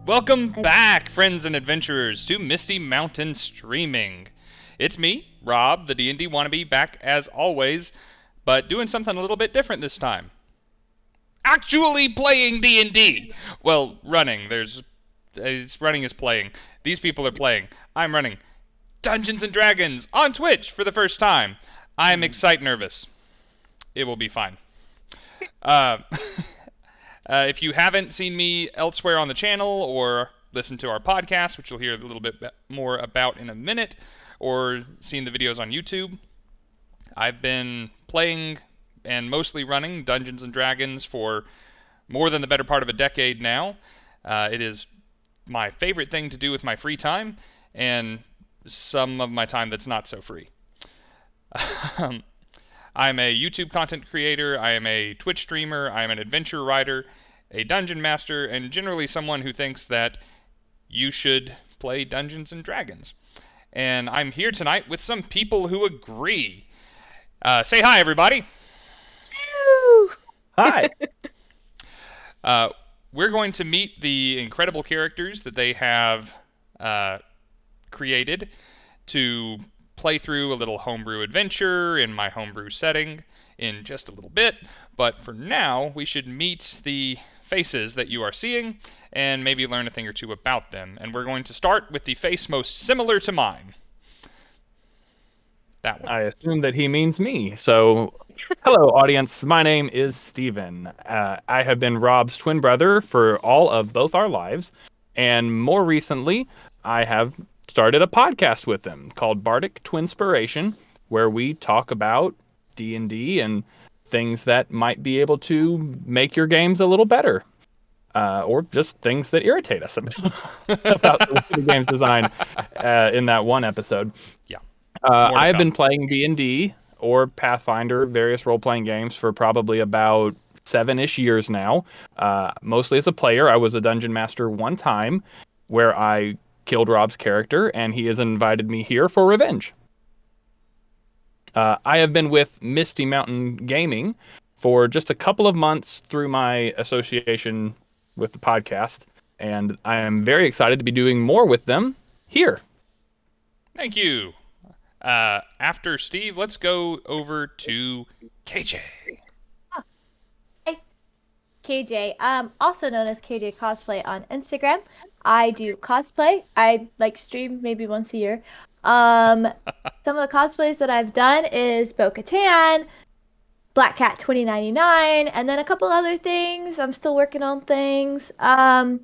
Welcome back, friends and adventurers, to Misty Mountain Streaming. It's me, Rob, the D&D wannabe, back as always, but doing something a little bit different this time. Actually playing D&D! Well, running. Running is playing. These people are playing. I'm running Dungeons & Dragons on Twitch for the first time. I'm nervous. It will be fine. If you haven't seen me elsewhere on the channel or listened to our podcast, which you'll hear a little bit more about in a minute, or seen the videos on YouTube, I've been playing and mostly running Dungeons & Dragons for more than the better part of a decade now. It is my favorite thing to do with my free time, and some of my time that's not so free. I'm a YouTube content creator, I am a Twitch streamer, I am an adventure writer, a dungeon master, and generally someone who thinks that you should play Dungeons & Dragons. And I'm here tonight with some people who agree. Say hi, everybody. Hi. We're going to meet the incredible characters that they have created to play through a little homebrew adventure in my homebrew setting in just a little bit, but for now we should meet the faces that you are seeing and maybe learn a thing or two about them. And we're going to start with the face most similar to mine. That one. I assume that he means me. So, hello audience, my name is Steven. I have been Rob's twin brother for all of both our lives, and more recently I have started a podcast with him called Bardic Twinspiration, where we talk about D&D and things that might be able to make your games a little better, or just things that irritate us about the game's design in that one episode. Yeah. I have been playing D&D or Pathfinder, various role-playing games, for probably about 7-ish years now, mostly as a player. I was a dungeon master one time where I killed Rob's character, and he has invited me here for revenge. I have been with Misty Mountain Gaming for just a couple of months through my association with the podcast, and I am very excited to be doing more with them here. Thank you. After Steve, let's go over to KJ. Hey, KJ, also known as KJ Cosplay on Instagram. I do cosplay. I stream maybe once a year. Some of the cosplays that I've done is Bo-Katan, Black Cat 2099, and then a couple other things. I'm still working on things. I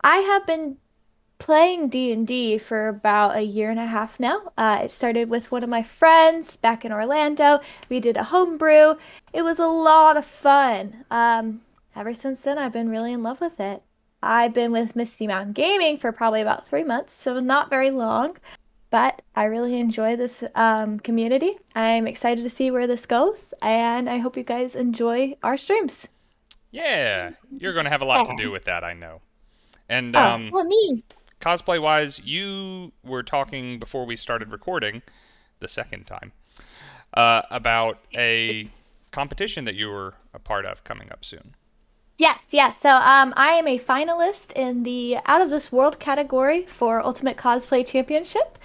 have been playing D&D for about a year and a half now. It started with one of my friends back in Orlando. We did a homebrew. It was a lot of fun. Ever since then, I've been really in love with it. I've been with Misty Mountain Gaming for probably about 3 months, so not very long, but I really enjoy this community. I'm excited to see where this goes, and I hope you guys enjoy our streams. Yeah, you're going to have a lot to do with that, I know. And me. cosplay-wise, you were talking before we started recording, the second time, about a competition that you were a part of coming up soon. Yes. So I am a finalist in the Out of This World category for Ultimate Cosplay Championship.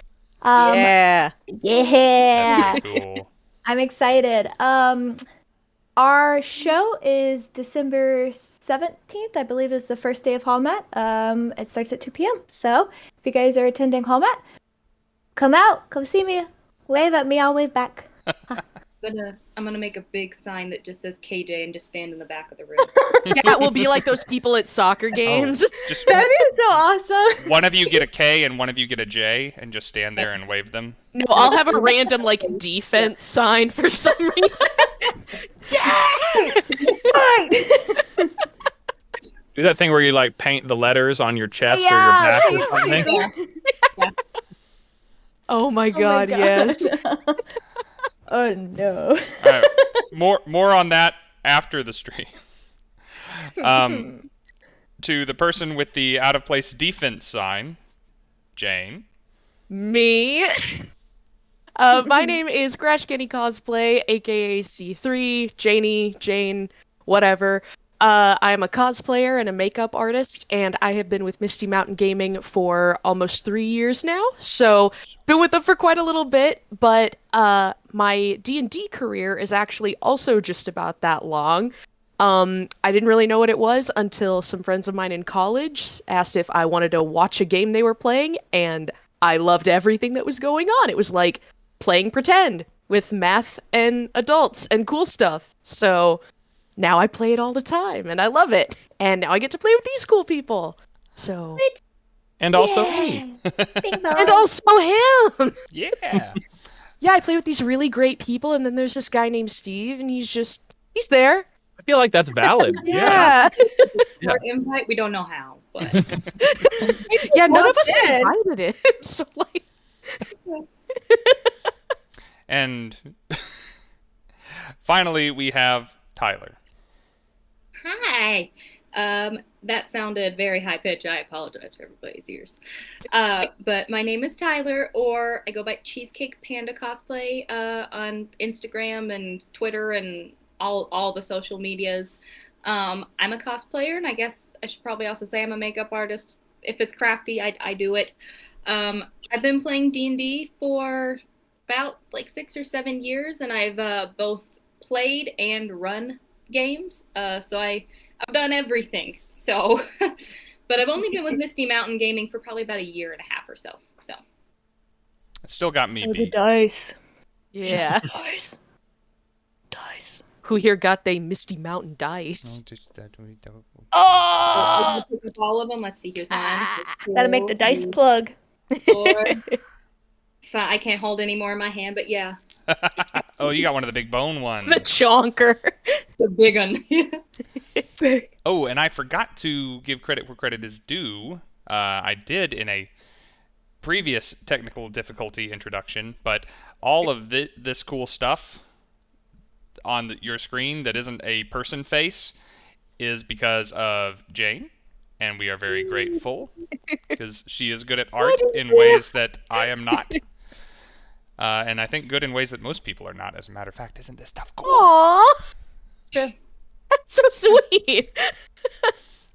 Yeah. That's cool. I'm excited. Our show is December 17th, I believe is the first day of Hallmat. It starts at 2 p.m. So if you guys are attending Hallmat, come out, come see me, wave at me, I'll wave back. I'm gonna make a big sign that just says KJ and just stand in the back of the room. Yeah, we'll be like those people at soccer games. Just That'd be so awesome. one of you get a K and one of you get a J and just stand there and wave them. No, I'll have a random defense sign for some reason. Yeah! Do that thing where you paint the letters on your chest or your back or something. Oh my god, yes. Oh no. All right, more on that after the stream. To the person with the out of place defense sign, Jane. Me. My name is Grashkenny Cosplay, aka C3, Janie, Jane, whatever. I am a cosplayer and a makeup artist, and I have been with Misty Mountain Gaming for almost 3 years now. So, been with them for quite a little bit, but my D&D career is actually also just about that long. I didn't really know what it was until some friends of mine in college asked if I wanted to watch a game they were playing, and I loved everything that was going on. It was like playing pretend with math and adults and cool stuff. So now I play it all the time, and I love it. And now I get to play with these cool people. So, And also me. Bing bong. and also him. Yeah. Yeah, I play with these really great people, and then there's this guy named Steve, and he's there. I feel like that's valid. Yeah. Yeah. Or invite, we don't know how, but Yeah, none of us did. invited him, so like... And finally, we have Tyler. hi. That sounded very high pitched. I apologize for everybody's ears. But my name is Tyler, or I go by Cheesecake Panda Cosplay on Instagram and Twitter and all the social medias. I'm a cosplayer, and I guess I should probably also say I'm a makeup artist. If it's crafty, I do it. I've been playing D&D for about like 6 or 7 years, and I've both played and run games. So I've done everything. So, but I've only been with Misty Mountain Gaming for probably about 1.5 years or so. So It still got me Oh, the beat. dice. Yeah. Dice. Dice. Who here got they Misty Mountain dice? Oh! I'll pick up all of them. Let's see. Here's one. Gotta make the dice plug. 4. I can't hold any more in my hand, but yeah, Oh, you got one of the big bone ones. The chonker. the big one. Oh, and I forgot to give credit where credit is due. I did in a previous technical difficulty introduction, but all of this cool stuff on your screen that isn't a person face is because of Jane, and we are very grateful because she is good at art in ways that I am not. And I think good in ways that most people are not, as a matter of fact. Isn't this stuff cool? Aww. Sure. That's so sweet.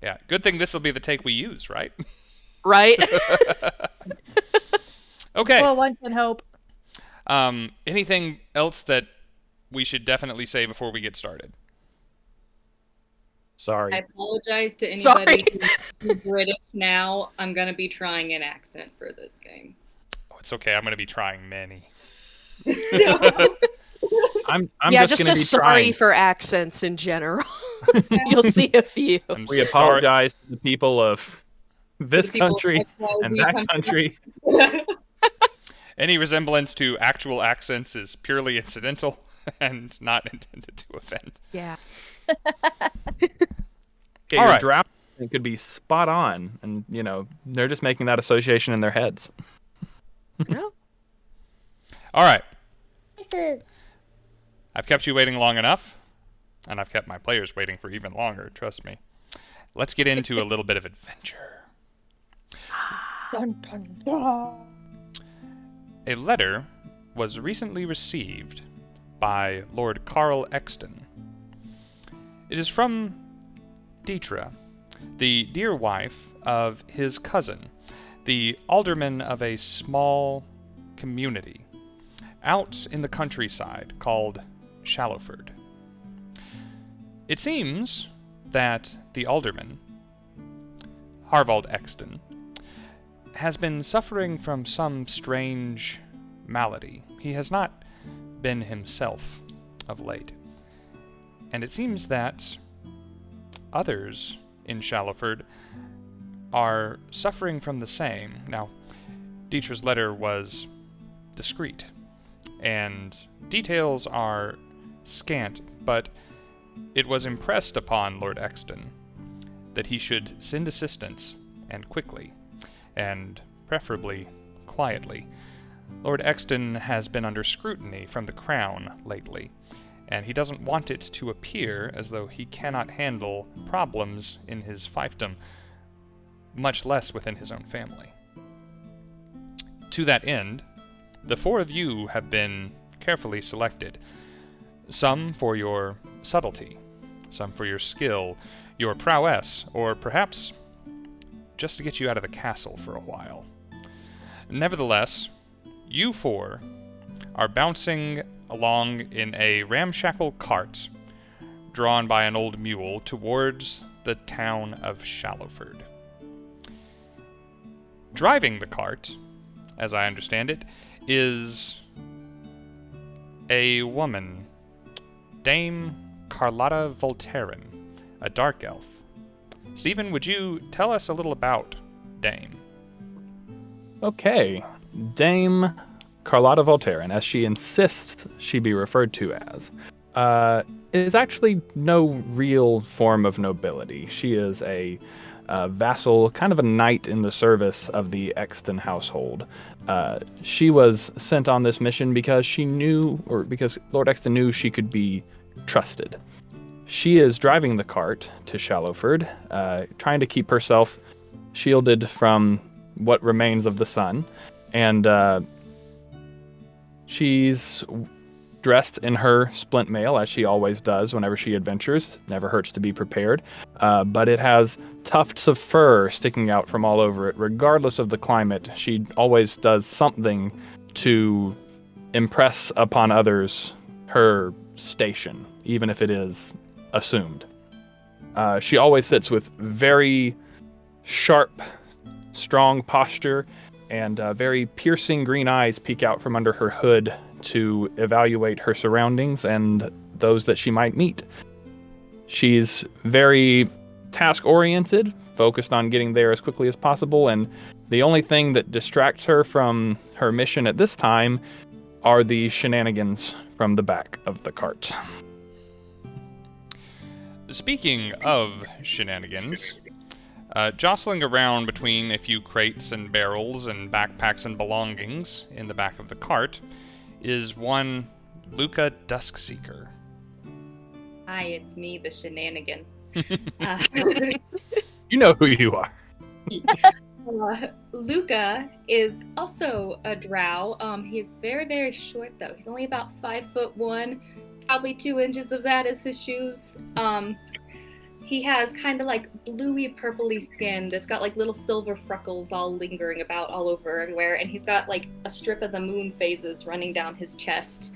Yeah, good thing this will be the take we use, right? Right? Okay. Well, one can hope. Anything else that we should definitely say before we get started? Sorry. I apologize to Sorry. anybody who's British now. I'm gonna be trying an accent for this game. Oh, it's okay. I'm going to be trying many. I'm Yeah, just just gonna a be sorry trying. for accents in general. You'll see a few. I'm We so sorry. apologize to the people of this The people of country XYZ and that country. Any resemblance to actual accents is purely incidental and not intended to offend. Yeah. Okay, All your right. draft could be spot on, and they're just making that association in their heads. No. All right. Listen. I've kept you waiting long enough, and I've kept my players waiting for even longer, trust me. Let's get into a little bit of adventure. Dun, dun, dun. A letter was recently received by Lord Carl Exton. It is from Deetra, the dear wife of his cousin, the alderman of a small community out in the countryside called Shallowford. It seems that the alderman, Harvald Exton, has been suffering from some strange malady. He has not been himself of late. And it seems that others in Shallowford are suffering from the same. Now, Dietrich's letter was discreet, and details are scant, but it was impressed upon Lord Exton that he should send assistance, and quickly, and preferably quietly. Lord Exton has been under scrutiny from the Crown lately, and he doesn't want it to appear as though he cannot handle problems in his fiefdom, much less within his own family. To that end, the 4 of you have been carefully selected, some for your subtlety, some for your skill, your prowess, or perhaps just to get you out of the castle for a while. Nevertheless, you four are bouncing along in a ramshackle cart drawn by an old mule towards the town of Shallowford. Driving the cart, as I understand it, is a woman, Dame Carlotta Voltarin, a dark elf. Stephen, would you tell us a little about Dame? Okay. Dame Carlotta Voltarin, as she insists she be referred to as, is actually no real form of nobility. She is a vassal, kind of a knight in the service of the Exton household. She was sent on this mission because because Lord Exton knew she could be trusted. She is driving the cart to Shallowford, trying to keep herself shielded from what remains of the sun, and she's dressed in her splint mail, as she always does whenever she adventures. Never hurts to be prepared. But it has tufts of fur sticking out from all over it. Regardless of the climate, she always does something to impress upon others her station, even if it is assumed. She always sits with very sharp, strong posture, and very piercing green eyes peek out from under her hood to evaluate her surroundings and those that she might meet. She's very task-oriented, focused on getting there as quickly as possible, and the only thing that distracts her from her mission at this time are the shenanigans from the back of the cart. Speaking of shenanigans, jostling around between a few crates and barrels and backpacks and belongings in the back of the cart is one Luka Duskseeker. Hi, it's me, the shenanigan. You know who you are. Luka is also a drow. He's very, very short, though. He's only about 5'1". Probably 2 inches of that is his shoes. He has kind of like bluey purpley skin that's got like little silver freckles all lingering about all over everywhere, and he's got like a strip of the moon phases running down his chest.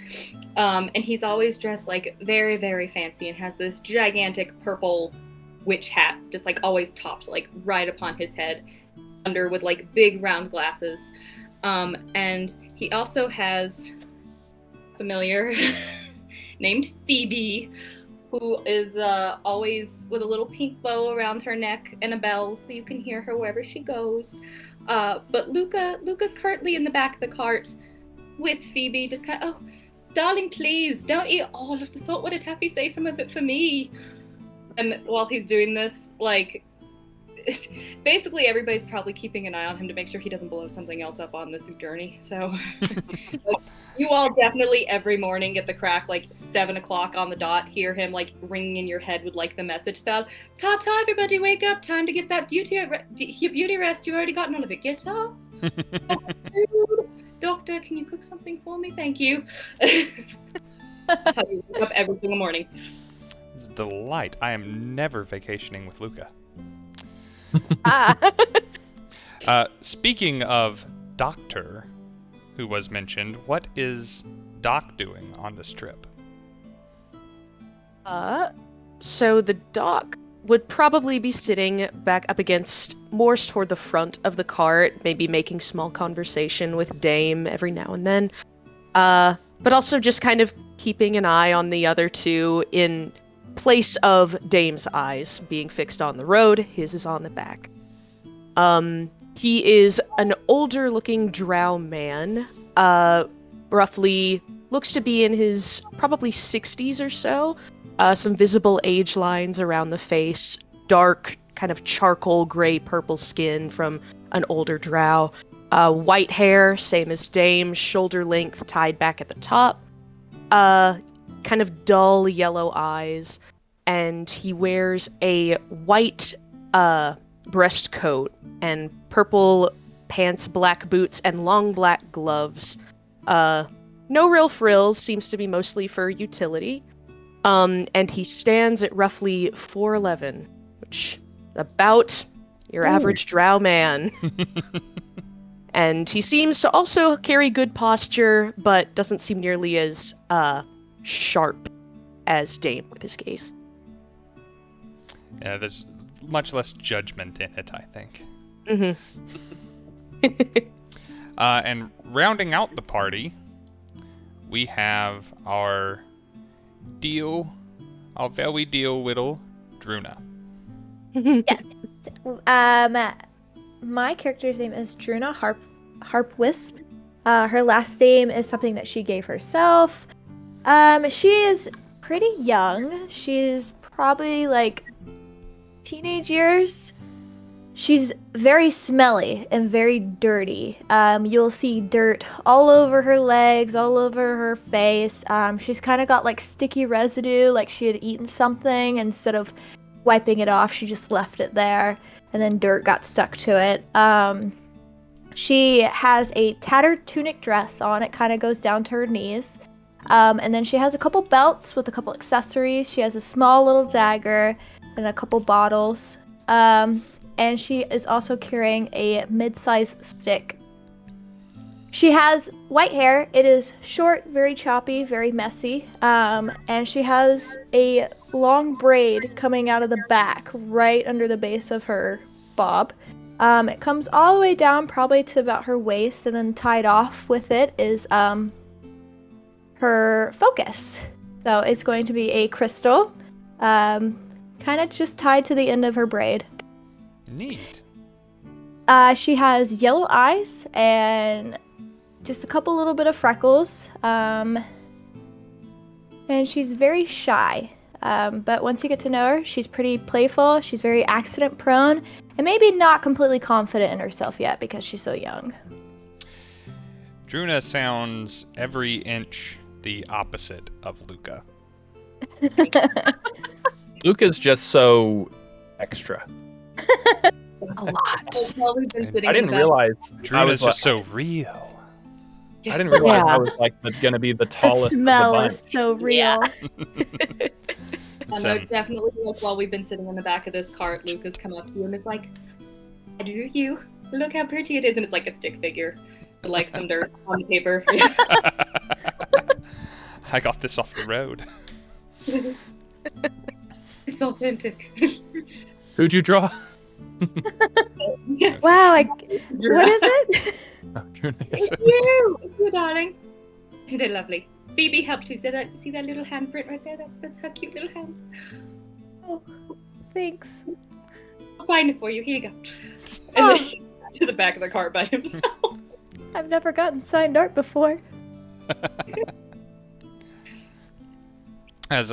And he's always dressed like very, very fancy and has this gigantic purple witch hat just like always topped like right upon his head, under with like big round glasses. And he also has a familiar named Phoebe, who is always with a little pink bow around her neck and a bell so you can hear her wherever she goes. But Luka's currently in the back of the cart with Phoebe, just kind of, oh, darling, please, don't eat all of the saltwater taffy, save some of it for me. And while he's doing this, like, basically everybody's probably keeping an eye on him to make sure he doesn't blow something else up on this journey. So like, you all definitely every morning at the crack, like 7 o'clock on the dot, hear him like ringing in your head with like the message spell, ta-ta, everybody wake up, time to get that beauty rest, you already got none of it, get up. Doctor, can you cook something for me? Thank you. That's how you wake up every single morning. It's a delight. I am never vacationing with Luka. Speaking of Doctor, who was mentioned, what is Doc doing on this trip? So the Doc would probably be sitting back up against more toward the front of the cart, maybe making small conversation with Dame every now and then. But also just kind of keeping an eye on the other two in place of Dame's eyes being fixed on the road. His is on the back. He is an older looking drow man, roughly looks to be in his probably 60s or so. Some visible age lines around the face, dark kind of charcoal gray purple skin from an older drow. White hair, same as Dame, shoulder length tied back at the top. Kind of dull yellow eyes, and he wears a white breast coat and purple pants, black boots, and long black gloves. No real frills, seems to be mostly for utility. And he stands at roughly 4'11", which about your average drow man. And he seems to also carry good posture, but doesn't seem nearly as sharp as Dane with his gaze. Yeah, there's much less judgment in it, I think. And rounding out the party, we have our very deal whittle Druna. Yes. My character's name is Druna Harpwisp. Her last name is something that she gave herself. She is pretty young. She's probably like teenage years. She's very smelly and very dirty. You'll see dirt all over her legs, all over her face. She's kind of got like sticky residue, like she had eaten something. Instead of wiping it off, she just left it there, and then dirt got stuck to it. She has a tattered tunic dress on. It kind of goes down to her knees. And then she has a couple belts with a couple accessories. She has a small little dagger and a couple bottles. And she is also carrying a mid-sized stick. She has white hair. It is short, very choppy, very messy. And she has a long braid coming out of the back, right under the base of her bob. It comes all the way down, probably to about her waist, and then tied off with it is her focus. So it's going to be a crystal, kind of just tied to the end of her braid. Neat. She has yellow eyes and just a couple little bit of freckles. And she's very shy. But once you get to know her, she's pretty playful. She's very accident prone and maybe not completely confident in herself yet because she's so young. Druna sounds every inch the opposite of Luka. Luka's just so extra. A lot. Well, we've been sitting I in didn't the back. realize Druna's just so real. I didn't realize Yeah. I was like going to be the The tallest smell of the is bunch. so real. And they're definitely, like, while we've been sitting in the back of this cart, Luca's come up to you and is like, "I do you. Look how pretty it is." And it's like a stick figure with like some dirt on the paper. I got this off the road. It's authentic. Who'd you draw? Wow, what is it? Oh, Druna. It's you, darling. Isn't it lovely? Phoebe helped you. See that little handprint right there? That's her cute little hands. Oh, thanks. I'll find it for you. Here you go. And Oh. then to the back of the cart by himself. I've never gotten signed art before. As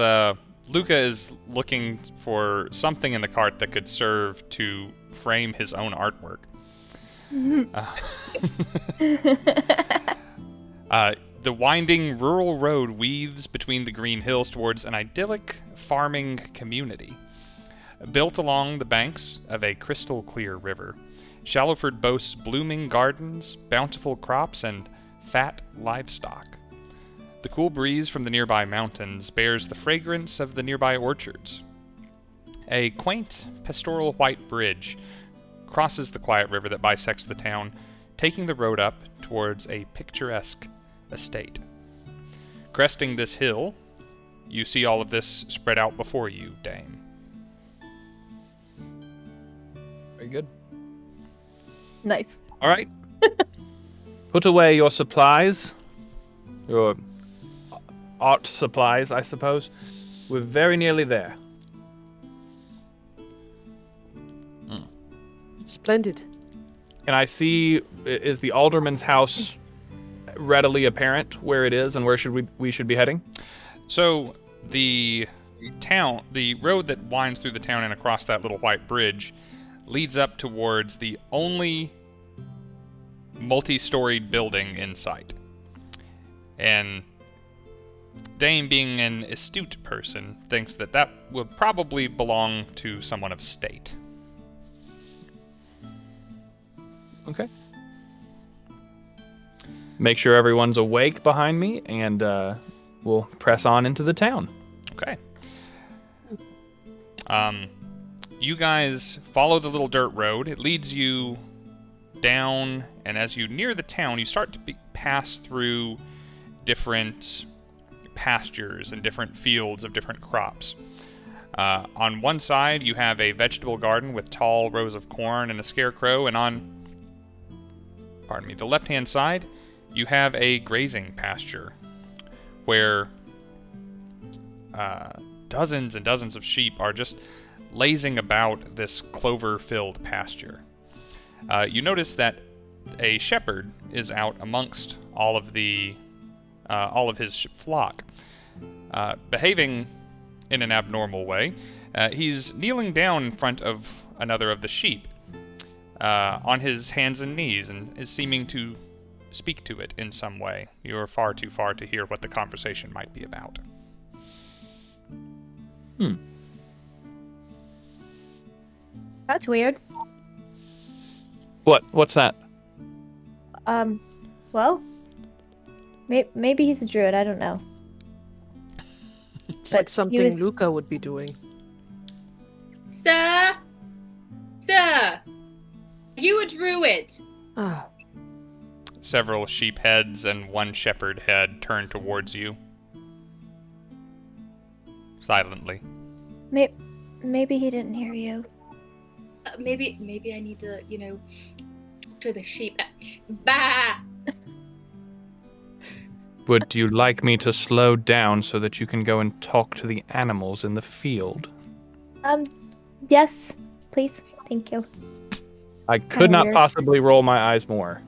Luka is looking for something in the cart that could serve to frame his own artwork. The winding rural road weaves between the green hills towards an idyllic farming community. Built along the banks of a crystal-clear river, Shallowford boasts blooming gardens, bountiful crops, and fat livestock. The cool breeze from the nearby mountains bears the fragrance of the nearby orchards. A quaint, pastoral white bridge crosses the quiet river that bisects the town, taking the road up towards a picturesque estate. Cresting this hill, you see all of this spread out before you, Dane. Very good. Nice. All right. Put away your supplies. Your art supplies, I suppose. We're very nearly there. Splendid. Can I see, is the alderman's house readily apparent where it is and where we should be heading? So the road that winds through the town and across that little white bridge leads up towards the only multi-storied building in sight. And Dane, being an astute person, thinks that would probably belong to someone of state. Okay. Make sure everyone's awake behind me, and we'll press on into the town. Okay. You guys follow the little dirt road. It leads you down, and as you near the town, you start to pass through different pastures and different fields of different crops. On one side, you have a vegetable garden with tall rows of corn and a scarecrow, and on, the left-hand side, you have a grazing pasture where dozens and dozens of sheep are just lazing about this clover-filled pasture. You notice that a shepherd is out amongst all of his flock, behaving in an abnormal way. He's kneeling down in front of another of the sheep, on his hands and knees, and is seeming to speak to it in some way. You are far too far to hear what the conversation might be about. That's weird. What's that? Well, maybe he's a druid. I don't know. It's like something Luka would be doing. Sir? Sir! You a druid? Ah. Several sheep heads and one shepherd head turn towards you. Silently. Maybe he didn't hear you. Maybe I need to, talk to the sheep. Bah! Would you like me to slow down so that you can go and talk to the animals in the field? Yes, please. Thank you. I could not weird. possibly roll my eyes more,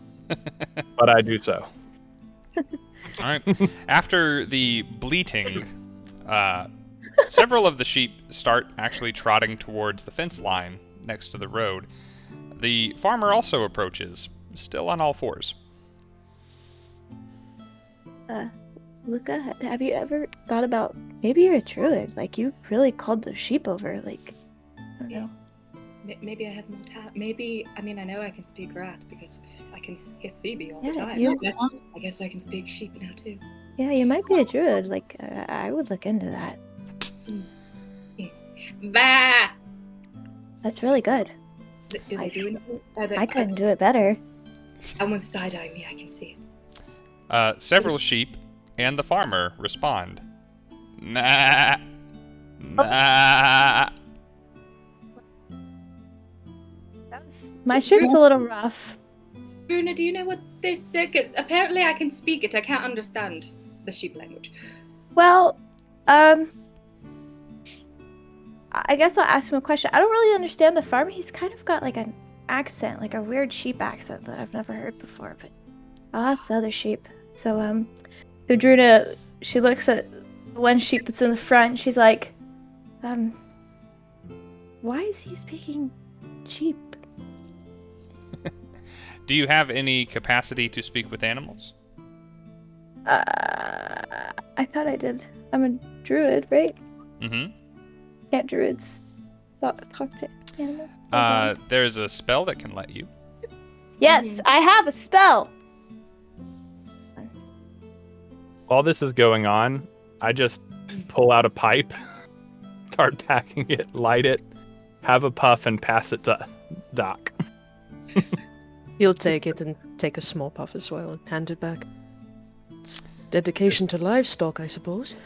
but I do so. All right. After the bleating, several of the sheep start actually trotting towards the fence line next to the road. The farmer also approaches, still on all fours. Luka, have you ever thought about maybe you're a druid? Like, you really called those sheep over. Like, I don't know. Maybe I have more talent. Maybe, I know I can speak rat because I can hear Phoebe all the Yeah, time. I guess I can speak sheep now too. Yeah, you might be a druid. Like, I would look into that. Bah! That's really good. Do they do anything? I couldn't do it better. Someone's side-eyeing me, I can see it. Several sheep and the farmer respond. Nah. Nah. My ship's a little rough. Druna, do you know what this said? Apparently I can speak it. I can't understand the sheep language. Well, I guess I'll ask him a question. I don't really understand the farmer. He's kind of got like an accent, like a weird sheep accent that I've never heard before, but I'll ask the other sheep. So Druna, she looks at the one sheep that's in the front, and she's like, why is he speaking sheep? Do you have any capacity to speak with animals? I thought I did. I'm a druid, right? Mm-hmm. Can't druids talk to animals? There's a spell that can let you. Yes, I have a spell! While this is going on, I just pull out a pipe, start packing it, light it, have a puff, and pass it to Doc. You'll take it and take a small puff as well and hand it back. It's dedication to livestock, I suppose.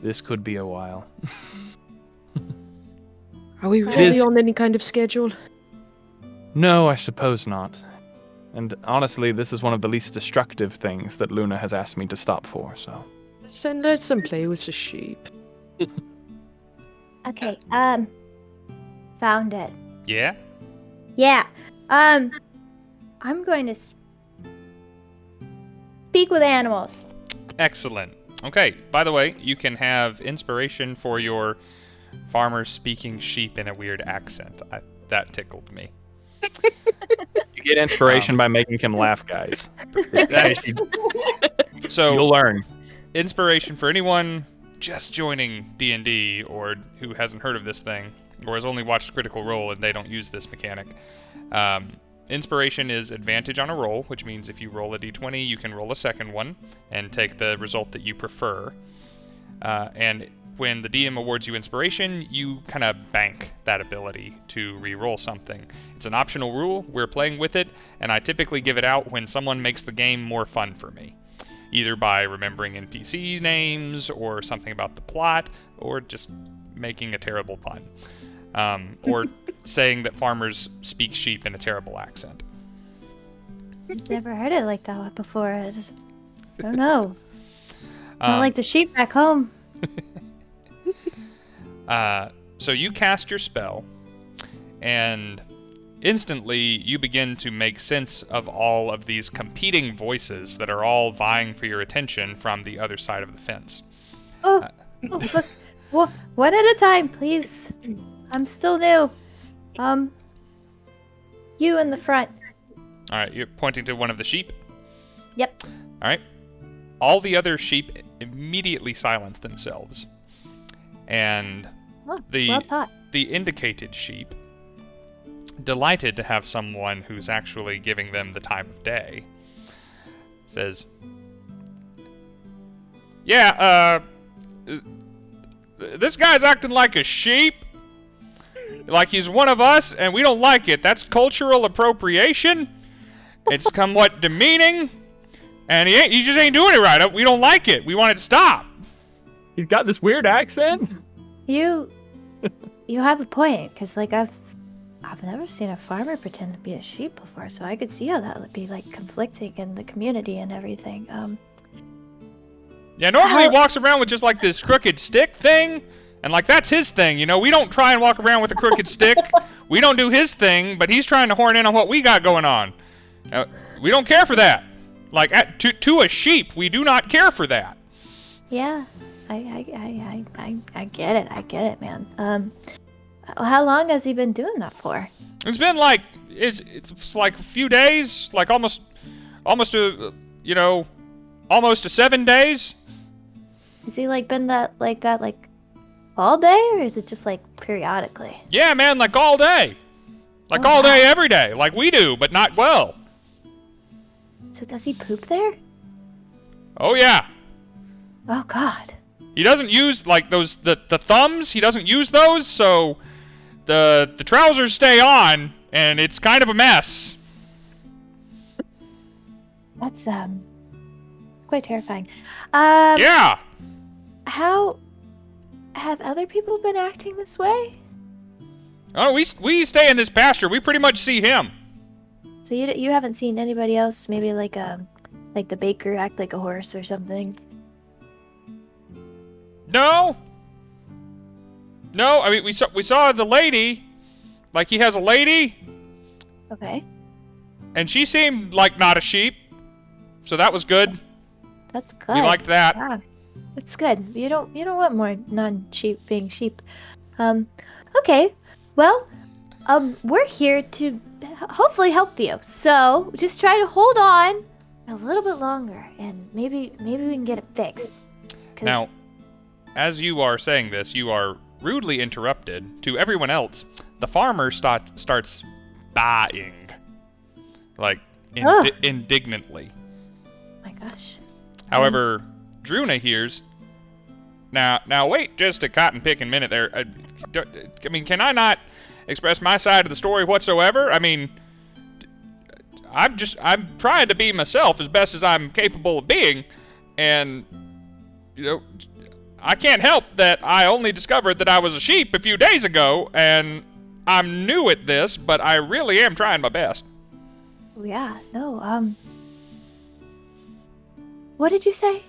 This could be a while. Are we really on any kind of schedule? No, I suppose not. And honestly, this is one of the least destructive things that Luna has asked me to stop for, so... Let them play with the sheep. Okay, found it. Yeah? Yeah, I'm going to speak with animals. Excellent. Okay, by the way, you can have inspiration for your farmer speaking sheep in a weird accent. That tickled me. You get inspiration by making him laugh, guys. So you'll learn. Inspiration for anyone just joining D&D or who hasn't heard of this thing or has only watched Critical Role and they don't use this mechanic. Inspiration is advantage on a roll, which means if you roll a d20, you can roll a second one and take the result that you prefer. And when the DM awards you inspiration, you kind of bank that ability to re-roll something. It's an optional rule. We're playing with it, and I typically give it out when someone makes the game more fun for me, either by remembering NPC names or something about the plot, or just making a terrible pun, or saying that farmers speak sheep in a terrible accent. I've never heard it like that before. I don't know. It's not like the sheep back home. So you cast your spell, and instantly you begin to make sense of all of these competing voices that are all vying for your attention from the other side of the fence. Look. One at a time, please. I'm still new. You in the front. All right, you're pointing to one of the sheep? Yep. All right. All the other sheep immediately silence themselves. And Well taught. the indicated sheep, delighted to have someone who's actually giving them the time of day, says, "Yeah, this guy's acting like a sheep. Like he's one of us, and we don't like it. That's cultural appropriation. It's somewhat demeaning, and he just ain't doing it right. We don't like it. We want it to stop." He's got this weird accent. You have a point, because like I've never seen a farmer pretend to be a sheep before, so I could see how that would be like conflicting in the community and everything. Yeah, normally he walks around with just like this crooked stick thing, and like that's his thing, you know. We don't try and walk around with a crooked stick. We don't do his thing, but he's trying to horn in on what we got going on. We don't care for that. Like to a sheep, we do not care for that. Yeah, I get it. I get it, man. How long has he been doing that for? It's been like it's like a few days, like almost a 7 days. Has he like been that all day, or is it just like periodically? Yeah, man, like all day. Like Oh, all day, wow. every day, like we do, but not well. So does he poop there? Oh yeah. Oh God. He doesn't use like those the thumbs. He doesn't use those, so the trousers stay on, and it's kind of a mess. That's quite terrifying. Yeah. How have other people been acting this way? Oh, we stay in this pasture. We pretty much see him. So you haven't seen anybody else, maybe like the baker act like a horse or something? No. I mean, we saw the lady. Like he has a lady, Okay, and she seemed like not a sheep, so that was good. that's good. We liked that. Yeah, that's good. You don't want more non-sheep being sheep. Okay. Well, we're here to hopefully help you. So just try to hold on a little bit longer, and maybe we can get it fixed. 'Cause- Now, as you are saying this, you are rudely interrupted. To everyone else, the farmer starts baaing, like indignantly. my gosh. However, Druna hears. Now wait just a cotton picking minute there. I mean, can I not express my side of the story whatsoever? I mean, I'm trying to be myself as best as I'm capable of being, and I can't help that I only discovered that I was a sheep a few days ago, and I'm new at this, but I really am trying my best. Oh, yeah. No. What did you say?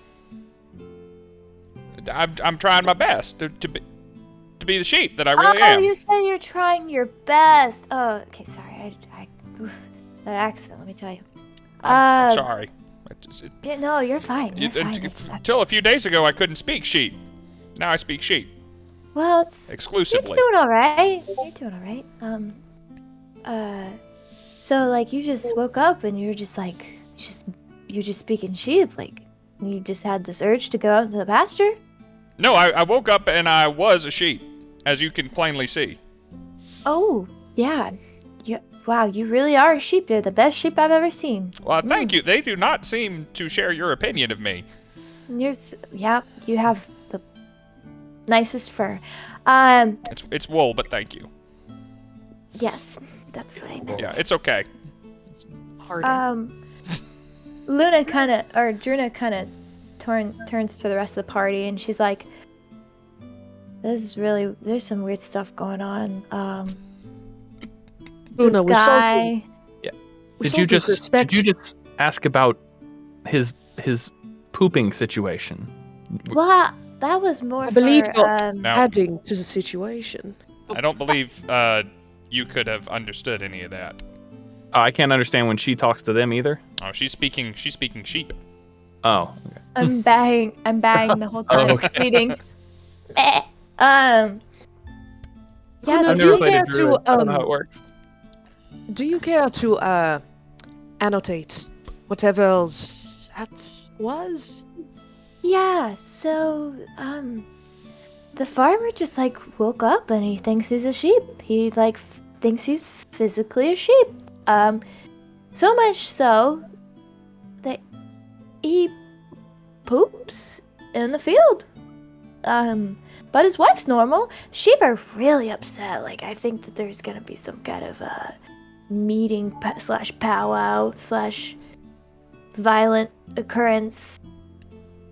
I'm trying my best to be the sheep that I really Oh, am. you say you're trying your best. Oh, okay. Sorry. Oof, that accent. Let me tell you. I'm sorry. Yeah, no, you're fine. You're fine. Until a few days ago, I couldn't speak sheep. Now I speak sheep Well, exclusively. You're doing all right. You're doing all right. So like you just woke up and you're just like, you're just speaking sheep. Like you just had this urge to go out into the pasture. No, I woke up and I was a sheep, as you can plainly see. Oh, yeah. Wow, you really are a sheep. You're the best sheep I've ever seen. Well, thank you. They do not seem to share your opinion of me. You have nicest fur. It's wool, but thank you. Yes, that's what I meant. Yeah, it's okay. Pardon. Druna kind of turns to the rest of the party, and she's like, there's some weird stuff going on. Druna, This guy. Did you just ask about his pooping situation? Well, that was more I believe for, you're Now- adding to the situation. I don't believe you could have understood any of that. I can't understand when she talks to them either. Oh, she's speaking sheep. Oh, okay. I'm banging the whole time, Okay. bleeding. Yeah, Druna, I've do never you played care a druid. I don't know how to it works. do you care to annotate whatever else that was? Yeah, so, the farmer just, like, woke up and he thinks he's a sheep. He, like, thinks he's physically a sheep. So much so that he poops in the field. But his wife's normal. Sheep are really upset. Like, I think that there's gonna be some kind of, meeting slash powwow slash violent occurrence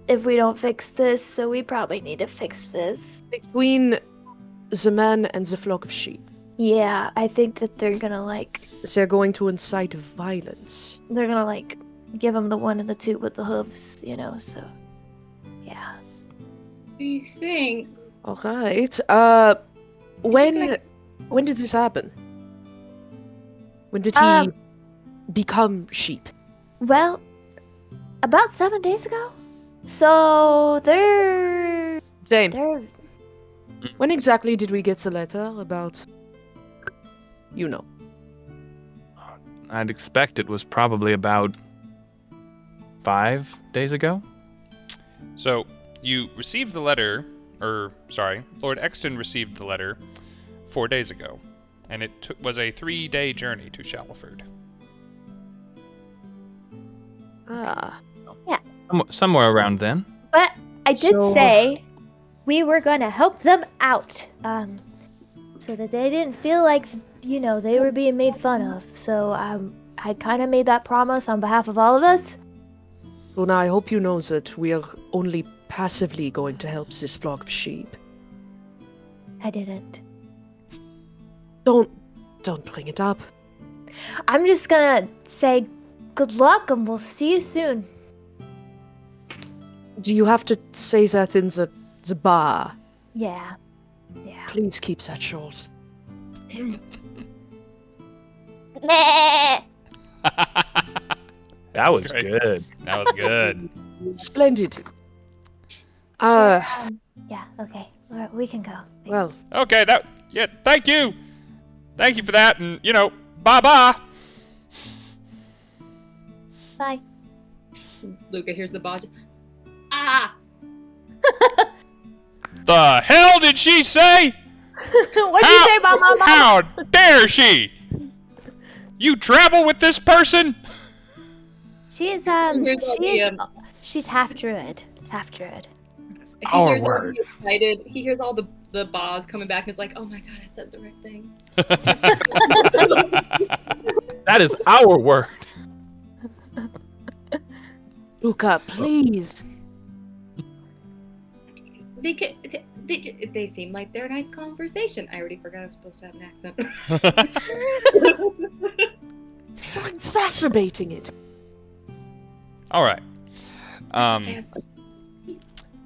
if we don't fix this, so we probably need to fix this. Between the man and the flock of sheep. Yeah, I think that they're gonna They're going to incite violence. give him the one and the two with the hooves, so, yeah. Do you think? Alright. When did this happen? When did he become sheep? Well, about 7 days ago. So, Same. they're, When exactly did we get the letter about... I'd expect it was probably about 5 days ago. So, you received the letter, Lord Exton received the letter 4 days ago, and it was a 3-day journey to Shallowford. Ah. Somewhere around then. but I did So- say we were gonna help them out, so that they didn't feel like, they were being made fun of. So, I kind of made that promise on behalf of all of us. So now I hope you know that we are only passively going to help this flock of sheep. I didn't. Don't bring it up. I'm just gonna say good luck and we'll see you soon. Do you have to say that in the bar? Yeah. Please keep that short. That was great. good. That was good. Splendid. Yeah, okay. Alright, we can go. Well, Okay, thank you! Thank you for that, and, bye-bye! Bye. Luka hears the boss. Ah! The hell did she say? What'd you say about my mom? How dare she? You travel with this person? She's Here's all the, she's half druid. Half druid. He Our hears all word. the excited. He hears all the boss coming back and is like, "Oh my god, I said the right thing." That is our word. Luka, please. They seem like they're a nice conversation. I already forgot I'm supposed to have an accent. You're exacerbating it. All right. Fancy.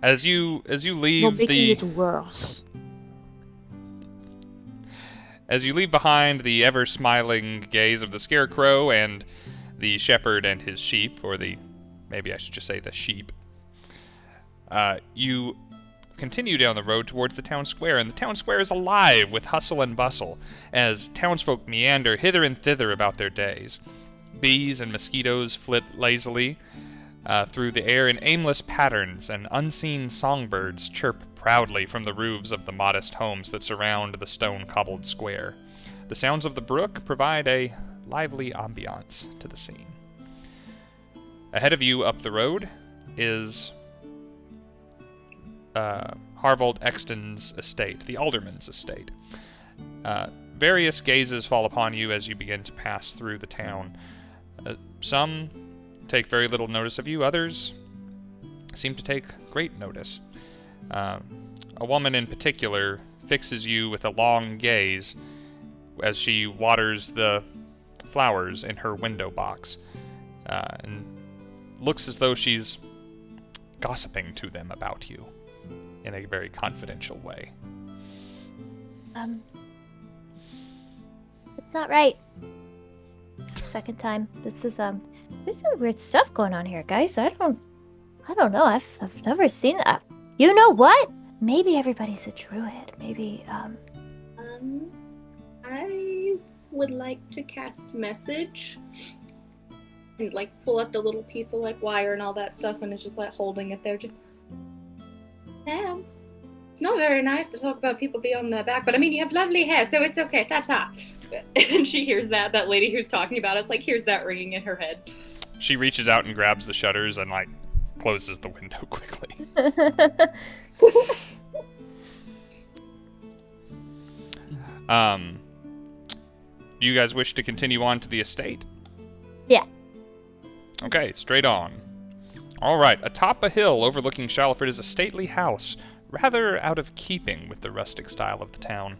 As you You're leave making it worse. as you leave behind the ever smiling gaze of the scarecrow and the shepherd and his sheep, or maybe I should just say the sheep, you continue down the road towards the town square, and the town square is alive with hustle and bustle as townsfolk meander hither and thither about their days. Bees and mosquitoes flit lazily through the air in aimless patterns, and unseen songbirds chirp proudly from the roofs of the modest homes that surround the stone-cobbled square. The sounds of the brook provide a lively ambiance to the scene. Ahead of you up the road is Harvold Exton's estate, the alderman's estate. Various gazes fall upon you as you begin to pass through the town. Some take very little notice of you, others seem to take great notice. A woman in particular fixes you with a long gaze as she waters the flowers in her window box, and looks as though she's gossiping to them about you in a very confidential way. It's not right. It's the second time. This is there's some weird stuff going on here, guys. I don't know. I've never seen that. You know what? Maybe everybody's a druid. Maybe I would like to cast message and like pull up the little piece of like wire and all that stuff, and it's just like holding it there. Just, ma'am, it's not very nice to talk about people beyond their back, but I mean, you have lovely hair, so it's okay. Ta-ta. And she hears that lady who's talking about us, like, hears that ringing in her head. She reaches out and grabs the shutters and, like, closes the window quickly. Do you guys wish to continue on to the estate? Yeah. Okay, straight on. Alright, atop a hill overlooking Shalford is a stately house, rather out of keeping with the rustic style of the town.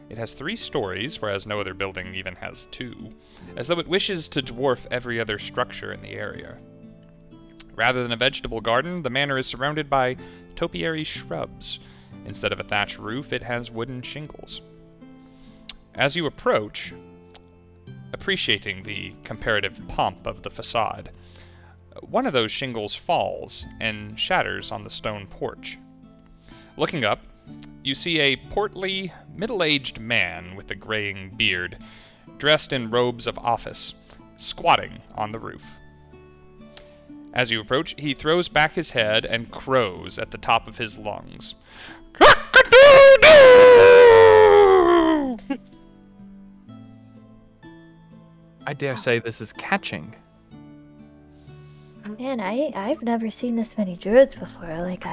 It has 3 stories, whereas no other building even has 2, as though it wishes to dwarf every other structure in the area. Rather than a vegetable garden, the manor is surrounded by topiary shrubs. Instead of a thatched roof, it has wooden shingles. As you approach, appreciating the comparative pomp of the facade, one of those shingles falls and shatters on the stone porch. Looking up, you see a portly, middle-aged man with a graying beard, dressed in robes of office, squatting on the roof. As you approach, he throws back his head and crows at the top of his lungs. I dare say this is catching. Man, I've never seen this many druids before. Like,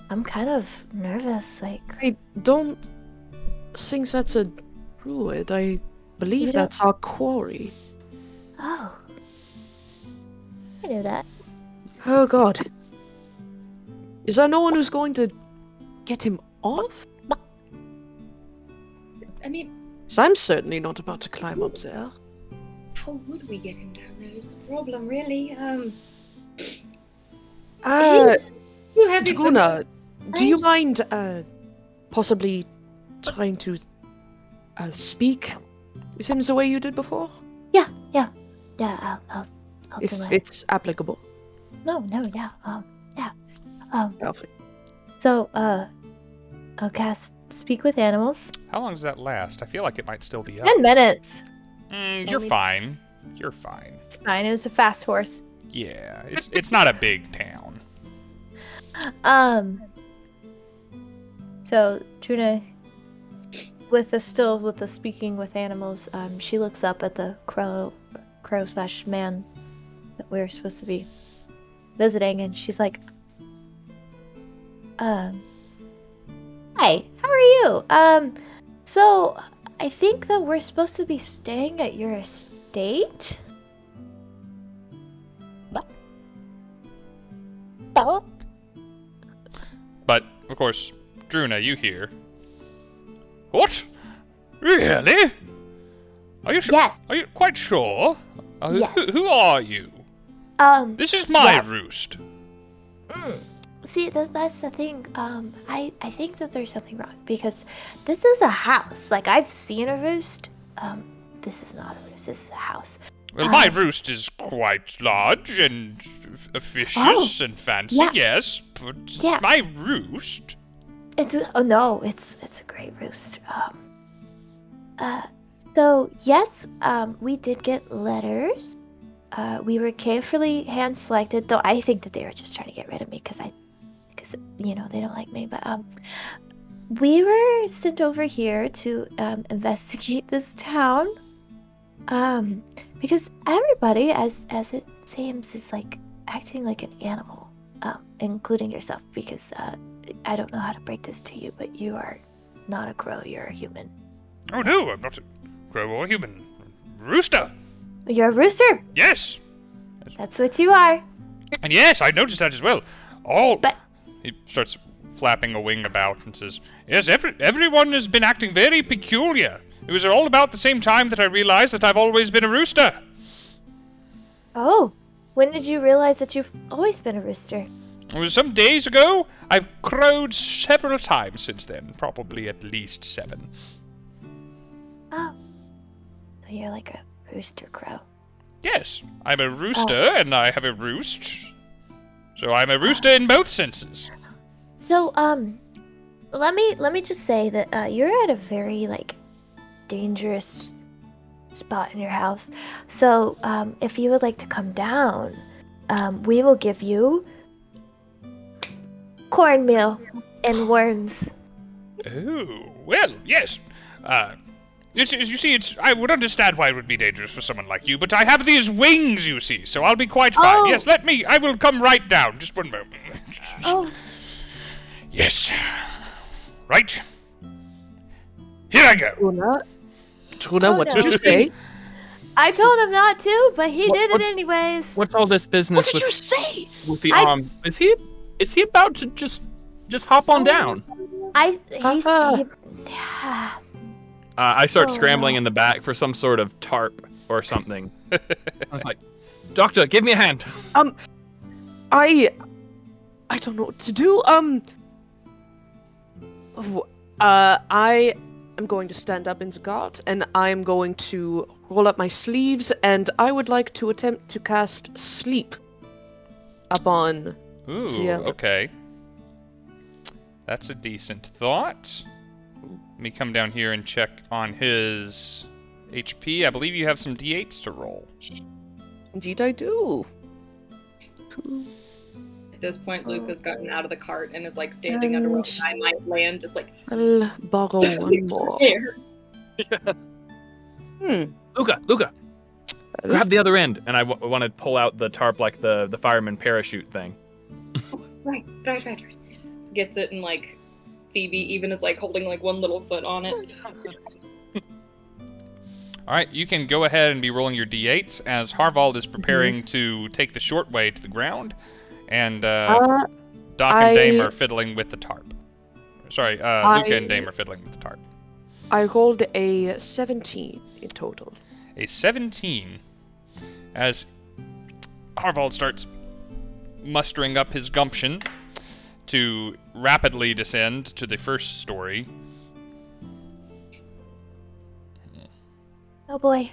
I'm kind of nervous. Like, I don't think that's a druid. I believe You don't- that's our quarry. oh, I knew that. Oh god. Is there no one who's going to get him off? I mean, 'Cause I'm certainly not about to climb up there. how would we get him down there is the problem, really. Too heavy for Druna, do you I- mind, possibly trying to, speak with him the way you did before? Yeah, I'll If do it. it's applicable. No, yeah. Perfect. So, I'll cast Speak with Animals. How long does that last? I feel like it might still be up. 10 minutes. You're Only- fine. You're fine. It's fine. It was a fast horse. Yeah, it's not a big town. So Druna, with the speaking with animals, she looks up at the crow/man that we're supposed to be visiting, and she's like, "Hi, how are you? So I think that we're supposed to be staying at your estate." But, of course, Druna, you hear. What? Really? Are you sure? Yes. Are you quite sure? Yes. Who are you? This is my yeah. roost. See, that's the thing. I think that there's something wrong because this is a house. Like, I've seen a roost. This is not a roost. This is a house. Well, my roost is quite large and officious and fancy, yeah. yes, but Yeah. my roost. It's a great roost. So yes, we did get letters. We were carefully hand selected, though I think that they were just trying to get rid of me because they don't like me. But we were sent over here to investigate this town. Because everybody, as it seems, is like acting like an animal, including yourself, because I don't know how to break this to you, but you are not a crow. You're a human. Oh no, I'm not a crow or human. Rooster. You're a rooster. Yes. That's what you are. And yes, I noticed that as well. All. But- He starts flapping a wing about and says, "Yes, everyone has been acting very peculiar. It was all about the same time that I realized that I've always been a rooster." Oh, when did you realize that you've always been a rooster? It was some days ago. I've crowed several times since then, probably at least 7. Oh, so you're like a rooster crow. Yes, I'm a rooster and I have a roost. So I'm a rooster in both senses. So, let me just say that you're at a very dangerous spot in your house. So, if you would like to come down, we will give you cornmeal and worms. Oh, well, yes. You see, I would understand why it would be dangerous for someone like you, but I have these wings, you see, so I'll be quite fine. Oh. Yes, I will come right down. Just one moment. Oh, Yes. Right. Here I go. Druna, Oh, what no. did you say? I told him not to, but he What- did what- it anyways. What's all this What business did you say? with the I- Is he about to just hop on down? I start Oh, scrambling no. in the back for some sort of tarp or something. I was like, "Doctor, give me a hand." I don't know what to do. I am going to stand up in the guard, and I'm going to roll up my sleeves, and I would like to attempt to cast sleep upon. Ooh, Yeah. okay. That's a decent thought. Let me come down here and check on his HP. I believe you have some D8s to roll. Indeed, I do. At this point, Luka's gotten out of the cart and is standing under where I might land, just I'll borrow one more. there. Luka, grab the other end. And I want to pull out the tarp like the fireman parachute thing. Right. Gets it, and Phoebe even is holding one little foot on it. Alright, you can go ahead and be rolling your D8s as Harvald is preparing to take the short way to the ground, and Doc and Dame are fiddling with the tarp. Sorry, Luka and Dame are fiddling with the tarp. I rolled a 17 in total. A 17 as Harvald starts mustering up his gumption to rapidly descend to the first story. Oh boy.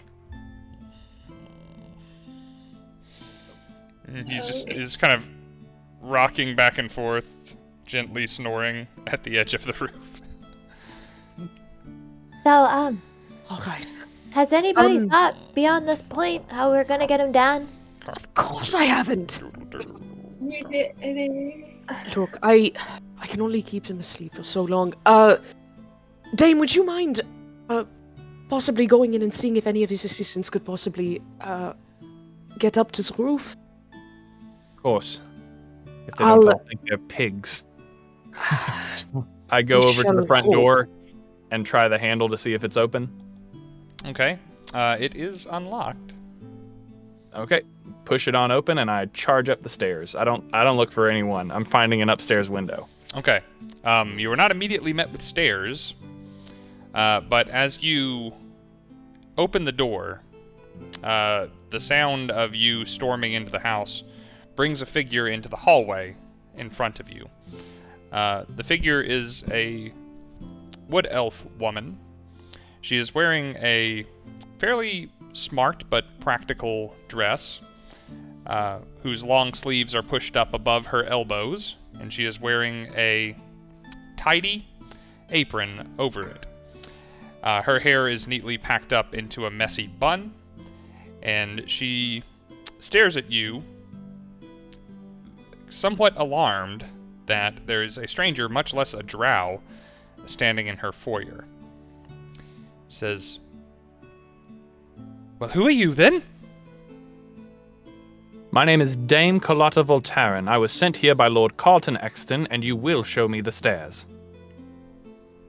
And he's kind of rocking back and forth, gently snoring at the edge of the roof. So, All right. has anybody thought beyond this point how we're gonna get him down? Of course I haven't. Look, I can only keep him asleep for so long. Dame, would you mind possibly going in and seeing if any of his assistants could possibly get up to the roof? Of course. If they don't all think they're pigs. I go over to the front door and try the handle to see if it's open. Okay, it is unlocked. Okay, push it on open and I charge up the stairs. I don't look for anyone. I'm finding an upstairs window. Okay, you were not immediately met with stairs, but as you open the door, the sound of you storming into the house brings a figure into the hallway in front of you. The figure is a wood elf woman. She is wearing a fairly smart but practical dress, whose long sleeves are pushed up above her elbows, and she is wearing a tidy apron over it. Her hair is neatly packed up into a messy bun, and she stares at you, somewhat alarmed that there is a stranger, much less a drow, standing in her foyer. Says, "Well, who are you then?" My name is Dame Carlotta Voltaran. I was sent here by Lord Carlton Exton, and you will show me the stairs.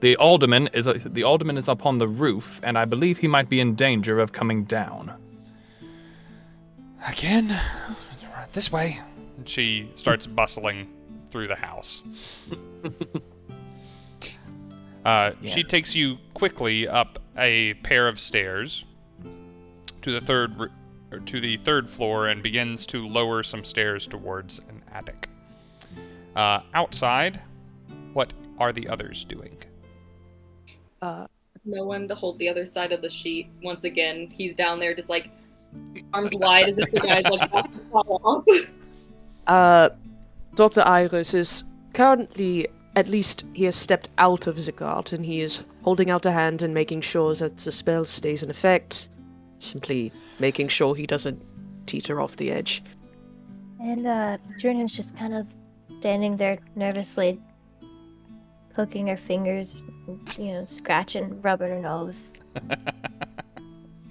The alderman is up on the roof, and I believe he might be in danger of coming down. Again? This way. And she starts bustling through the house. She takes you quickly up a pair of stairs to the third floor and begins to lower some stairs towards an attic. Outside, what are the others doing? No one to hold the other side of the sheet. Once again, he's down there just like arms wide as if the guy's like about to fall off. Dr. Iris is currently, at least he has stepped out of the guard and he is holding out a hand and making sure that the spell stays in effect. Simply making sure he doesn't teeter off the edge. And Druna's just kind of standing there nervously, poking her fingers, scratching, rubbing her nose.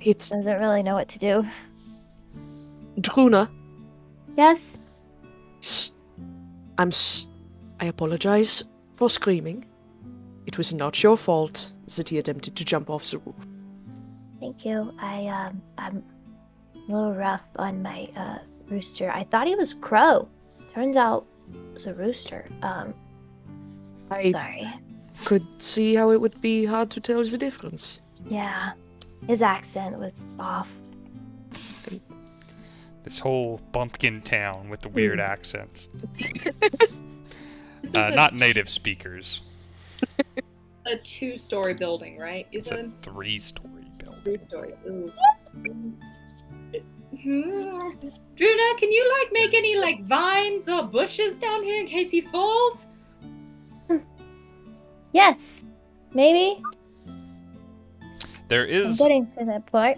Doesn't really know what to do. Druna. Yes? I apologize for screaming. It was not your fault that he attempted to jump off the roof. Thank you. I'm a little rough on my rooster. I thought he was crow. Turns out it was a rooster. Sorry. Could see how it would be hard to tell the difference. Yeah. His accent was off. This whole bumpkin town with the weird accents. Not native speakers. A 2-story building, right? It's a 3-story building. 3-story. Ooh. Druna, can you make any vines or bushes down here in case he falls? Yes. Maybe. I'm getting to that part.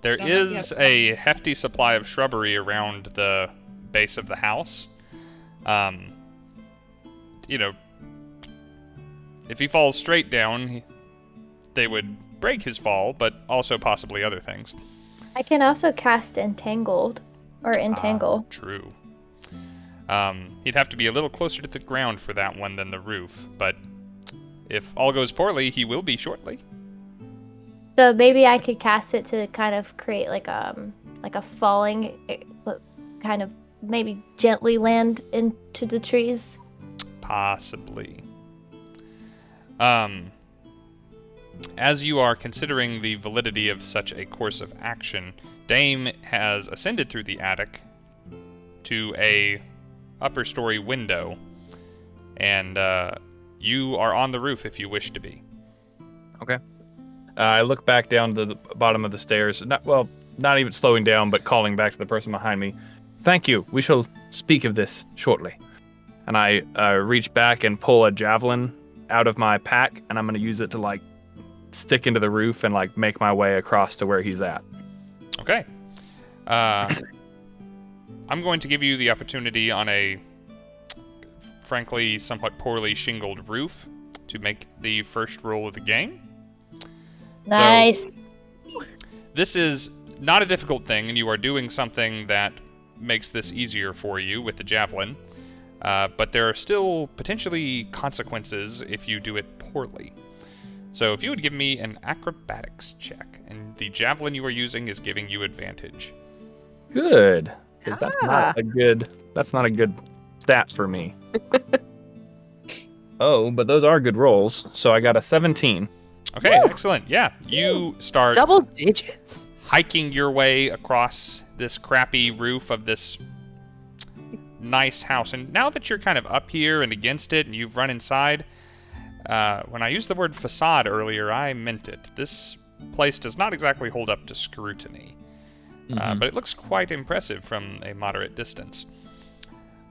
There is a hefty supply of shrubbery around the base of the house. If he falls straight down, they would break his fall, but also possibly other things. I can also cast Entangled, or Entangle. True. He'd have to be a little closer to the ground for that one than the roof, but if all goes poorly, he will be shortly. So maybe I could cast it to kind of create like a falling, kind of maybe gently land into the trees. Possibly. As you are considering the validity of such a course of action, Dame has ascended through the attic to a upper story window, and you are on the roof if you wish to be. Okay. I look back down to the bottom of the stairs, not even slowing down, but calling back to the person behind me. Thank you. We shall speak of this shortly. And I reach back and pull a javelin out of my pack, and I'm going to use it to stick into the roof and make my way across to where he's at. Okay. I'm going to give you the opportunity on a frankly somewhat poorly shingled roof to make the first roll of the game. Nice. So, this is not a difficult thing, and you are doing something that makes this easier for you with the javelin. But there are still potentially consequences if you do it poorly. So if you would give me an acrobatics check, and the javelin you are using is giving you advantage. Good. 'Cause that's not a good stat for me. Oh, but those are good rolls. So I got a 17. Okay, excellent. Yeah, you start double digits, hiking your way across this crappy roof of this nice house. And now that you're kind of up here and against it and you've run inside, when I used the word facade earlier, I meant it. This place does not exactly hold up to scrutiny, but it looks quite impressive from a moderate distance.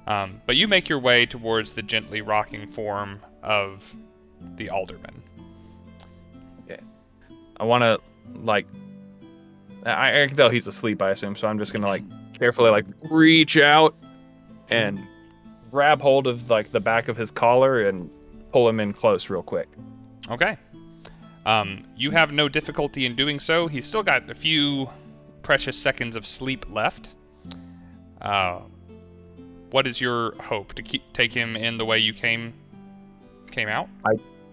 But you make your way towards the gently rocking form of the alderman. Okay. I want to, I can tell he's asleep, I assume, so I'm just going to, carefully, reach out and grab hold of, the back of his collar and pull him in close real quick. Okay. You have no difficulty in doing so. He's still got a few precious seconds of sleep left. What is your hope to take him in the way you came out?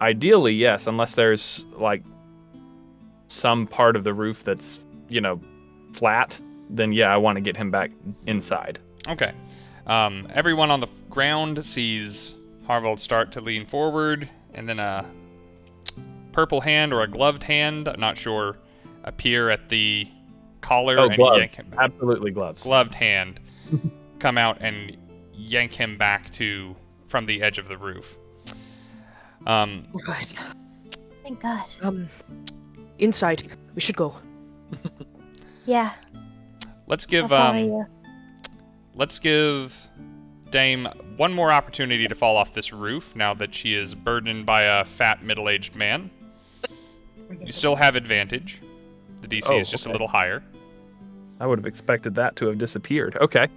Ideally, yes, unless there's like some part of the roof that's, flat, then yeah, I want to get him back inside. Okay. Everyone on the ground sees Harvold start to lean forward, and then a purple hand or a gloved hand, I'm not sure, appear at the collar and yank him back. Absolutely gloves. Gloved hand come out and yank him back from the edge of the roof. Right. Thank God. Inside. We should go. Yeah. Let's give I'll follow you. let's give Dame one more opportunity to fall off this roof now that she is burdened by a fat middle-aged man. You still have advantage. The DC is just a little higher. I would have expected that to have disappeared. Okay.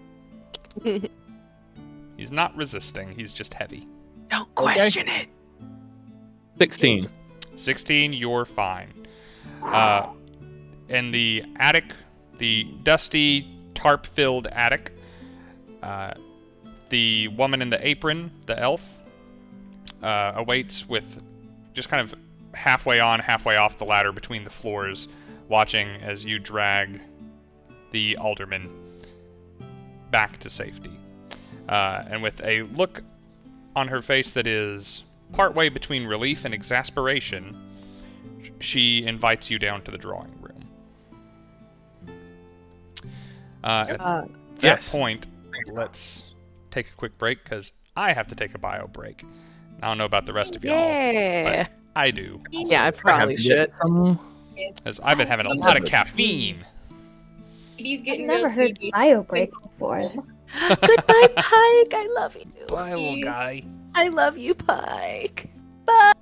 He's not resisting, he's just heavy. Don't question it. 16. 16, you're fine. In the attic, the dusty, tarp-filled attic, the woman in the apron, the elf, awaits with just kind of halfway on, halfway off the ladder between the floors, watching as you drag the alderman back to safety. And with a look on her face that is partway between relief and exasperation, she invites you down to the drawing room. At that point, let's take a quick break, because I have to take a bio break. I don't know about the rest of y'all, but I do. Yeah, I probably should. Because I've been having a lot of caffeine. He's I've getting never real heard sleepy. bio break before. Goodbye, Pike. I love you. Bye, little guy. I love you, Pike. Bye.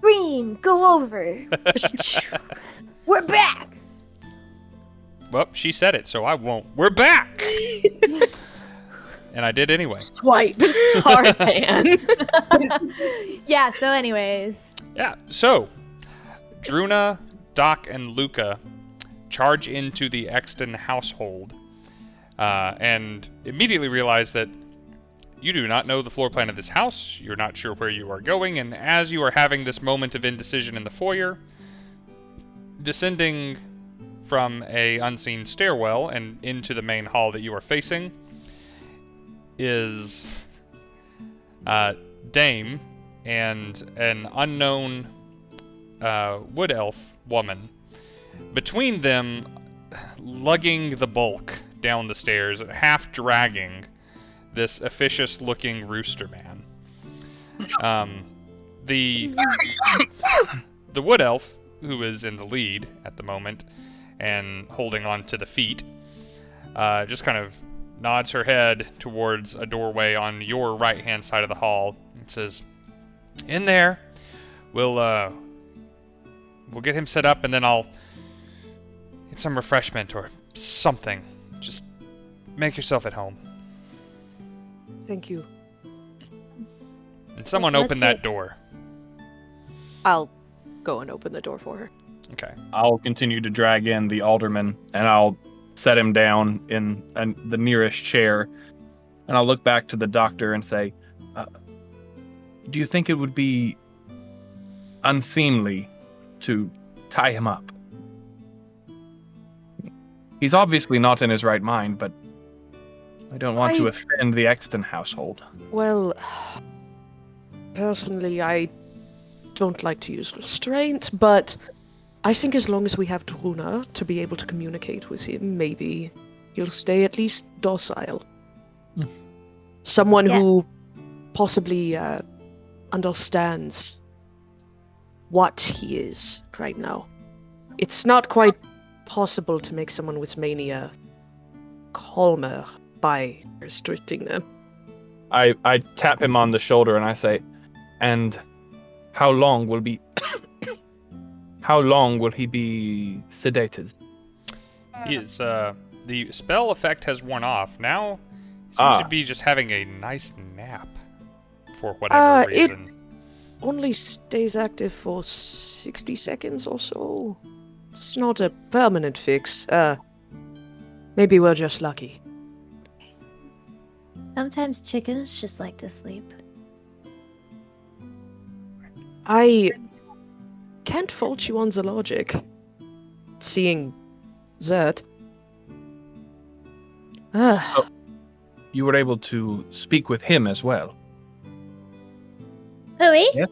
Green, go over. We're back. Well, she said it, so I won't. We're back! And I did anyway. Swipe. Hard pan. Yeah, so anyways. Yeah, so Druna, Doc, and Luka charge into the Exton household and immediately realize that you do not know the floor plan of this house, you're not sure where you are going, and as you are having this moment of indecision in the foyer, descending from a unseen stairwell and into the main hall that you are facing is Dame and an unknown wood elf woman. Between them, lugging the bulk down the stairs, half dragging this officious-looking rooster man. The wood elf, who is in the lead at the moment and holding on to the feet, just kind of nods her head towards a doorway on your right-hand side of the hall and says, "In there. We'll get him set up, and then I'll get some refreshment or something. Just make yourself at home." Thank you. And someone Let's open see. that door. I'll go and open the door for her. Okay. I'll continue to drag in the alderman, and I'll set him down in the nearest chair, and I'll look back to the doctor and say, do you think it would be unseemly to tie him up. He's obviously not in his right mind, but I don't want to offend the Exton household. Well, personally, I don't like to use restraint, but I think as long as we have Druna to be able to communicate with him, maybe he'll stay at least docile. Someone who possibly understands what he is right now. It's not quite possible to make someone with mania calmer by restricting them. I tap him on the shoulder and I say, and how long will he be sedated? The spell effect has worn off. Now he seems to be just having a nice nap for whatever reason. It only stays active for 60 seconds or so. It's not a permanent fix. Maybe we're just lucky. Sometimes chickens just like to sleep. I can't fault you on the logic. Seeing that. You were able to speak with him as well. Who, me? Yeah.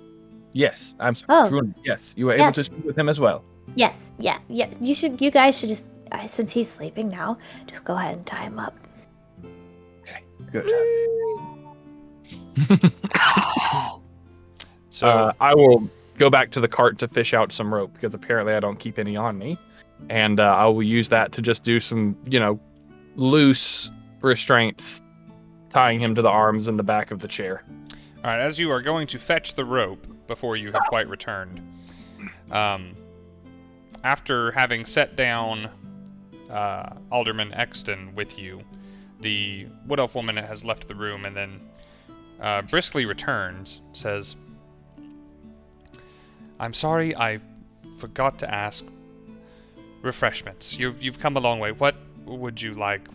Yes, I'm sorry. Druna, yes, you were able to speak with him as well. Yes, yeah. You guys should just, since he's sleeping now, just go ahead and tie him up. Okay, good. So I will go back to the cart to fish out some rope, because apparently I don't keep any on me. And I will use that to just do some, loose restraints, tying him to the arms and the back of the chair. all right, as you are going to fetch the rope before you have quite returned, after having set down Alderman Exton with you, the Wood Elf woman has left the room and then briskly returns, says, I'm sorry, I forgot to ask. Refreshments. You've come a long way. What would you like?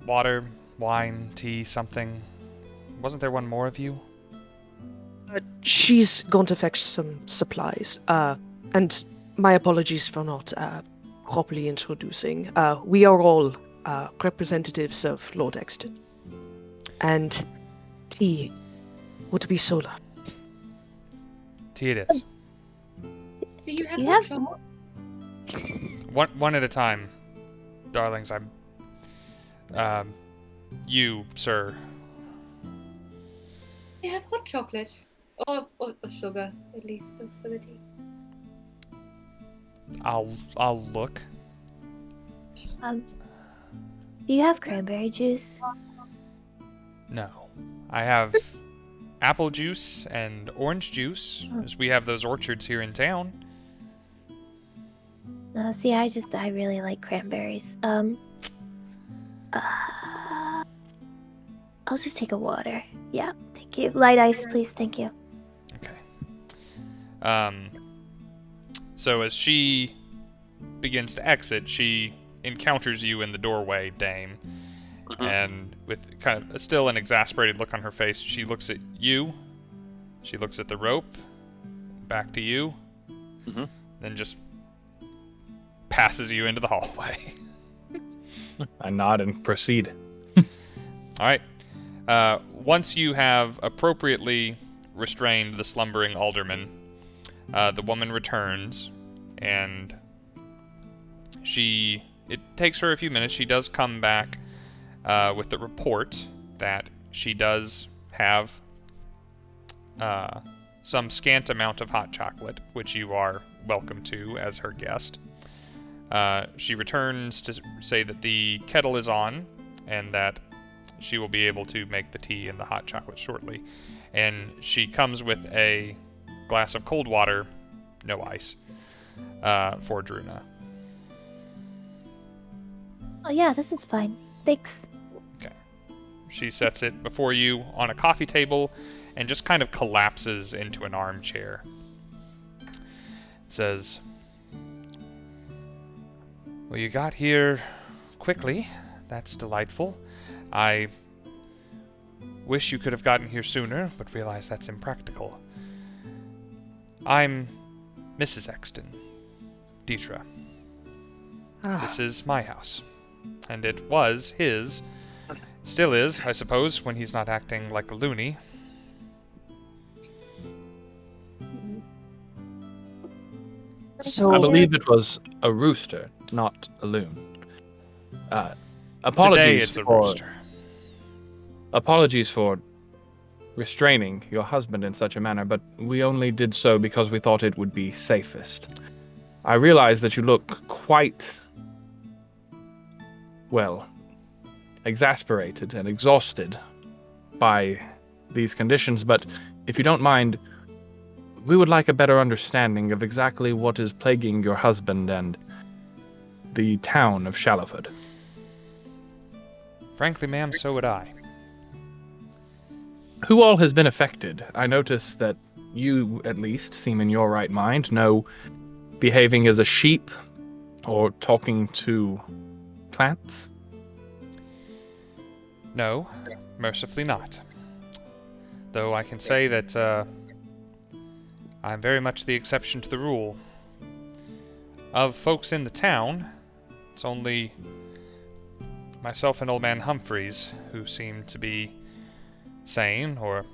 Water, wine, tea, something? Wasn't there one more of you? She's gone to fetch some supplies. And my apologies for not properly introducing. We are all representatives of Lord Exton. And tea would be soda. Tea it is. Do you have chocolate? One at a time, darlings. I'm. You, sir. You have hot chocolate. Or sugar, at least, for the tea. I'll look. Do you have cranberry juice? No. I have apple juice and orange juice, as we have those orchards here in town. No, see, I really like cranberries. I'll just take a water. Yeah, thank you. Light ice, please, thank you. Okay. So as she begins to exit, she encounters you in the doorway, Dame. And with kind of still an exasperated look on her face, she looks at you, she looks at the rope, back to you, then just passes you into the hallway. I nod and proceed. Alright. Once you have appropriately restrained the slumbering alderman, the woman returns, and it takes her a few minutes. She does come back with the report that she does have some scant amount of hot chocolate, which you are welcome to as her guest. She returns to say that the kettle is on, and that she will be able to make the tea and the hot chocolate shortly. And she comes with a glass of cold water, no ice, for Druna. Oh yeah, this is fine. Thanks. Okay. She sets it before you on a coffee table and just kind of collapses into an armchair. It says, well, you got here quickly. That's delightful. I wish you could have gotten here sooner, but realize that's impractical. I'm Mrs. Exton, Deetra. Ah, This is my house. And it was his. Still is, I suppose, when he's not acting like a loony. so I believe it was a rooster, not a loon. Today Apologies it's a for rooster. apologies for restraining your husband in such a manner, but we only did so because we thought it would be safest. I realize that you look quite, well, exasperated and exhausted by these conditions, but if you don't mind, we would like a better understanding of exactly what is plaguing your husband and the town of Shallowford. Frankly, ma'am, so would I. Who all has been affected? I notice that you, at least, seem in your right mind. No behaving as a sheep or talking to plants. No, mercifully not. Though I can say that I'm very much the exception to the rule. Of folks in the town, it's only myself and old man Humphreys who seem to be sane, or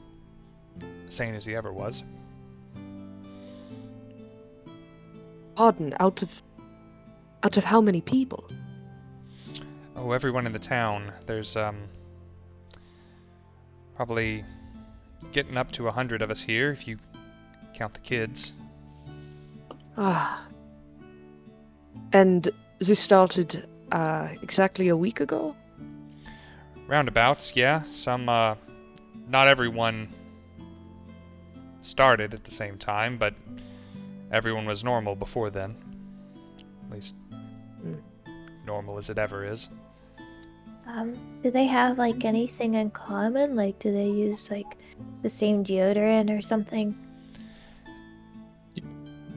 sane as he ever was. pardon, out of how many people? Oh, everyone in the town. There's probably getting up to 100 of us here if you count the kids. Ah. And this started exactly a week ago? Roundabouts, yeah. Some, not everyone started at the same time, but everyone was normal before then. At least, normal as it ever is. Do they have like anything in common? Like, do they use like the same deodorant or something?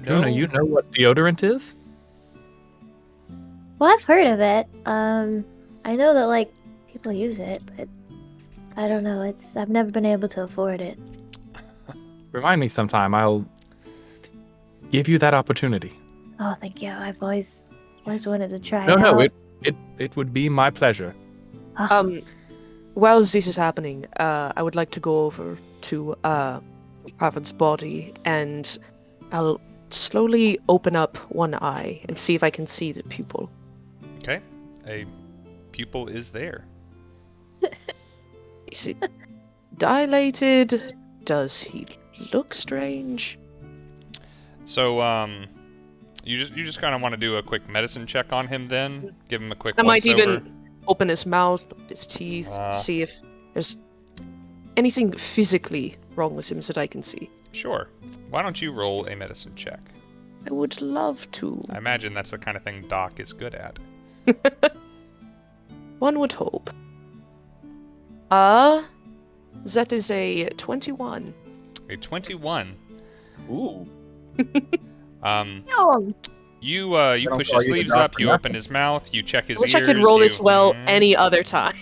Druna, you know what deodorant is? Well, I've heard of it. I know that like people use it, but I don't know. I've never been able to afford it. Remind me sometime. I'll give you that opportunity. Oh, thank you. I've always wanted to try No, it out. it would be my pleasure. Oh, While this is happening, I would like to go over to Pavin's body, and I'll slowly open up one eye and see if I can see the pupil. Okay. A pupil is there. Is it dilated? Does he look strange? So, you just kind of want to do a quick medicine check on him then? Give him a quick I might once-over? even open his mouth, his teeth, see if there's anything physically wrong with him so that I can see. Sure. Why don't you roll a medicine check? I would love to. I imagine that's the kind of thing Doc is good at. One would hope. That is a 21. A 21. Ooh. no. You don't push call his you the sleeves up, doctor you now. open his mouth, you check his I wish ears. I could roll this well Mhm. any other time.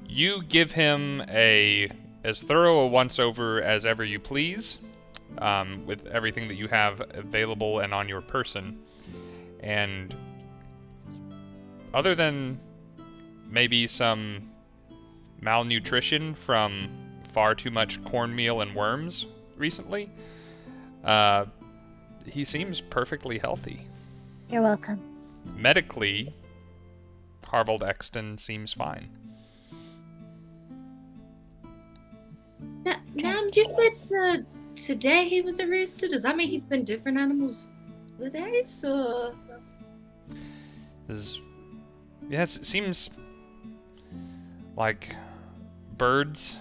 You give him as thorough a once-over as ever you please, with everything that you have available and on your person. And other than maybe some malnutrition from far too much cornmeal and worms recently, he seems perfectly healthy. You're welcome. Medically, Harvold Exton seems fine. Ma'am, you said today he was a rooster. Does that mean he's been different animals the days, or? Yes, it seems like birds.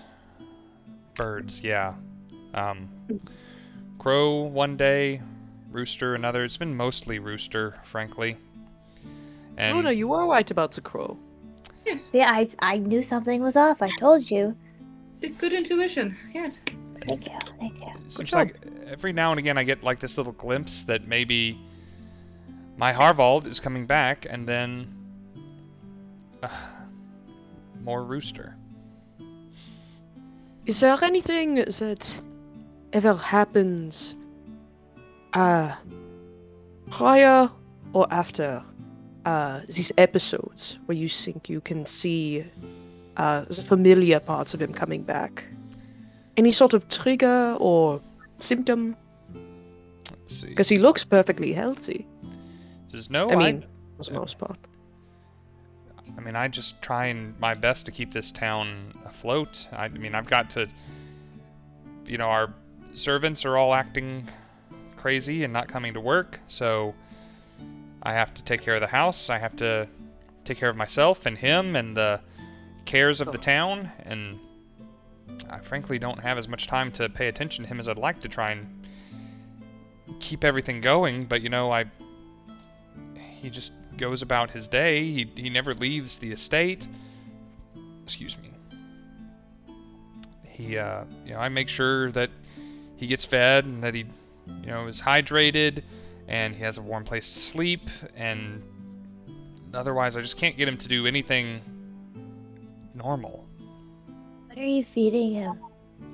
Birds, yeah. Crow one day, rooster another. It's been mostly rooster, frankly. And Druna, you are right about the crow. Yeah, I knew something was off. I told you. Good intuition, yes. Thank you. Thank you. it seems job. like every now and again I get like this little glimpse that maybe my Harvold is coming back, and then more rooster. Is there anything that ever happens Prior or after these episodes where you think you can see the familiar parts of him coming back? Any sort of trigger or symptom? Let's see. Because he looks perfectly healthy. Says no. I mean, for the most part. I mean, I just trying my best to keep this town afloat. I mean, I've got to. Our servants are all acting crazy and not coming to work, so I have to take care of the house. I have to take care of myself and him and the cares of the town, and I frankly don't have as much time to pay attention to him as I'd like to try and keep everything going, but he just goes about his day. He never leaves the estate. Excuse me. I make sure that he gets fed and that he, is hydrated and he has a warm place to sleep, and otherwise I just can't get him to do anything normal. What are you feeding him?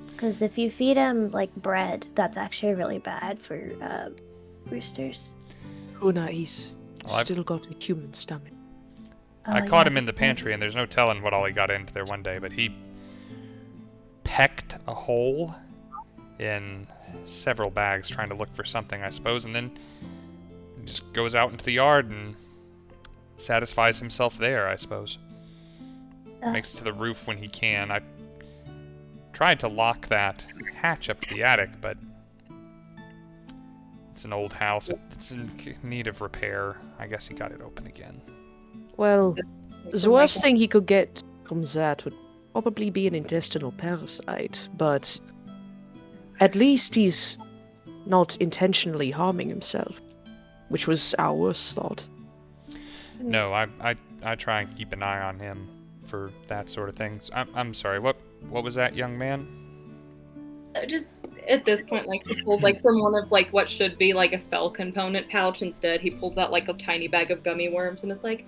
Because if you feed him like bread, that's actually really bad for roosters. Druna, he's Well, still got a human stomach. I caught him in the pantry, and there's no telling what all he got into there one day, but he pecked a hole in several bags trying to look for something, I suppose, and then just goes out into the yard and satisfies himself there, I suppose. Makes it to the roof when he can. I tried to lock that hatch up to the attic, but it's an old house. It's in need of repair. I guess he got it open again. Well, the worst thing he could get from that would probably be an intestinal parasite, but at least he's not intentionally harming himself, which was our worst thought. No, I try and keep an eye on him for that sort of thing. I'm sorry, what was that, young man? Just at this point, he pulls from one of what should be a spell component pouch. Instead, he pulls out a tiny bag of gummy worms and is like,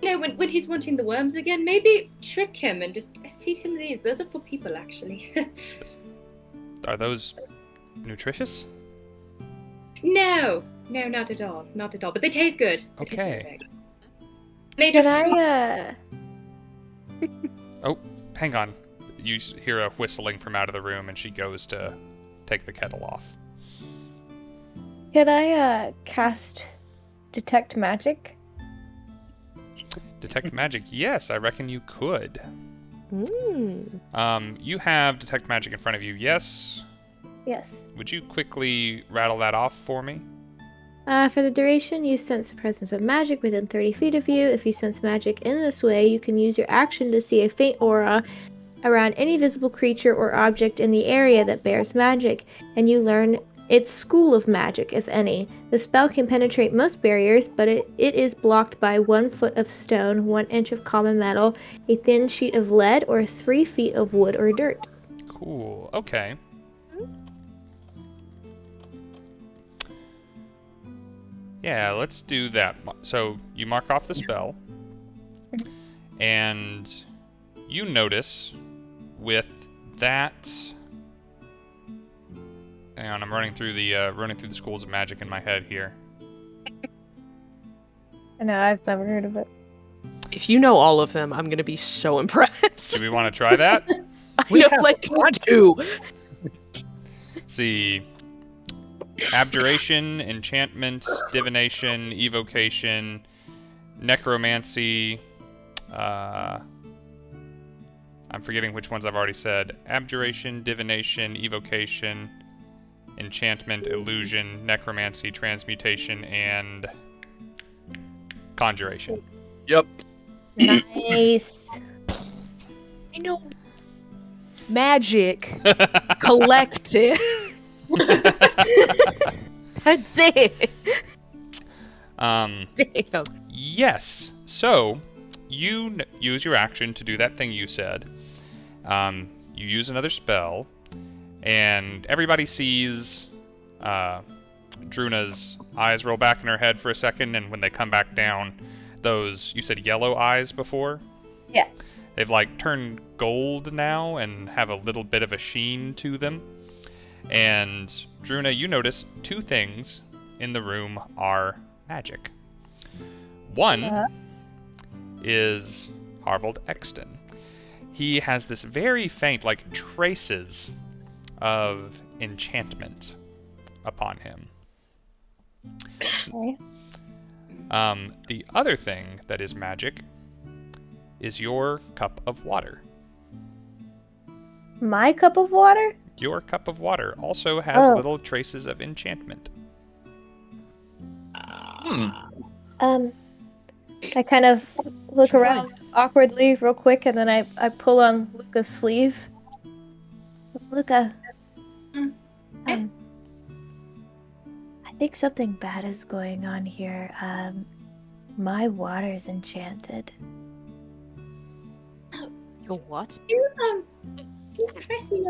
when he's wanting the worms again, maybe trick him and just feed him these. Those are for people, actually. Are those nutritious? No, not at all. Not at all. But they taste good. Okay. Can I Oh, hang on. You hear a whistling from out of the room, and she goes to take the kettle off. Can I cast Detect Magic? Detect Magic? Yes, I reckon you could. Mm. You have Detect Magic in front of you, yes? Yes. Would you quickly rattle that off for me? For the duration, you sense the presence of magic within 30 feet of you. If you sense magic in this way, you can use your action to see a faint aura around any visible creature or object in the area that bears magic, and you learn its school of magic, if any. The spell can penetrate most barriers, but it is blocked by 1 foot of stone, 1 inch of common metal, a thin sheet of lead, or 3 feet of wood or dirt. Cool, okay. Yeah, let's do that. So, you mark off the spell, and you notice with that... Hang on, I'm running through the schools of magic in my head here. I know, I've never heard of it. If you know all of them, I'm gonna be so impressed. Do we want to try that? We have want to. Let's see. Abjuration, enchantment, divination, evocation, necromancy. I'm forgetting which ones I've already said. Abjuration, divination, evocation, enchantment, illusion, necromancy, transmutation, and conjuration. Yep. Nice. I know. Magic collective. That's it. Damn. Yes. So, you use your action to do that thing you said. You use another spell, and everybody sees Druna's eyes roll back in her head for a second, and when they come back down, those, you said yellow eyes before? Yeah. They've turned gold now and have a little bit of a sheen to them. And Druna, you notice two things in the room are magic. One is Harvold Exton. He has this very faint, like, traces of enchantment upon him. Okay. The other thing that is magic is your cup of water. My cup of water? Your cup of water also has Oh. little traces of enchantment. I kind of look around awkwardly real quick, and then I pull on Luka's sleeve. Luka, I think something bad is going on here. My water's enchanted. Your what? Can I see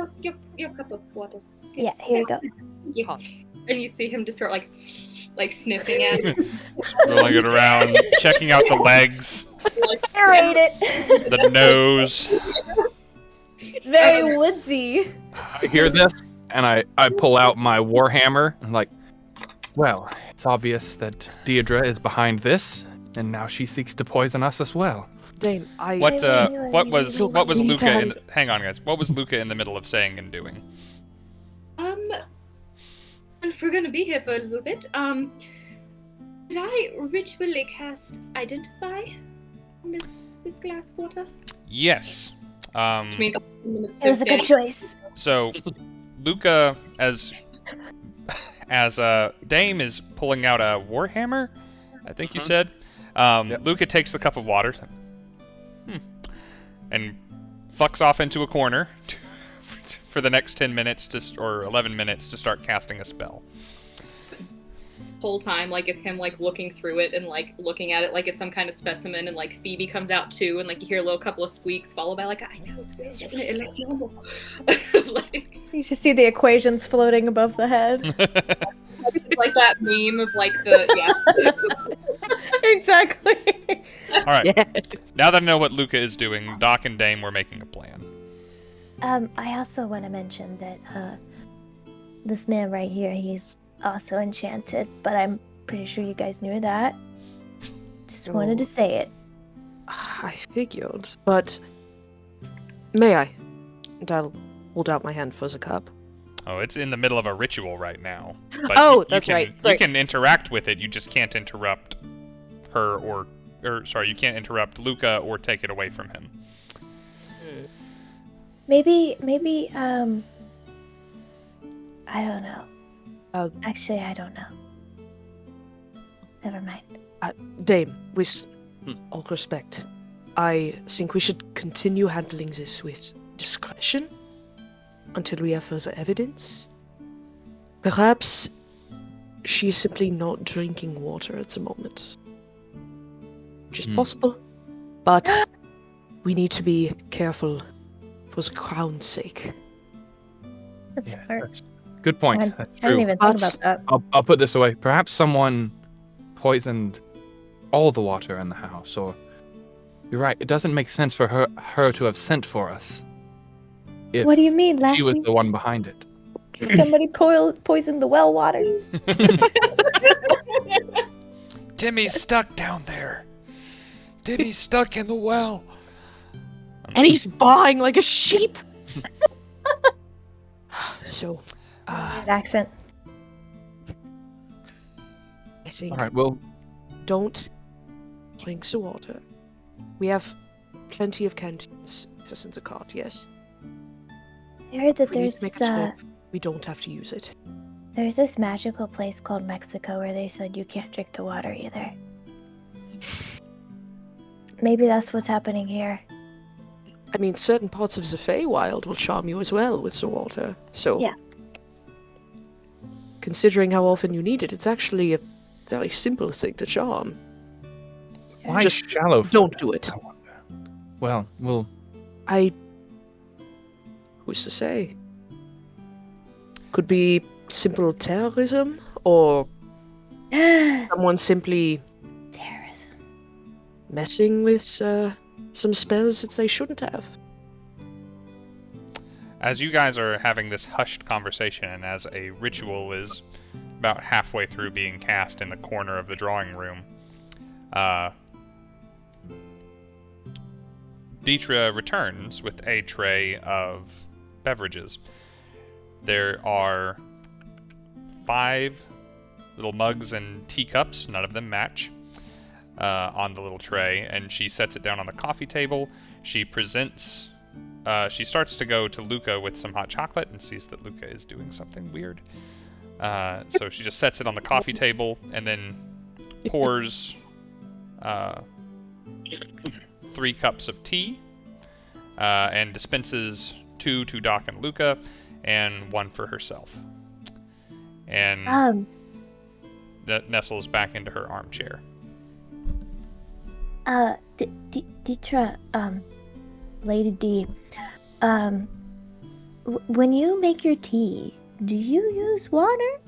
your cup of water? Yeah, here you go. Yeah. And you see him just start like sniffing at it. Rolling it around, checking out the legs, Aerate it. the nose. It's very woodsy. I hear this, and I pull out my warhammer. I'm like, well, it's obvious that Deirdre is behind this, and now she seeks to poison us as well. Dane, What was we need to Luka in hang on, guys. What was Luka in the middle of saying and doing? If we're gonna be here for a little bit, did I ritually cast Identify in this glass water? Yes. Which means minutes It was a good choice. So Luka, as Dame is pulling out a warhammer, I think you said. Yep. Luka takes the cup of water and fucks off into a corner for the next 10 minutes or 11 minutes to start casting a spell. Whole time, like, it's him, like, looking through it and, like, looking at it like it's some kind of specimen, and, like, Phoebe comes out too, and, like, you hear a little couple of squeaks followed by, like, I know, it's weird, isn't it? It looks normal. Like, You just see the equations floating above the head. it's like that meme of, like, the, Exactly. Alright, Yes. now that I know what Luka is doing, Doc and Dame were making a plan. I also want to mention that this man right here, he's also enchanted, but I'm pretty sure you guys knew that. Just wanted to say it. I figured, but may I? And I'll hold out my hand for the cup. Oh, it's in the middle of a ritual right now. But Oh, you that's can, right. Sorry. You can interact with it, you just can't interrupt her or sorry, you can't interrupt Luka or take it away from him. Maybe, I don't know. Actually, I don't know. Never mind. Dame, with all respect, I think we should continue handling this with discretion until we have further evidence. Perhaps she's simply not drinking water at the moment. Which is possible, but we need to be careful for the crown's sake. That's smart. Good point. I That's didn't true. even think about that. I'll put this away. Perhaps someone poisoned all the water in the house, or you're right. It doesn't make sense for her to have sent for us. If What do you mean, she was Lassie? the one behind it. Somebody poisoned the well water? Timmy's stuck down there. Timmy's stuck in the well. And he's baaing like a sheep! So, Weird accent. I think All right. Well, don't drink the water. We have plenty of canteens with us in the cart, yes? I heard that If we need to make a trip, we don't have to use it. there's this magical place called Mexico where they said you can't drink the water either. Maybe that's what's happening here. I mean, certain parts of the Feywild will charm you as well with the water, so... Yeah. Considering how often you need it, it's actually a very simple thing to charm. why Just shallow? don't do it. I wonder. Well, we'll Who's to say? Could be simple terrorism, or someone simply Terrorism. messing with some spells that they shouldn't have. As you guys are having this hushed conversation, and as a ritual is about halfway through being cast in the corner of the drawing room, Deetra returns with a tray of beverages. There are 5 little mugs and teacups, none of them match, on the little tray, and she sets it down on the coffee table. She presents... she starts to go to Luka with some hot chocolate and sees that Luka is doing something weird. So she just sets it on the coffee table and then pours 3 cups of tea and dispenses 2 to Doc and Luka and 1 for herself. And that nestles back into her armchair. Deetra, Lady D, when you make your tea, do you use water?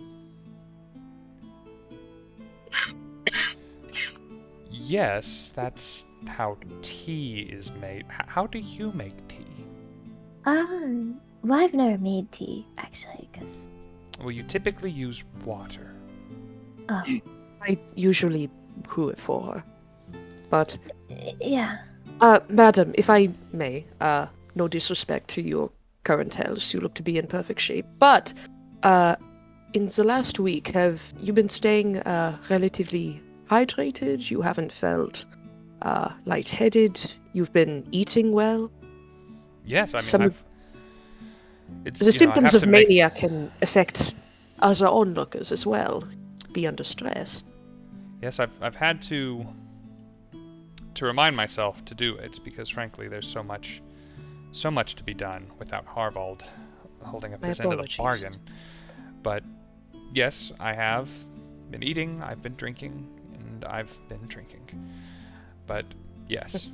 Yes, that's how tea is made. How do you make tea? Well, I've never made tea, actually, because... Well, you typically use water. I usually brew it for her. But... Yeah. Madam, if I may, no disrespect to your current health, you look to be in perfect shape. But, in the last week, have you been staying, relatively hydrated? You haven't felt, lightheaded? You've been eating well? Yes, I mean, the symptoms of mania can affect other onlookers as well. Be under stress. Yes, I've had to remind myself to do it because, frankly, there's so much to be done without Harvald holding up his end of the bargain. But yes, I have been eating, I've been drinking, and I've been drinking. But yes.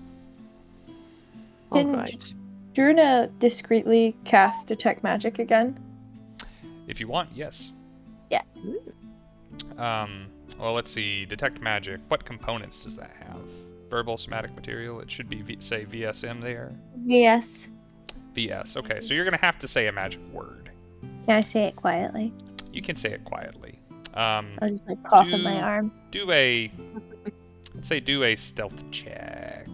All right. Druna discreetly cast Detect Magic again? If you want, yes. Yeah. Well, let's see. Detect Magic. What components does that have? Verbal, somatic, material? It should be, say, VSM there. Yes. VS. Okay, so you're going to have to say a magic word. Can I say it quietly? You can say it quietly. I'll just, cough in my arm. Let's say do a stealth check.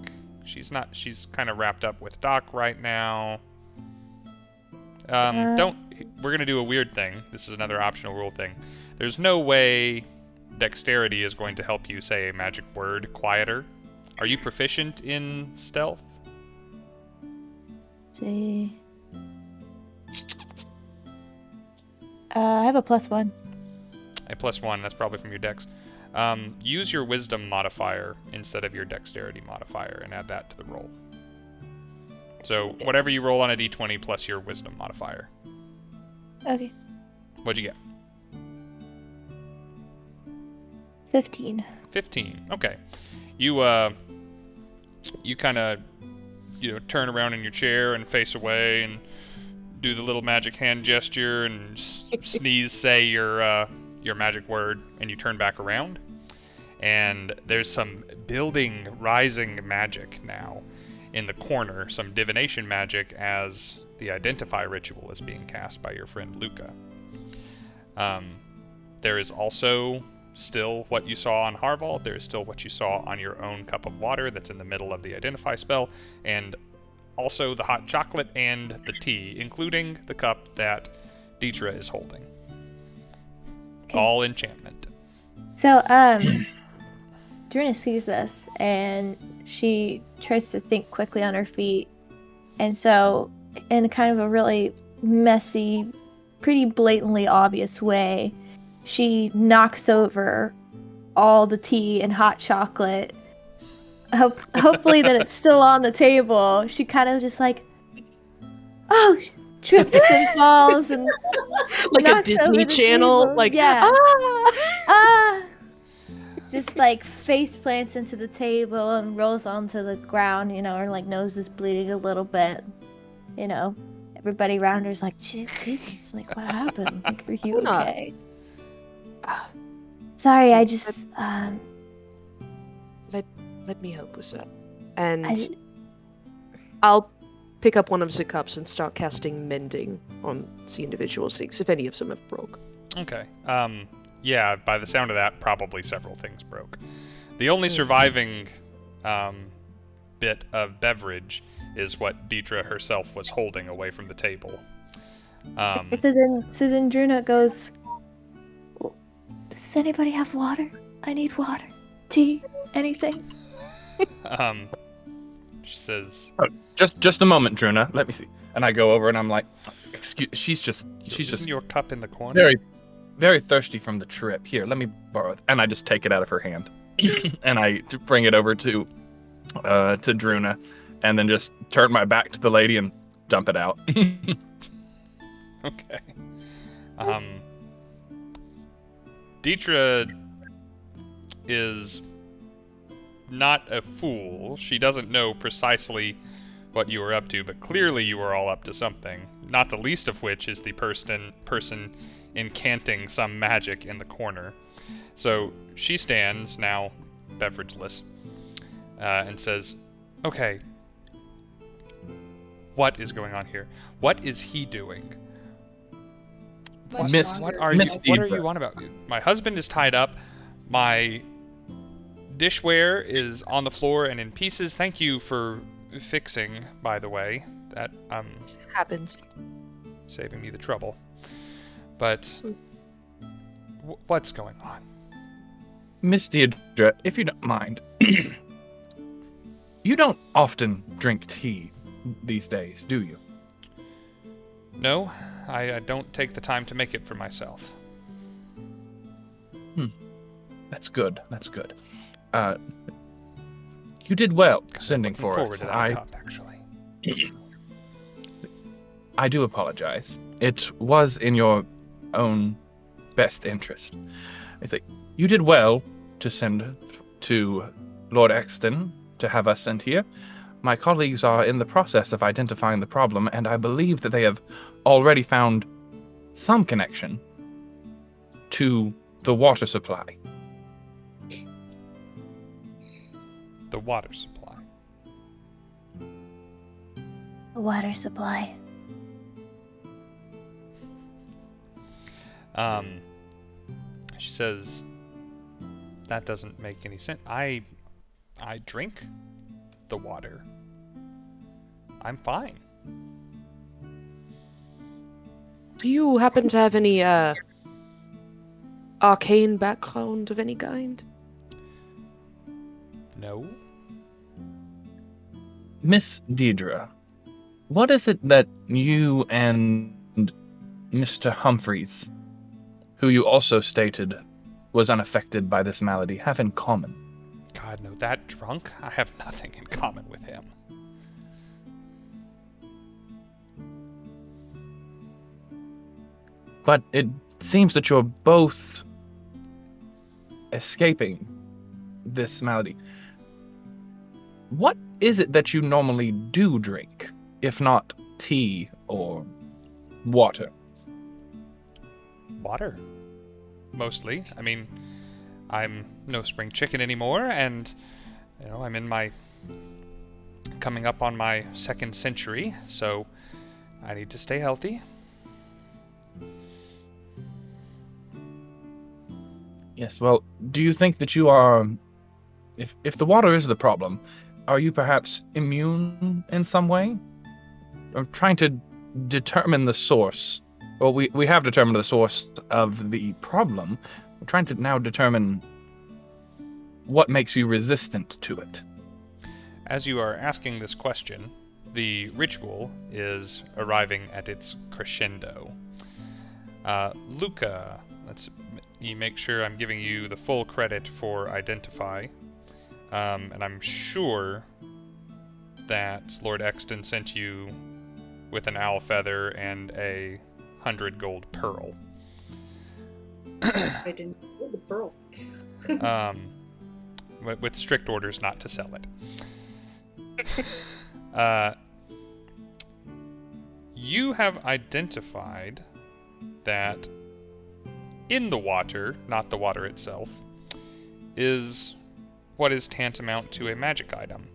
She's kind of wrapped up with Doc right now. We're going to do a weird thing. This is another optional rule thing. There's no way dexterity is going to help you say a magic word quieter. Are you proficient in stealth? Let's see. I have a +1. A +1, that's probably from your dex. Use your wisdom modifier instead of your dexterity modifier and add that to the roll. So whatever you roll on a d20 plus your wisdom modifier. Okay. What'd you get? 15. 15. Okay. You kind of turn around in your chair and face away and do the little magic hand gesture and sneeze, say your magic word, and you turn back around. And there's some building, rising magic now in the corner, some divination magic as the Identify ritual is being cast by your friend Luka. There is also still what you saw on Harvald. There is still what you saw on your own cup of water that's in the middle of the Identify spell, and also the hot chocolate and the tea, including the cup that Deetra is holding. Okay. All enchantment. So, Druna sees this, and she tries to think quickly on her feet. And so, in kind of a really messy, pretty blatantly obvious way, she knocks over all the tea and hot chocolate. Hopefully that it's still on the table. She kind of just trips and falls and like a Disney Channel, just face plants into the table and rolls onto the ground, her nose is bleeding a little bit. Everybody around her's like, Jesus, what happened? Are you okay? Sorry, I just let me help with that. And I'll pick up one of the cups and start casting mending on the individual things, if any of them have broke. Okay. Yeah, by the sound of that, probably several things broke. The only surviving bit of beverage is what Deidre herself was holding away from the table. So then Druna goes, does anybody have water? I need water. Tea? Anything? She says, Oh, just a moment, Druna. Let me see. And I go over and I'm like, excuse. She's just your cup in the corner? very, very thirsty from the trip. Here, let me borrow it. And I just take it out of her hand, and I bring it over to Druna, and then just turn my back to the lady and dump it out. Okay. Deidre is not a fool. She doesn't know precisely what you were up to, but clearly you were all up to something. Not the least of which is the person incanting some magic in the corner. So she stands, now beverageless, and says, okay, what is going on here? What is he doing? Much What longer. are you on about? My husband is tied up. My dishware is on the floor and in pieces. Thank you for fixing, by the way. That It happens. saving me the trouble. But what's going on? Miss Deidre, if you don't mind, you don't often drink tea these days, do you? No, I don't take the time to make it for myself. That's good. That's good. You did well sending Looking for forward us. to that cup, actually. I do apologize. It was in your own best interest. It's like, you did well to send to Lord Exton to have us sent here. My colleagues are in the process of identifying the problem, and I believe that they have already found some connection to the water supply. The water supply. Water supply. She says, that doesn't make any sense. I drink the water. I'm fine. Do you happen to have any arcane background of any kind? No? Miss Deidre, what is it that you and Mr. Humphreys, who you also stated was unaffected by this malady, have in common? God, no, that drunk? I have nothing in common with him. But it seems that you're both escaping this malady. What is it that you normally do drink, if not tea or water? Water. Mostly. I mean, I'm no spring chicken anymore, and, I'm in my... coming up on my 2nd century, so I need to stay healthy. Yes, well, do you think that you are... If the water is the problem, are you perhaps immune in some way? I'm trying to determine the source. Well, we have determined the source of the problem. We're trying to now determine what makes you resistant to it. As you are asking this question, the ritual is arriving at its crescendo. Luka, let's make sure I'm giving you the full credit for identify. And I'm sure that Lord Exton sent you with an owl feather and a 100 gold pearl. I didn't know the pearl. With strict orders not to sell it. You have identified that in the water, not the water itself, is what is tantamount to a magic item.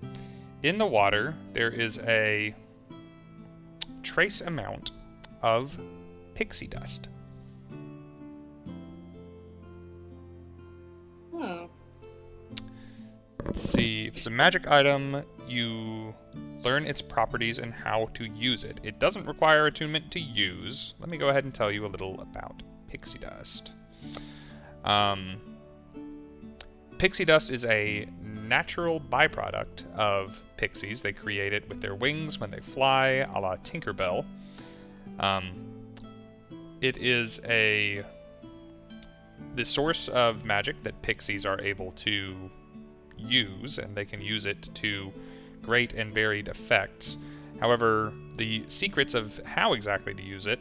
In the water, there is a trace amount of Pixie Dust. Oh. Let's see, if it's a magic item, you learn its properties and how to use it. It doesn't require attunement to use. Let me go ahead and tell you a little about Pixie Dust. Pixie Dust is a natural byproduct of pixies. They create it with their wings when they fly, a la Tinkerbell. It is the source of magic that pixies are able to use, and they can use it to great and varied effects. However, the secrets of how exactly to use it,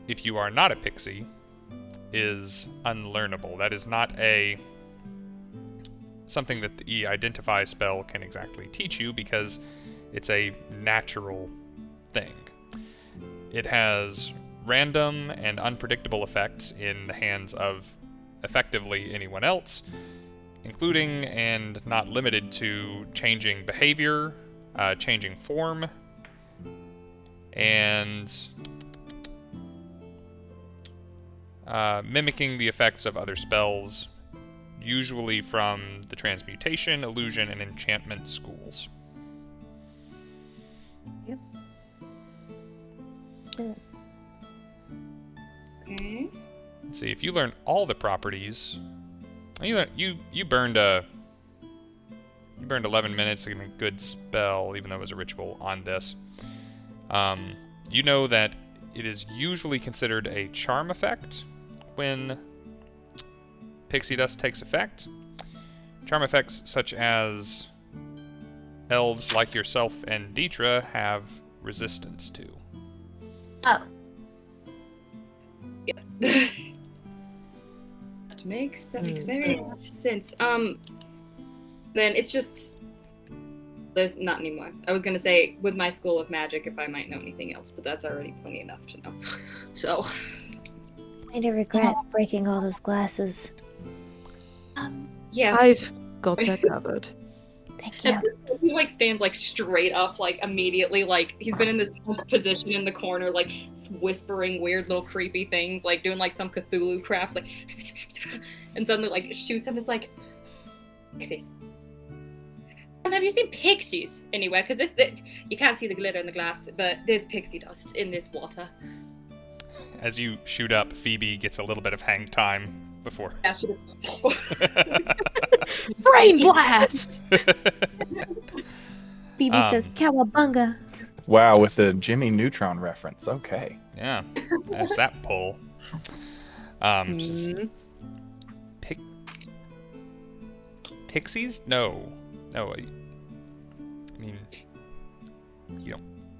if you are not a pixie, is unlearnable. That is not something that the Identify spell can exactly teach you, because it's a natural thing. It has random and unpredictable effects in the hands of effectively anyone else, including and not limited to changing behavior, changing form, and mimicking the effects of other spells, usually from the transmutation, illusion, and enchantment schools. Yep. Okay. Let's see, if you learn all the properties, you burned 11 minutes to give me a good spell, even though it was a ritual on this. You know that it is usually considered a charm effect when Pixie Dust takes effect. Charm effects such as elves like yourself and Deetra have resistance to. Oh. Yeah. That makes very much sense. Then it's just there's not anymore. I was gonna say with my school of magic if I might know anything else, but that's already plenty enough to know. So I do regret breaking all those glasses. yeah. I've got that covered. Thank you. He like stands like straight up, like immediately, like he's been in this position in the corner, like whispering weird little creepy things, like doing like some Cthulhu crafts, like, and suddenly like shoots him. Is like, pixies. And have you seen pixies anywhere? Because you can't see the glitter in the glass, but there's pixie dust in this water. As you shoot up, Phoebe gets a little bit of hang time before. Yeah, Brain blast! Phoebe says, "Cowabunga." Wow, with the Jimmy Neutron reference. Okay. Yeah, there's that pull. Pixies? No. I mean,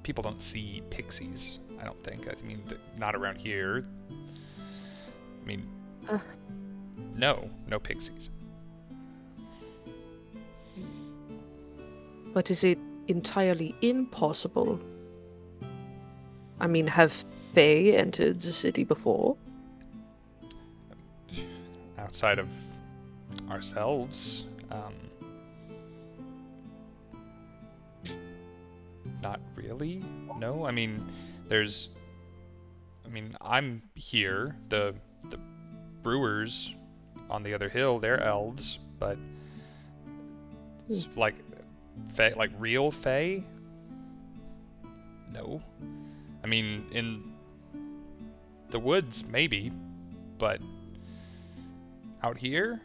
people don't see pixies. I don't think. I mean, not around here. I mean, no pixies. But is it entirely impossible? I mean, have Fae entered the city before? Outside of ourselves, not really. No, I mean, I'm here. The brewers on the other hill, they're elves, but it's like Fae, like real Fae? No. I mean, in the woods, maybe, but out here?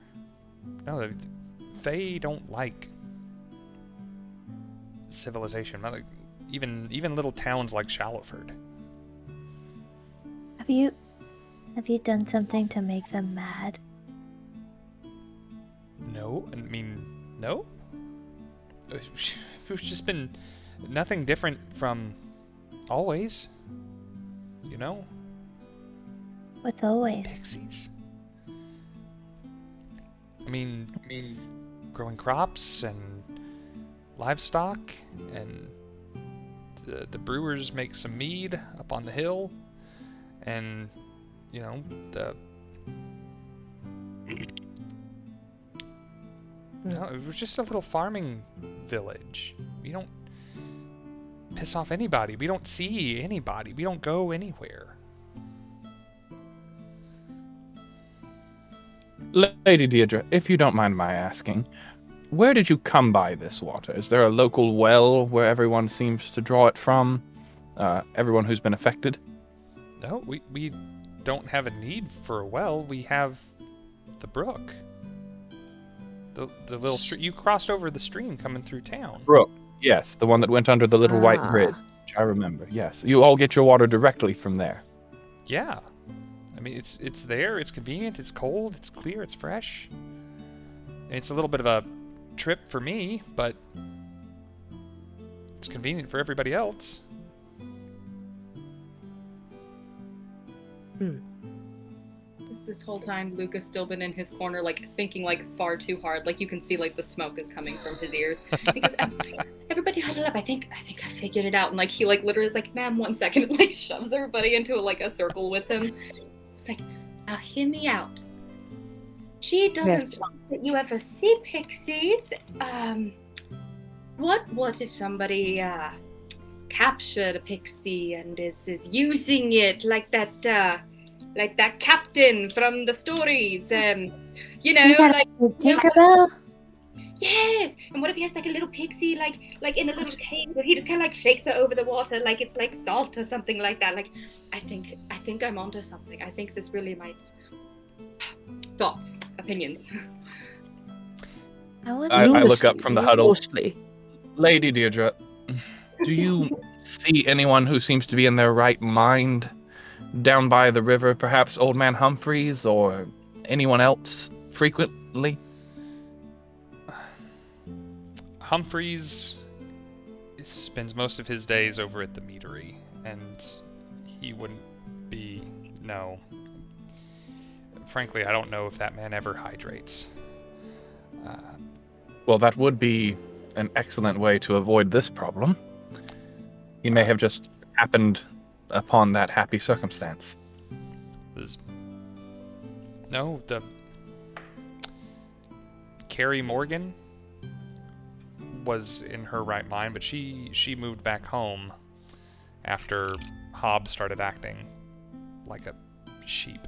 No, the Fae don't like civilization. Not like, even little towns like Shallowford. Have you done something to make them mad? No, I mean, no. It's just been nothing different from always. You know? What's always? Pixies. I mean, growing crops and livestock, and the brewers make some mead up on the hill, and it was just a little farming village. piss off anybody. We don't see anybody. We don't go anywhere. Lady Deirdre, if you don't mind my asking, where did you come by this water? Is there a local well where everyone seems to draw it from? Everyone who's been affected? No, we don't have a need for a well. We have the brook. The little stream. You crossed over the stream coming through town. Brook, yes, the one that went under the little white bridge. Which I remember, yes. You all get your water directly from there. Yeah. I mean, it's there, it's convenient, it's cold, it's clear, it's fresh. It's a little bit of a trip for me, but it's convenient for everybody else. This whole time, Luka's still been in his corner, like, thinking, like, far too hard. Like, you can see, like, the smoke is coming from his ears. He goes, everybody huddle up. I think I figured it out. And, like, he, like, literally is like, ma'am, 1 second. And, like, shoves everybody into, like, a circle with him. It's like, now hear me out. She doesn't think that you ever see pixies. What if somebody, captured a pixie and is using it like that captain from the stories, you know, like Tinkerbell. Yes. And what if he has like a little pixie, like in a little cave, where he just kind of like shakes her over the water, like it's like salt or something like that. Like, I think I'm onto something. I think this really might. Thoughts, opinions. I look up from the huddle. Mostly. Lady Deirdre, do you see anyone who seems to be in their right mind down by the river? Perhaps Old Man Humphreys or anyone else frequently? Humphreys spends most of his days over at the meadery, and he wouldn't be... No. Frankly, I don't know if that man ever hydrates. Well, that would be an excellent way to avoid this problem. He may have just happened upon that happy circumstance. No, the... Carrie Morgan was in her right mind, but she moved back home after Hobb started acting like a sheep.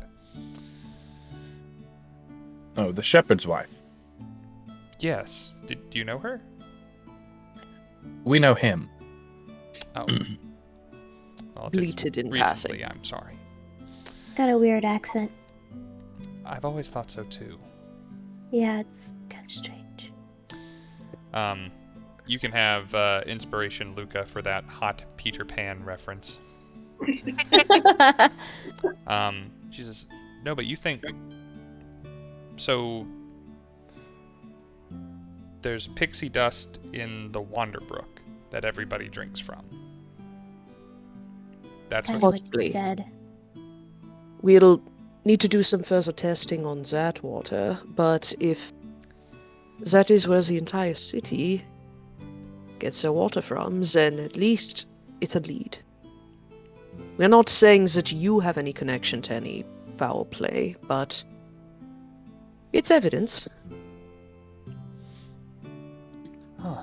Oh, the shepherd's wife. Yes. Do you know her? We know him. Oh. Well, Bleated in recently, passing. I'm sorry. Got a weird accent. I've always thought so too. Yeah, it's kind of strange. You can have inspiration, Luka, for that hot Peter Pan reference. She says, no, but you think... So, there's pixie dust in the Wanderbrook that everybody drinks from. That's Kind what of what you said. We'll need to do some further testing on that water, but if that is where the entire city gets their water from, then at least it's a lead. We're not saying that you have any connection to any foul play, but it's evidence.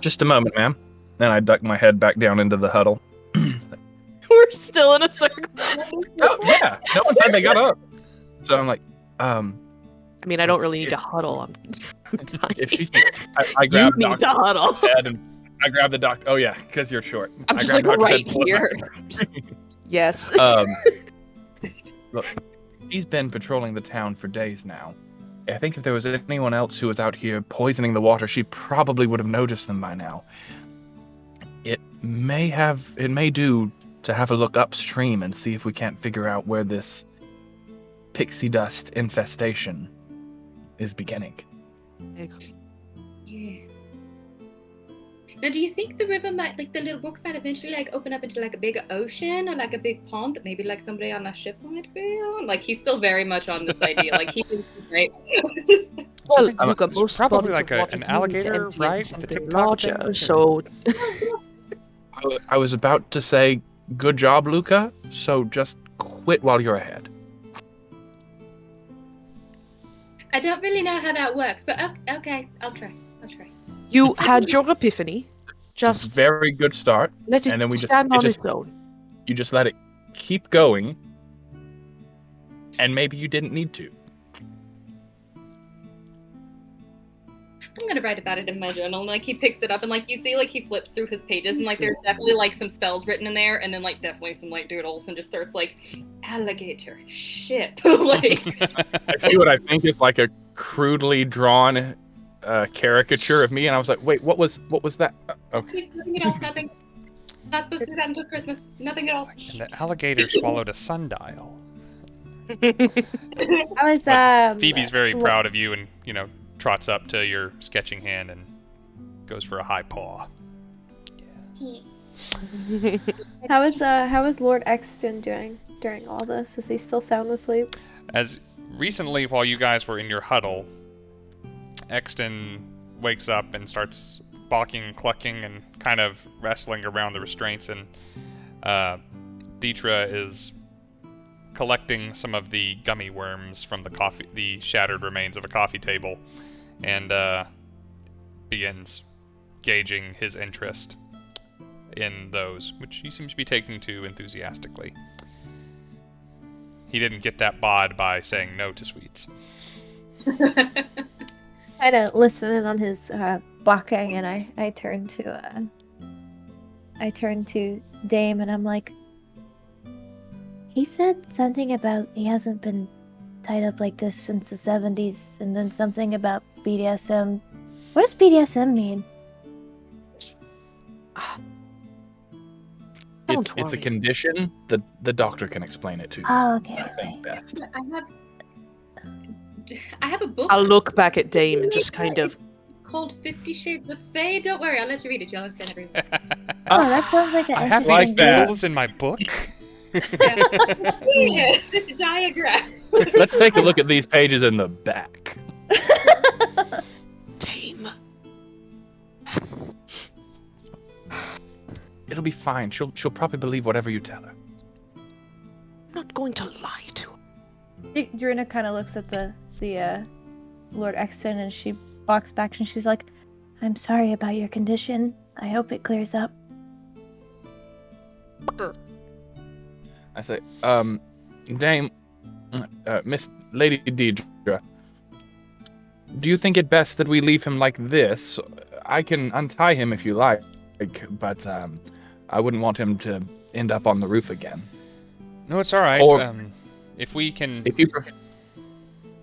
Just a moment, ma'am. And I duck my head back down into the huddle. We're still in a circle. Oh, yeah, no one said they got up. So I'm like, I mean, I don't really need to huddle. I'm if she's, I grab you need to huddle. head and I grab the doctor. Oh yeah, because you're short. I'm just like Dr. right head, here. Yes. Look, he's been patrolling the town for days now. I think if there was anyone else who was out here poisoning the water, she probably would have noticed them by now. It may do to have a look upstream and see if we can't figure out where this pixie dust infestation is beginning. Yeah. Now, do you think the river might, like the little brook might eventually like open up into like a bigger ocean or like a big pond that maybe like somebody on a ship might be on? Like he's still very much on this idea. Like he thinks he's right. Well, Luka, most probably bodies like of water an do alligator, need to empty right? into The something tip-top larger, thing? so I was about to say, good job, Luka, so just quit while you're ahead. I don't really know how that works, but okay, I'll try. you had your epiphany. Just very good start. let it and then stand on its own. You just let it keep going, and maybe you didn't need to. I'm gonna write about it in my journal. And like he picks it up and like you see like he flips through his pages and like there's definitely like some spells written in there and then like definitely some like doodles and just starts like alligator ship like. I see what I think is like a crudely drawn caricature of me, and I was like, wait, what was that? Okay. Nothing at all. Nothing. Not supposed to do that until Christmas. Nothing at all. And the alligator swallowed a sundial. I was Phoebe's very proud of you and, trots up to your sketching hand and goes for a high paw. How is Lord Exton doing during all this? Is he still sound asleep? As recently, while you guys were in your huddle, Exton wakes up and starts balking, clucking, and kind of wrestling around the restraints, and Deetra is collecting some of the gummy worms from the shattered remains of a coffee table, and begins gauging his interest in those, which he seems to be taking to enthusiastically. He didn't get that bod by saying no to sweets. I don't listen in on his barking, and I turn to Dame, and I'm like, he said something about he hasn't been tied up like this since the 70s, and then something about BDSM. What does BDSM mean? It's a condition. The doctor can explain it to you. Oh, okay. I think best. I have a book. I'll look back at Dame and just kind of called 50 Shades of Fae. Don't worry, I'll let you read it. You'll understand everything. Oh, that sounds like an I have interesting these book. rules in my book. Yeah, this diagram. Let's take a look at these pages in the back. Dame. It'll be fine. She'll probably believe whatever you tell her. I'm not going to lie to her. Druna kind of looks at the Lord Exton, and she walks back, and she's like, "I'm sorry about your condition. I hope it clears up." I say, Dame, Miss Lady Deidre, do you think it best that we leave him like this? I can untie him if you like, but I wouldn't want him to end up on the roof again. No, it's all right. Or- if we can If you prefer,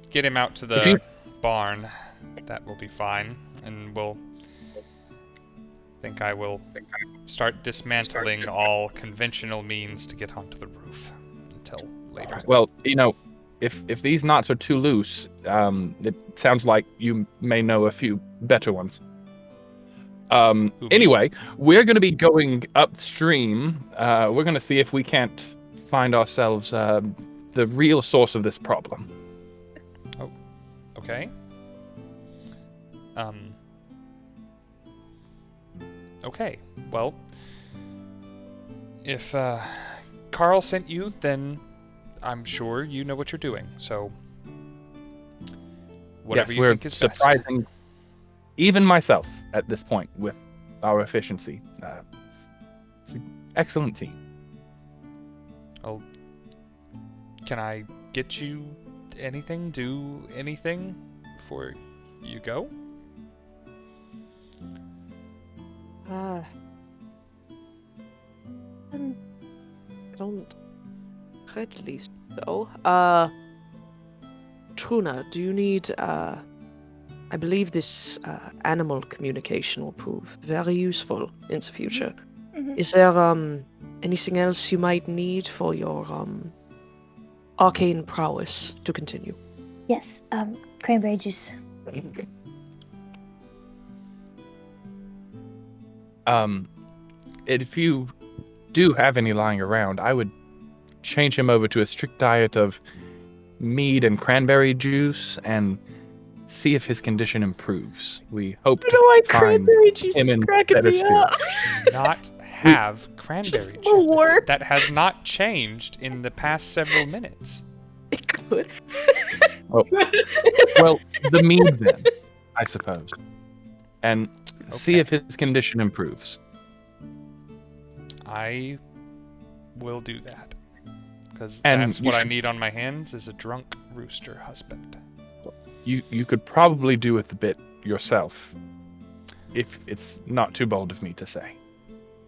get him out to the barn, that will be fine, and I will start dismantling all conventional means to get onto the roof until later. well, if these knots are too loose, it sounds like you may know a few better ones. Anyway, we're going to be going upstream. We're going to see if we can't find ourselves the real source of this problem. Oh, okay. Okay, well, if Carl sent you, then I'm sure you know what you're doing, so whatever Yes, you we're think is surprising even myself at this point with our efficiency. It's an excellent team. best. Oh, can I get you anything? Do anything before you go? I don't readily so. Druna, do you need, I believe this animal communication will prove very useful in the future. Mhm. Is there anything else you might need for your arcane prowess to continue? Yes, cranberry juice. If you do have any lying around, I would change him over to a strict diet of mead and cranberry juice and see if his condition improves. We hope I don't know why to find cranberry juice him is in cracking better me spirits. up. Do not have cranberry Just juice. the worst. That has not changed in the past several minutes. It could. Well, the mead then, I suppose. And see Okay. if his condition improves. I will do that. Because And that's you what I should- need on my hands is a drunk rooster husband. You could probably do with a bit yourself, if it's not too bold of me to say.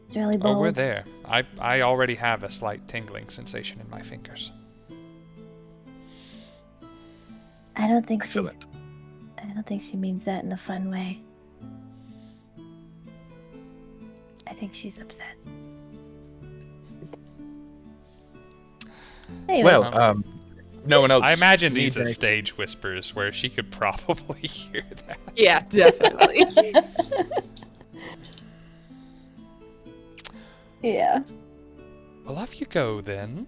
It's really bold. Oh, we're there. I already have a slight tingling sensation in my fingers. I don't think Excellent. I don't think she means that in a fun way. I think she's upset. Anyways, Well, no one else. I imagine these needs as any- stage whispers where she could probably hear that. Yeah, definitely. yeah. Well, off you go then.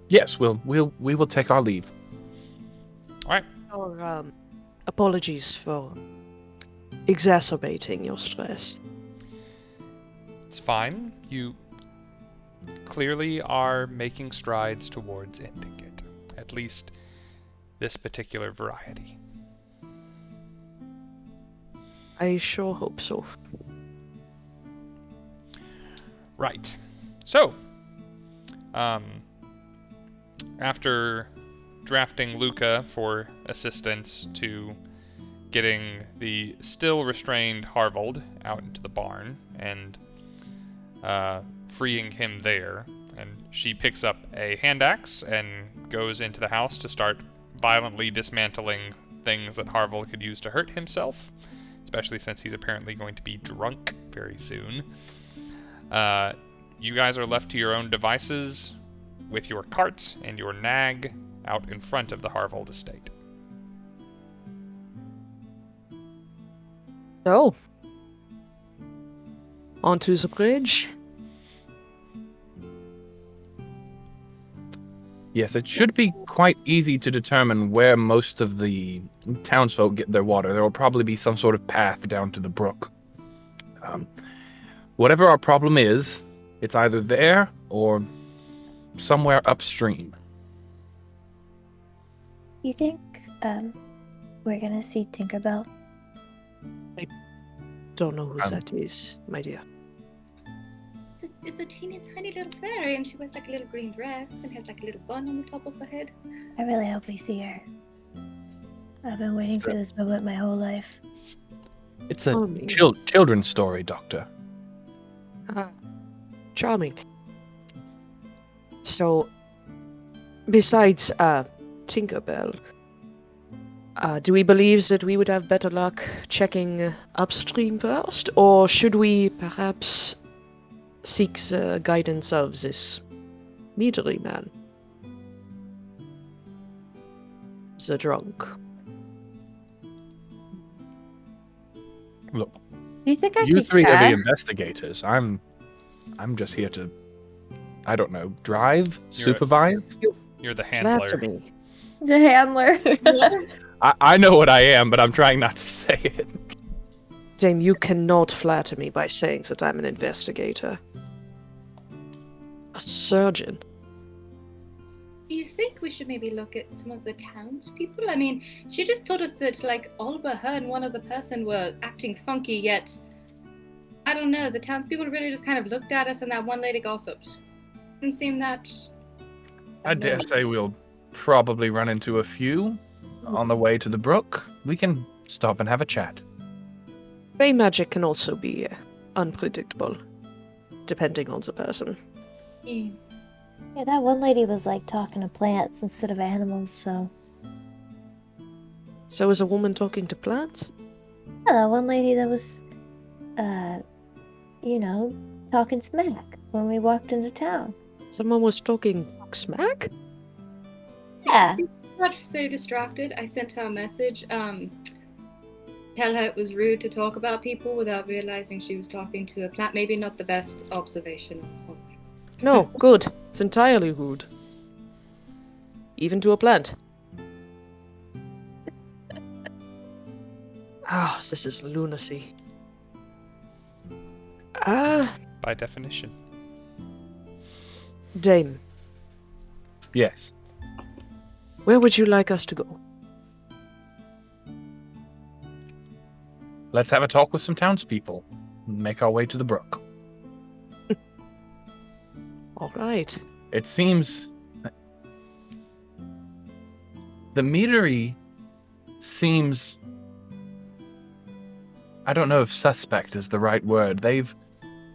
Yes, we will take our leave. Or, apologies for exacerbating your stress. It's fine. You clearly are making strides towards ending it. At least this particular variety. I sure hope so. Right. So, after drafting Luka for assistance to getting the still restrained Harvold out into the barn and freeing him there, and she picks up a hand axe and goes into the house to start violently dismantling things that Harvold could use to hurt himself, especially since he's apparently going to be drunk very soon. You guys are left to your own devices with your carts and your nag out in front of the Harvold estate. So, onto the bridge. Yes, it should be quite easy to determine where most of the townsfolk get their water. There will probably be some sort of path down to the brook. Whatever our problem is, it's either there or somewhere upstream. You think we're gonna see Tinkerbell? Don't know who that is, my dear. It's a teeny tiny little fairy, and she wears like a little green dress and has like a little bun on the top of her head. I really hope we see her. I've been waiting for this moment my whole life. It's a Oh, me. children's story, Doctor. Charming. So, besides Tinkerbell, do we believe that we would have better luck checking upstream first, or should we perhaps seek the guidance of this Meadery man? The drunk. Look, Do you think I you could three are the cast? investigators. I'm just here to, I don't know, drive, You're a- supervise. You're the Flatter handler. me. The handler. I know what I am, but I'm trying not to say it. Dame, you cannot flatter me by saying that I'm an investigator. A surgeon. Do you think we should maybe look at some of the townspeople? I mean, she just told us that, like, all but her and one other person were acting funky, yet, I don't know, the townspeople really just kind of looked at us and that one lady gossiped. Didn't seem that... I dare say we'll probably run into a few on the way to the brook. We can stop and have a chat. Bay magic can also be unpredictable, depending on the person. Yeah. Yeah, that one lady was like talking to plants instead of animals, so. So is a woman talking to plants? Yeah, that one lady that was, talking smack when we walked into town. Someone was talking smack? Yeah. She got so distracted, I sent her a message, tell her it was rude to talk about people without realizing she was talking to a plant. Maybe not the best observation. No, good. It's entirely rude. Even to a plant. Ah, this is lunacy. By definition. Dame, Yes. where would you like us to go? Let's have a talk with some townspeople. Make our way to the brook. All right. It seems the meadery seems, I don't know if suspect is the right word. They've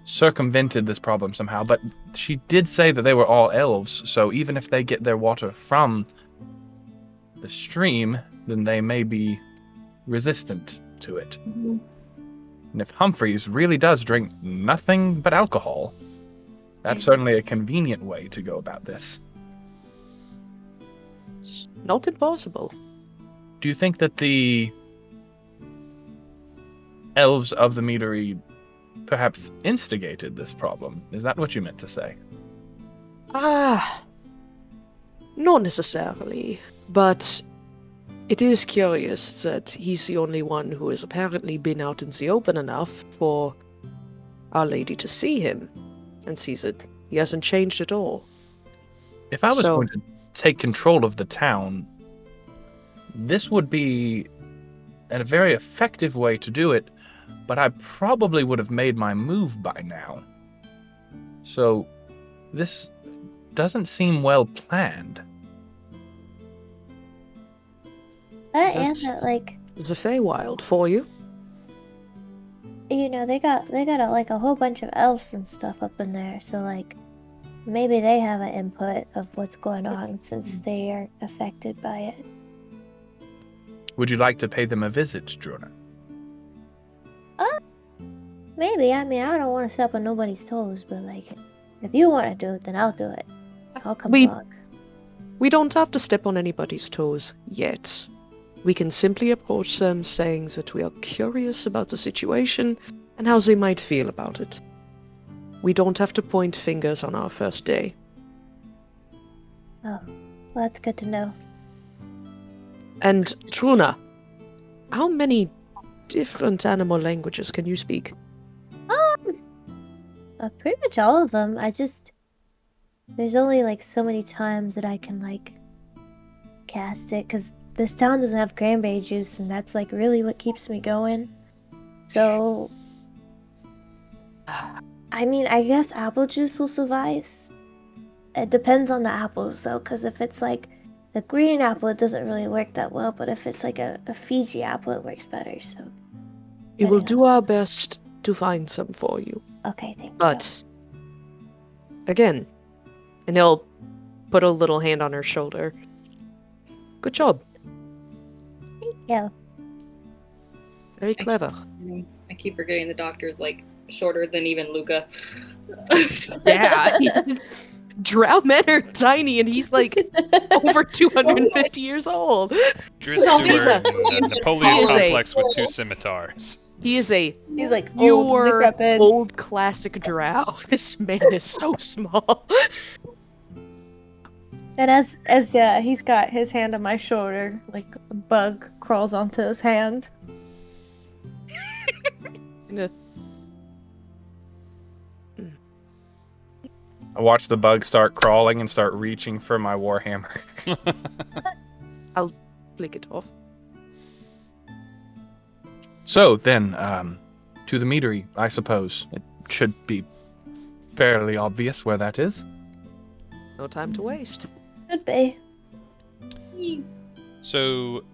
circumvented this problem somehow, but she did say that they were all elves, so even if they get their water from the stream, then they may be resistant to it. Mhm. And if Humphreys really does drink nothing but alcohol, that's certainly a convenient way to go about this. It's not impossible. Do you think that the elves of the meadery perhaps instigated this problem? Is that what you meant to say? Not necessarily, but it is curious that he's the only one who has apparently been out in the open enough for Our Lady to see him, and sees it. He hasn't changed at all. If I was going to take control of the town, this would be a very effective way to do it, but I probably would have made my move by now. So, this doesn't seem well planned. That and That's- that, like, It's a Feywild for you. you know, they got a whole bunch of elves and stuff up in there, so like maybe they have an input of what's going on since they aren't affected by it. Would you like to pay them a visit, Druna? Maybe. I mean, I don't want to step on nobody's toes, but like, if you want to do it, then I'll do it. I'll come along. We don't have to step on anybody's toes yet. We can simply approach them saying that we are curious about the situation and how they might feel about it. We don't have to point fingers on our first day. Oh, well, that's good to know. And Druna, how many different animal languages can you speak? Pretty much all of them. There's only like so many times that I can like cast it, because this town doesn't have cranberry juice, and that's like really what keeps me going. So, I mean, I guess apple juice will suffice. It depends on the apples though, because if it's like the green apple, it doesn't really work that well, but if it's like a Fiji apple, it works better. So, We will Anyhow. do our best to find some for you. okay, thank you. But, again, and he'll put a little hand on her shoulder. Good job. Yeah. Very clever. I keep forgetting the doctor's like shorter than even Luka. Yeah, drow men are tiny, and he's like over 250 years old. Drew No, Stewart he's and the Napoleon he's a- complex with two scimitars. He is a He's like pure, decrepit. old classic drow. This man is so small. And as he's got his hand on my shoulder, like a bug crawls onto his hand. I watch the bug start crawling and start reaching for my warhammer. Flick it off. So then, to the meadery, I suppose. It should be fairly obvious where that is. No time to waste. Could be. So,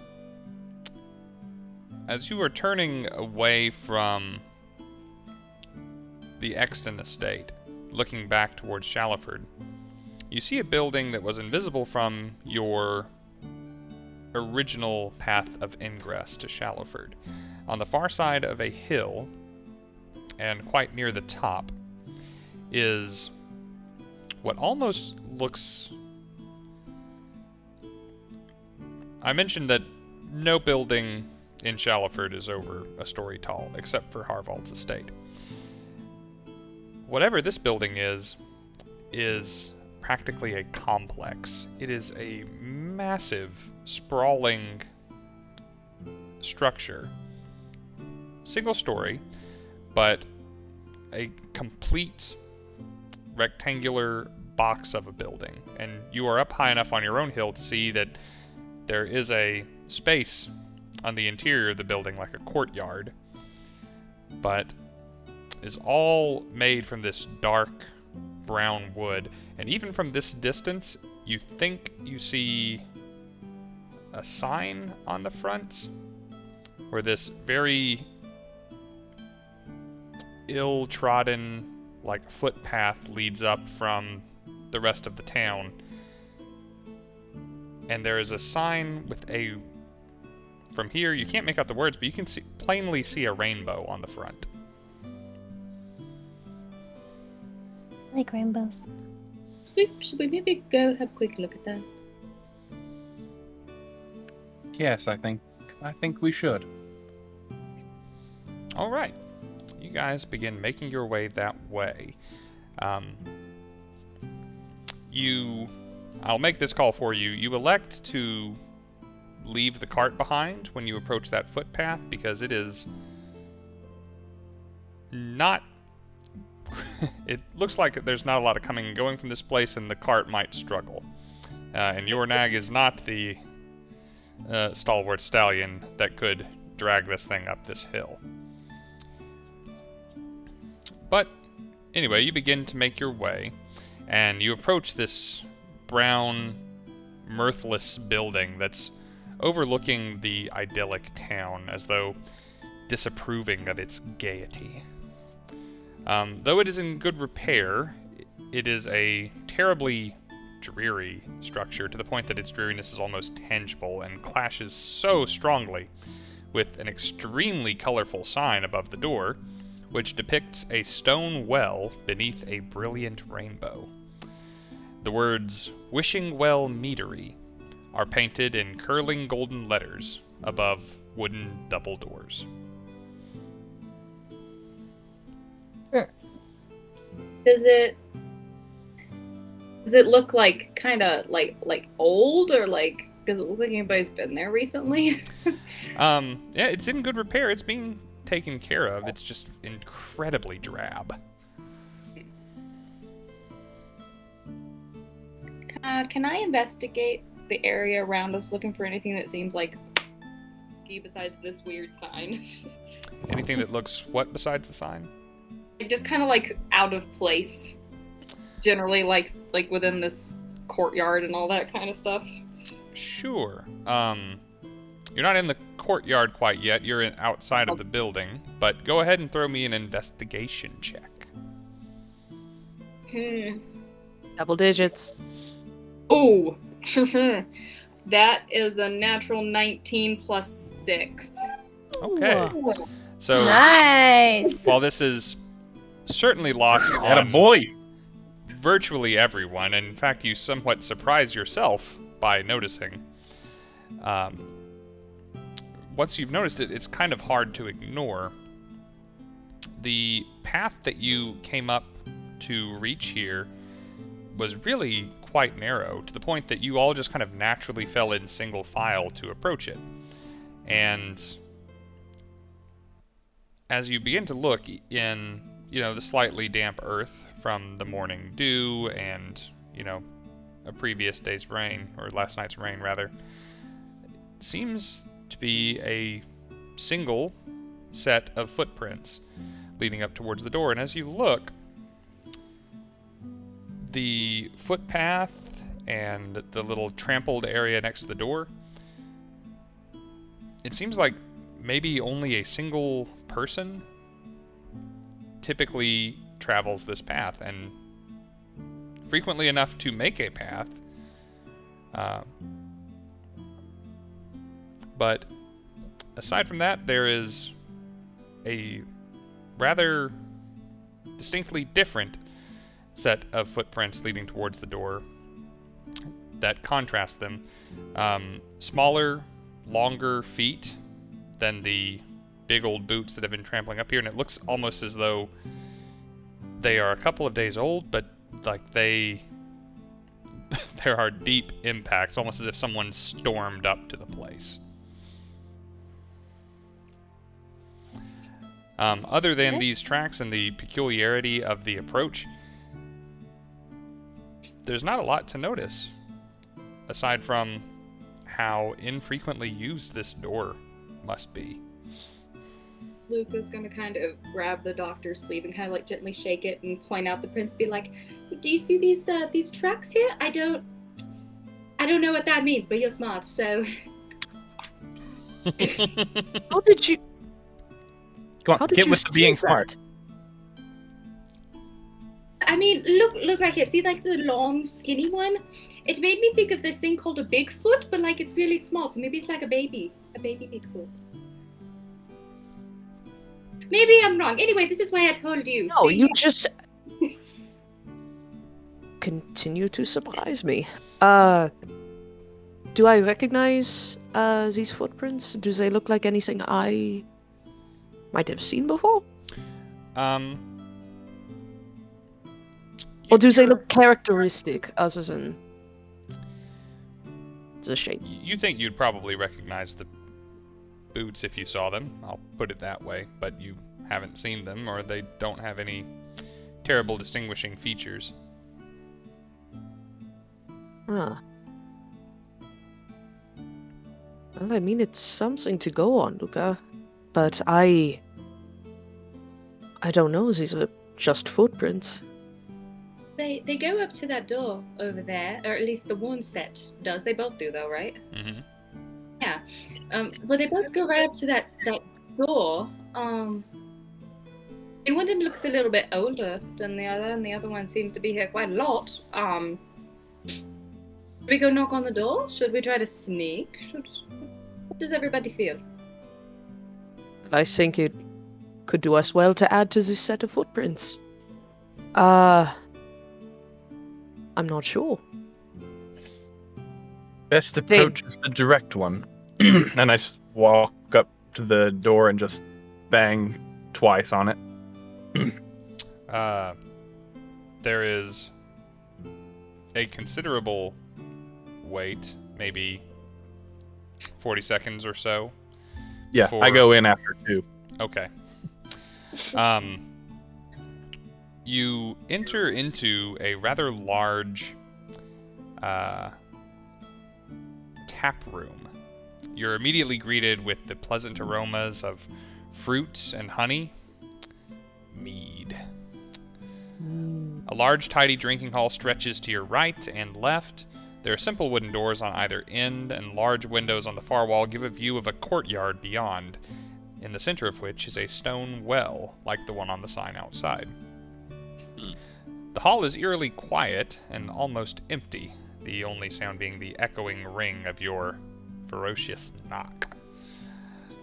as you are turning away from the Exton estate, looking back towards Shallowford, you see a building that was invisible from your original path of ingress to Shallowford. On the far side of a hill, and quite near the top, is what almost looks... I mentioned that no building in Shallowford is over a story tall, except for Harvald's estate. Whatever this building is practically a complex. It is a massive, sprawling structure. Single story, but a complete rectangular box of a building. And you are up high enough on your own hill to see that there is a space on the interior of the building, like a courtyard, but is all made from this dark brown wood, and even from this distance, you think you see a sign on the front, where this very ill-trodden, like, footpath leads up from the rest of the town. And there is a sign with a... From here, you can't make out the words, but you can plainly see a rainbow on the front. I like rainbows. Should we maybe go have a quick look at that? Yes, I think we should. All right. You guys begin making your way that way. I'll make this call for you. You elect to leave the cart behind when you approach that footpath because it is not... It looks like there's not a lot of coming and going from this place, and the cart might struggle. And your nag is not the stalwart stallion that could drag this thing up this hill. But anyway, you begin to make your way, and you approach this brown, mirthless building that's overlooking the idyllic town, as though disapproving of its gaiety. Though it is in good repair, it is a terribly dreary structure, to the point that its dreariness is almost tangible and clashes so strongly with an extremely colorful sign above the door, which depicts a stone well beneath a brilliant rainbow. The words, "Wishing Well Meadery," are painted in curling golden letters above wooden double doors. Does it look like kind of like old, or like does it look like anybody's been there recently? Yeah, it's in good repair. It's being taken care of. It's just incredibly drab. Can I investigate the area around us, looking for anything that seems like besides this weird sign? Anything that looks what besides the sign? Just kind of like out of place, generally, like within this courtyard and all that kind of stuff. Sure. You're not in the courtyard quite yet. You're outside of the building, but go ahead and throw me an investigation check. Double digits. Oh, that is a natural 19 plus 6. Okay. So, Nice. while this is certainly lost Atta on boy. virtually everyone, and in fact you somewhat surprise yourself by noticing, once you've noticed it, it's kind of hard to ignore. The path that you came up to reach here was really quite narrow, to the point that you all just kind of naturally fell in single file to approach it. And as you begin to look in, the slightly damp earth from the morning dew and, a previous day's rain, or last night's rain rather, it seems to be a single set of footprints leading up towards the door. And as you look, the footpath and the little trampled area next to the door, it seems like maybe only a single person typically travels this path, and frequently enough to make a path. But aside from that, there is a rather distinctly different set of footprints leading towards the door that contrast them. Smaller, longer feet than the big old boots that have been trampling up here, and it looks almost as though they are a couple of days old, but like there are deep impacts, almost as if someone stormed up to the place. Other than these tracks and the peculiarity of the approach, there's not a lot to notice, aside from how infrequently used this door must be. Luka's gonna kind of grab the doctor's sleeve and kind of like gently shake it and point out the prints. Be like, "Do you see these tracks here? I don't know what that means, but you're smart, so." How did you? Come on, How did get you with the being see smart. that? I mean, look right here. See, like the long, skinny one? It made me think of this thing called a Bigfoot, but like it's really small, so maybe it's like a baby Bigfoot. Maybe I'm wrong. Anyway, this is why I told you. No, See? you just continue to surprise me. Do I recognize these footprints? Do they look like anything I might have seen before? Or do they look characteristic other than the shape? You think you'd probably recognize the boots if you saw them, I'll put it that way, but you haven't seen them, or they don't have any terrible distinguishing features. Huh. Well, I mean, it's something to go on, Luka. But I don't know, these are just footprints. They go up to that door over there, or at least the one set does. They both do, though, right? Mm-hmm. Yeah. Well, they both go right up to that door. And one of them looks a little bit older than the other, and the other one seems to be here quite a lot. Should we go knock on the door? Should we try to sneak? What does everybody feel? I think it could do us well to add to this set of footprints. I'm not sure. Best approach is the direct one. And I walk up to the door and just bang twice on it. There is a considerable wait, maybe 40 seconds or so. Yeah, I go in after 2. Okay. You enter into a rather large tap room. You're immediately greeted with the pleasant aromas of fruit and honey. Mead. A large, tidy drinking hall stretches to your right and left. There are simple wooden doors on either end, and large windows on the far wall give a view of a courtyard beyond, in the center of which is a stone well, like the one on the sign outside. The hall is eerily quiet and almost empty, the only sound being the echoing ring of your ferocious knock.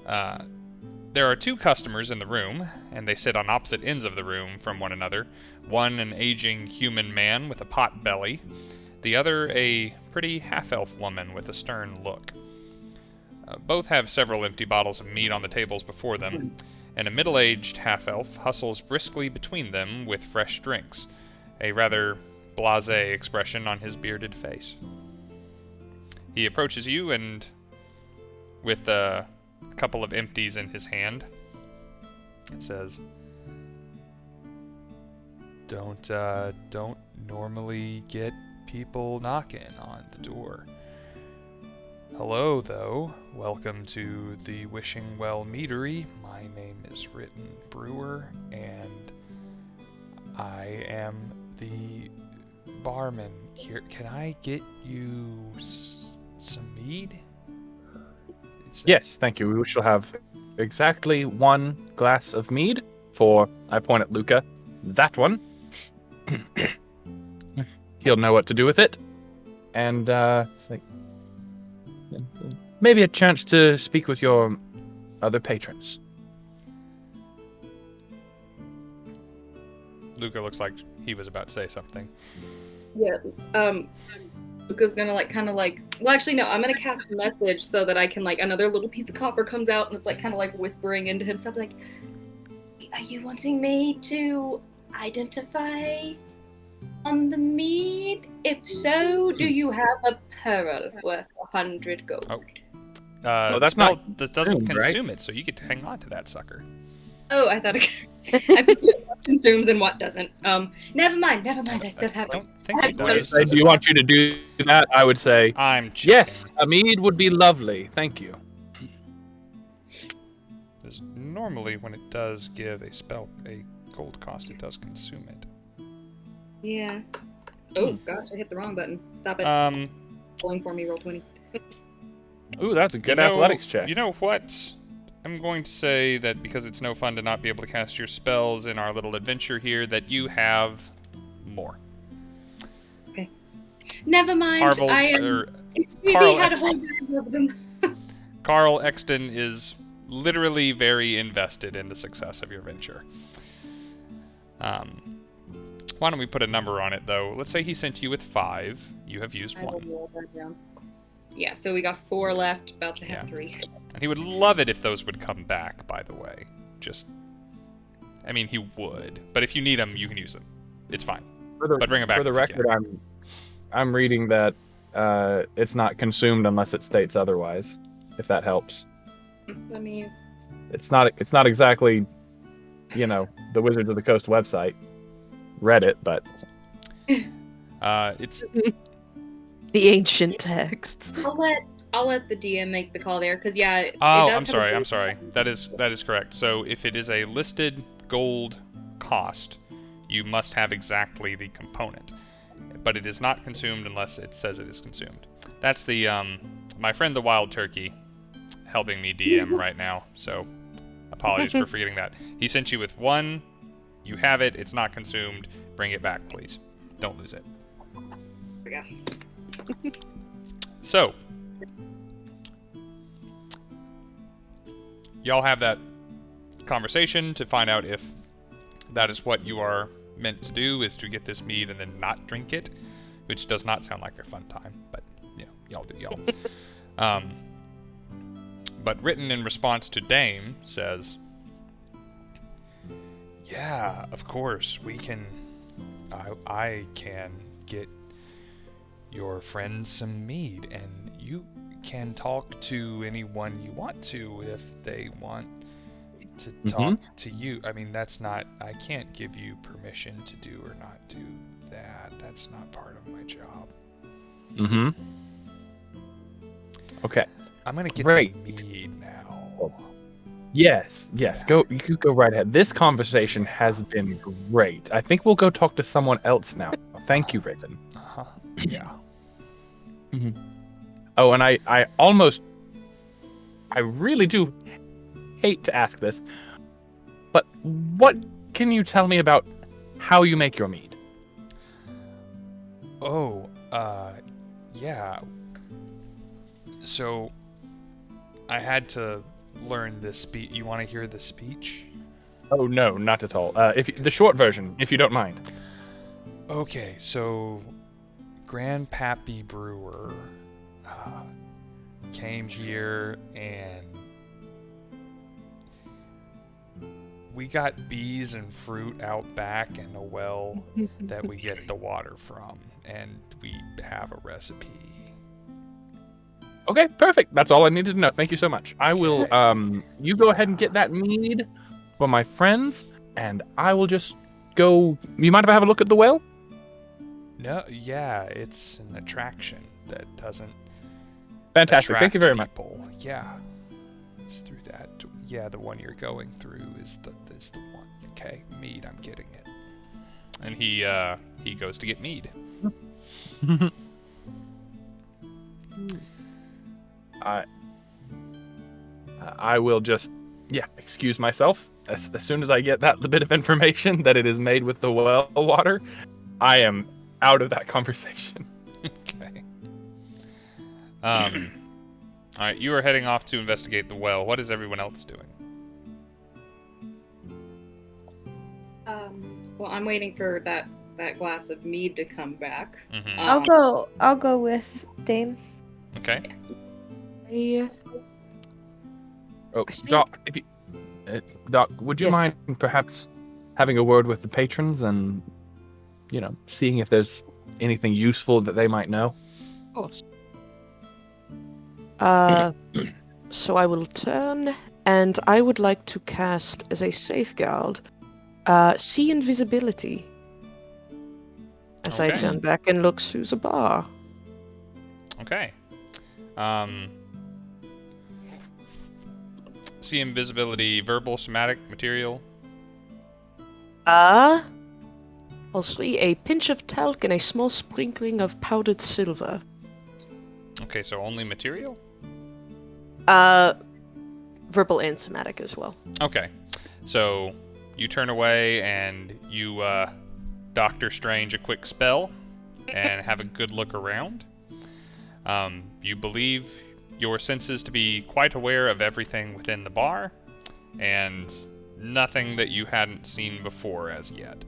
There are 2 customers in the room, and they sit on opposite ends of the room from one another. One an aging human man with a pot belly, the other a pretty half-elf woman with a stern look. Both have several empty bottles of mead on the tables before them, and a middle-aged half-elf hustles briskly between them with fresh drinks, a rather blasé expression on his bearded face. He approaches you and, with a couple of empties in his hand, it says, Don't normally get people knocking on the door. Hello, though. Welcome to the Wishing Well Meadery. My name is Written Brewer, and I am the barman here. Can I get you some mead? Yes, thank you. We shall have exactly 1 glass of mead for, I point at Luka, that one. He'll know what to do with it. And, it's like, maybe a chance to speak with your other patrons. Luka looks like he was about to say something. Yeah. Luka's gonna well, actually no, I'm gonna cast a message so that I can another little piece of copper comes out and it's kind of whispering into himself are you wanting me to identify on the mead? If so, do you have a pearl worth 100 gold? Well, that's not that doesn't consumed, right? consume it, so you get to hang on to that sucker. Oh, I thought I forget what consumes and what doesn't. Never mind. I still have I it. don't think it I would does. say, do you want you to do that? I would say, I'm checking. yes, a mead would be lovely. Thank you. There's normally when it does give a spell a gold cost, it does consume it. Yeah. Oh gosh, I hit the wrong button. Stop it. Pulling for me, roll 20. Ooh, that's a good athletics check. You know what? I'm going to say that because it's no fun to not be able to cast your spells in our little adventure here, that you have more. Okay. Never mind. Carl, Phoebe had a whole bag of them. Carl Exton is literally very invested in the success of your venture. Why don't we put a number on it, though? Let's say he sent you with 5. You have used 1. Roll that down. Yeah, so we got 4 left, about to have 3. And he would love it if those would come back, by the way. I mean, he would. But if you need them, you can use them. It's fine. But bring them back. For the record, I'm reading that it's not consumed unless it states otherwise, if that helps. Let me... It's not exactly, the Wizards of the Coast website. Reddit, but... it's... The ancient texts. I'll let the DM make the call there, because yeah. I'm sorry. That is correct. So if it is a listed gold cost, you must have exactly the component, but it is not consumed unless it says it is consumed. That's the my friend the Wild Turkey helping me DM right now. So apologies for forgetting that. He sent you with 1. You have it. It's not consumed. Bring it back, please. Don't lose it. There we go. So, y'all have that conversation to find out if that is what you are meant to do, is to get this mead and then not drink it, which does not sound like a fun time, but y'all do y'all. But written in response to Dame says, yeah, of course, we can, I can get your friend some mead, and you can talk to anyone you want to if they want to talk to you. I mean, I can't give you permission to do or not do that. That's not part of my job. Okay. I'm gonna get Great. the mead now. Yes. You could go right ahead. This conversation has been great. I think we'll go talk to someone else now. Thank you, Raven. Yeah. Oh, and I really do hate to ask this, but what can you tell me about how you make your mead? Oh, yeah. So, I had to learn this speech. You want to hear the speech? Oh no, not at all. The short version, if you don't mind. Okay, so Grandpappy Brewer came here and we got bees and fruit out back in a well that we get the water from, and we have a recipe. Okay, perfect. That's all I needed to know. Thank you so much. I will, you go ahead and get that mead for my friends, and I will just go... You mind if I have a look at the well? No, yeah, it's an attraction that doesn't... Fantastic. Thank you very much. Yeah, it's through that. Yeah, the one you're going through is the one. Okay, mead, I'm getting it. And he goes to get mead. I will just, excuse myself. As soon as I get that bit of information that it is made with the well water, I am out of that conversation. Okay. All right, you are heading off to investigate the well. What is everyone else doing? Well, I'm waiting for that glass of mead to come back. I'll go with Dame. Okay. Doc, Doc, would you mind perhaps having a word with the patrons and, seeing if there's anything useful that they might know? Of course. So I will turn, and I would like to cast as a safeguard, see invisibility. As I turn back and look through the bar. see invisibility, verbal, somatic, material. I'll see a pinch of talc and a small sprinkling of powdered silver. Okay, so only material? Verbal and somatic as well. Okay, so you turn away and you Doctor Strange a quick spell and have a good look around. You believe your senses to be quite aware of everything within the bar, and nothing that you hadn't seen before as yet.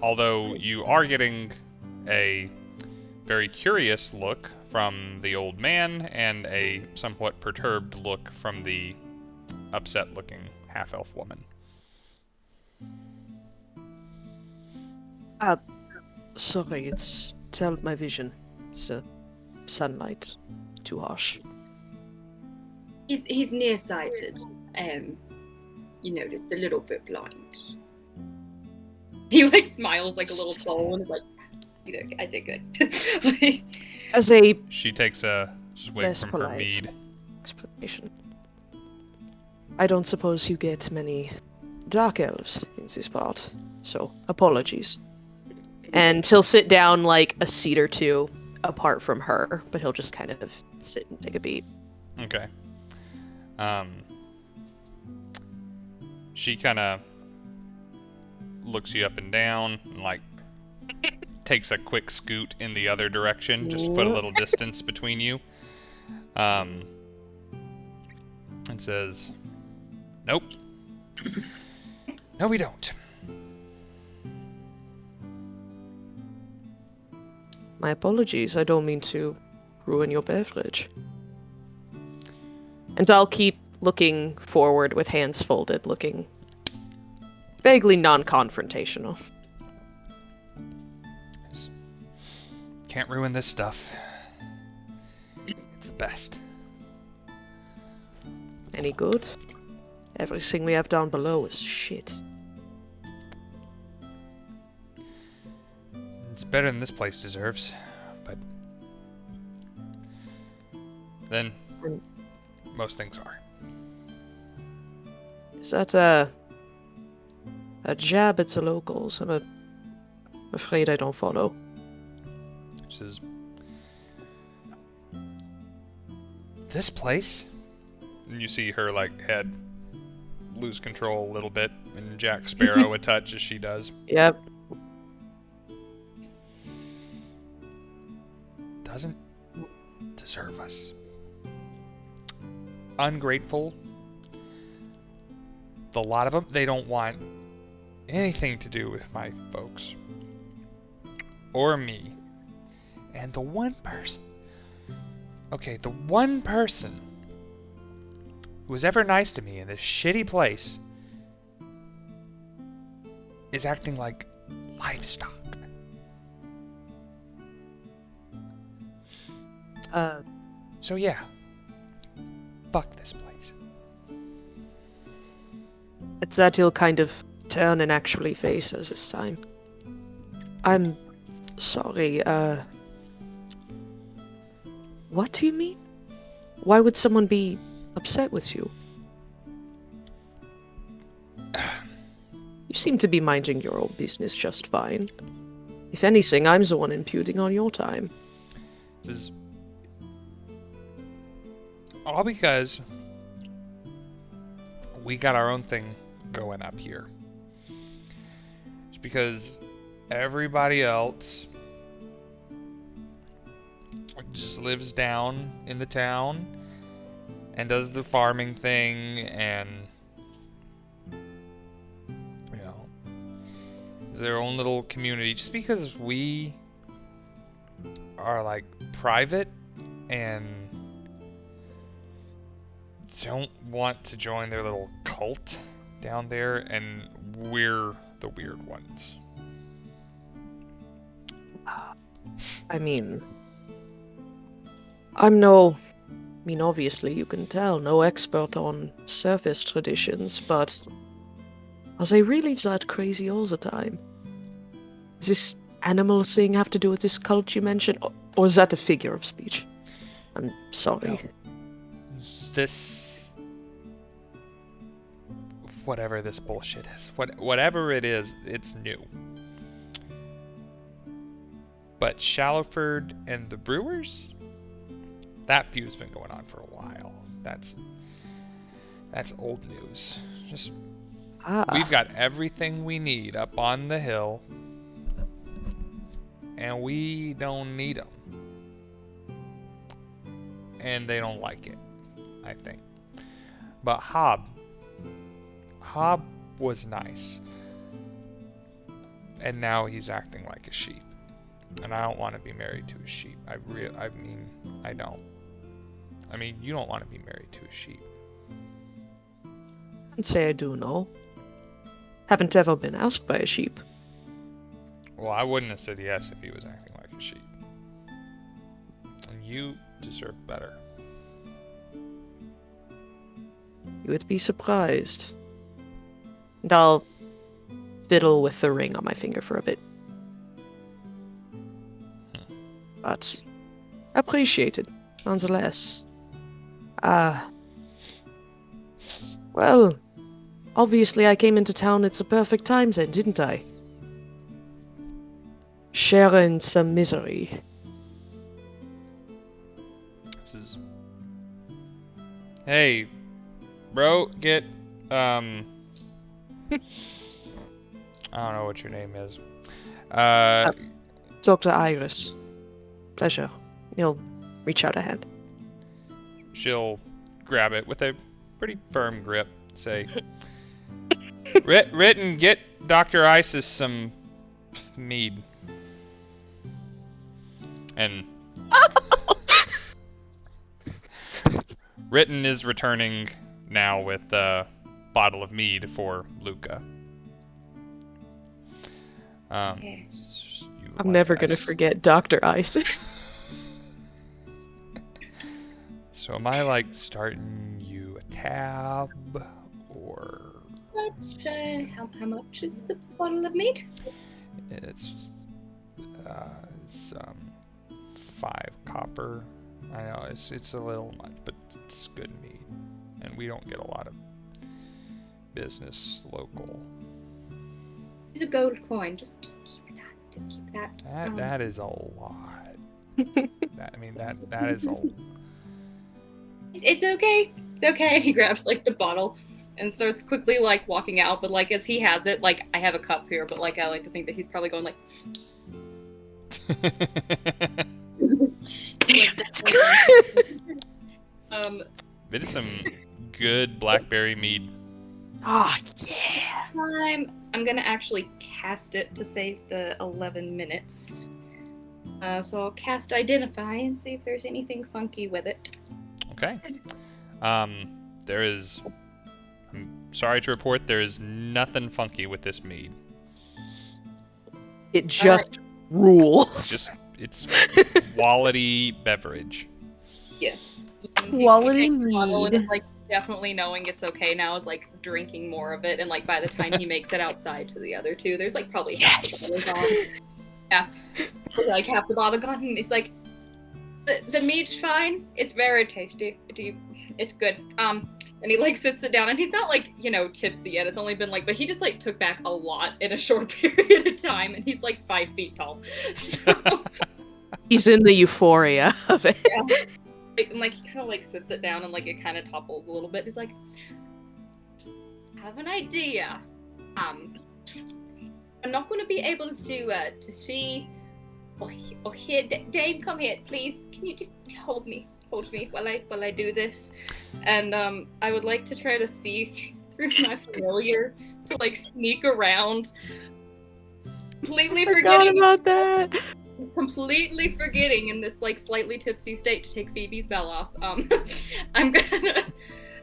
Although you are getting a very curious look from the old man and a somewhat perturbed look from the upset-looking half-elf woman. Sorry, it's out my vision. It's sunlight too harsh. He's nearsighted. You know, just a little bit blind. He like smiles like a little soul and is like, you know, I did good. As a She takes a swig less from her polite mead. explanation, I don't suppose you get many dark elves in this part, so apologies. And he'll sit down like a seat or two apart from her, but he'll just kind of sit and take a beat. Okay. She kind of looks you up and down and like takes a quick scoot in the other direction, just to put a little distance between you. And says, "Nope. No, we don't." My apologies, I don't mean to ruin your beverage. And I'll keep looking forward with hands folded, looking vaguely non-confrontational. Can't ruin this stuff. It's the best. Any good? Everything we have down below is shit. It's better than this place deserves, but then most things are. Is that a jab at the locals? I'm afraid I don't follow. She says, "This place?" And you see her like head lose control a little bit, and Jack Sparrow a touch as she does. Yep. Doesn't deserve us. Ungrateful. The lot of them, they don't want anything to do with my folks. Or me. And the one person who was ever nice to me in this shitty place is acting like livestock. So yeah, fuck this place. It's that he'll kind of turn and actually face us this time. I'm sorry, what do you mean? Why would someone be upset with you? You seem to be minding your own business just fine. If anything, I'm the one imputing on your time. This is all because we got our own thing going up here. It's because everybody else just lives down in the town and does the farming thing and, you know, is their own little community. Just because we are like private and don't want to join their little cult down there, and we're the weird ones. I mean, obviously you can tell, no expert on surface traditions, but are they really that crazy all the time? Does this animal thing have to do with this cult you mentioned, or is that a figure of speech? I'm sorry. this, whatever this bullshit is, whatever it is, it's new. But Shallowford and the Brewers, that feud's been going on for a while. That's old news. Just we've got everything we need up on the hill, and we don't need them. And they don't like it, I think. But Hob was nice, and now he's acting like a sheep. And I don't want to be married to a sheep. I don't. I mean, you don't want to be married to a sheep. I'd say I do know. Haven't ever been asked by a sheep. Well, I wouldn't have said yes if he was acting like a sheep. And you deserve better. You would be surprised. And I'll fiddle with the ring on my finger for a bit. But appreciated, nonetheless. Well, obviously I came into town at the perfect time then, didn't I? Sharing some misery. This is... Hey, bro, get, I don't know what your name is. Dr. Iris. Pleasure. You'll reach out a hand. She'll grab it with a pretty firm grip. Say, Ritten, get Dr. Isis some mead. And Ritten is returning now with a bottle of mead for Luka. I'm never gonna forget Dr. Isis. So am I like starting you a tab, or how much is the bottle of mead? It's 5 copper. I know it's a little much, but it's good mead, and we don't get a lot of business local. It's a gold coin. Just keep that. Just keep that. That is a lot. That is a. It's okay. It's okay. He grabs like the bottle and starts quickly like walking out. But like as he has it, like I have a cup here, but like I like to think that he's probably going like. Damn, that's good. It is some good blackberry mead. Oh yeah. I'm gonna actually cast it to save the 11 minutes. So I'll cast Identify and see if there's anything funky with it. Okay. There is. I'm sorry to report, there is nothing funky with this mead. It just rules. It's quality beverage. Yeah. Quality He takes the bottle and mead. is, like definitely knowing it's okay now is like drinking more of it, and like by the time he makes it outside to the other two, there's like probably half the bottle gone. Yeah, like half the bottle gone, and he's like, the meat's fine. It's very tasty. It's good. And he like sits it down, and he's not like tipsy yet. It's only been like, but he just like took back a lot in a short period of time, and he's like 5 feet tall. So He's in the euphoria of it. yeah. And like he kind of like sits it down, and like it kind of topples a little bit. He's like, I have an idea. I'm not going to be able to see or hear. Dave, come here, please. Can you just hold me while I do this? And I would like to try to see through my familiar to like sneak around, completely forgetting about that. Completely forgetting in this like slightly tipsy state to take Phoebe's bell off. I'm gonna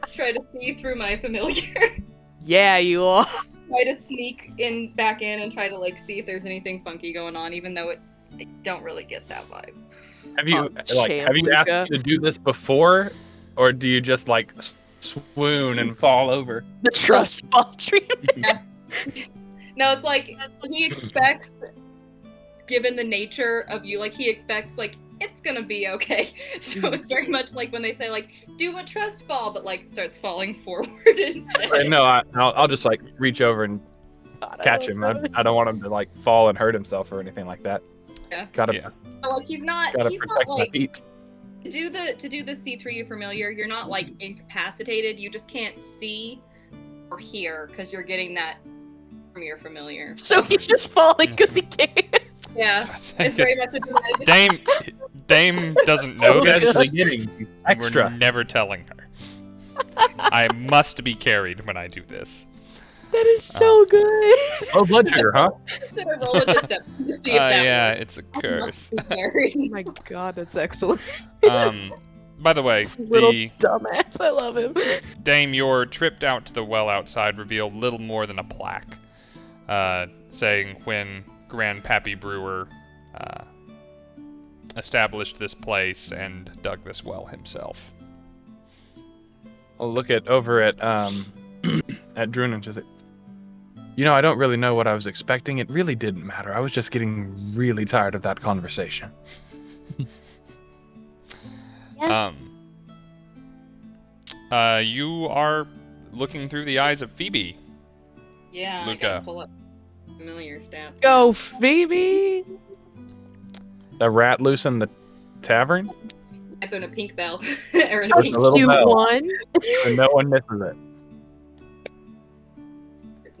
try to see through my familiar. Yeah, you are. Try to sneak back in and try to like see if there's anything funky going on, even though I don't really get that vibe. Have you have you Luka. asked me to do this before, or do you just like swoon and fall over? The trust fall treatment. Yeah. No, it's like he expects, given the nature of you, like he expects like it's gonna be okay. So it's very much like when they say like, do a trust fall, but like starts falling forward instead. No, I'll just like reach over and catch him. I don't want him to like fall and hurt himself or anything like that. Yeah. Gotta Like he's not protect my like peeps. to do the see through you familiar. You're not like incapacitated. You just can't see or hear because you're getting that from your familiar. So he's just falling because he can't. Yeah, it's very much a delay. Dame doesn't So know this. actually getting extra. We're never telling her. I must be carried when I do this. That is so good. Oh, blood sugar, huh? Should I roll a deception to see if that Yeah, works? it's a curse. Oh my god, that's excellent. By the way, This little the dumbass, I love him. Dame, your trip out to the well outside revealed little more than a plaque, saying when Grandpappy Brewer established this place and dug this well himself. I'll look over at Druna and just say, I don't really know what I was expecting. It really didn't matter. I was just getting really tired of that conversation. You are looking through the eyes of Phoebe. Yeah, Luka. I gotta pull up familiar stats. Go, Phoebe! The rat loose in the tavern? Type in a pink bell or in a That's pink a little Cute bell. one. And no one misses it.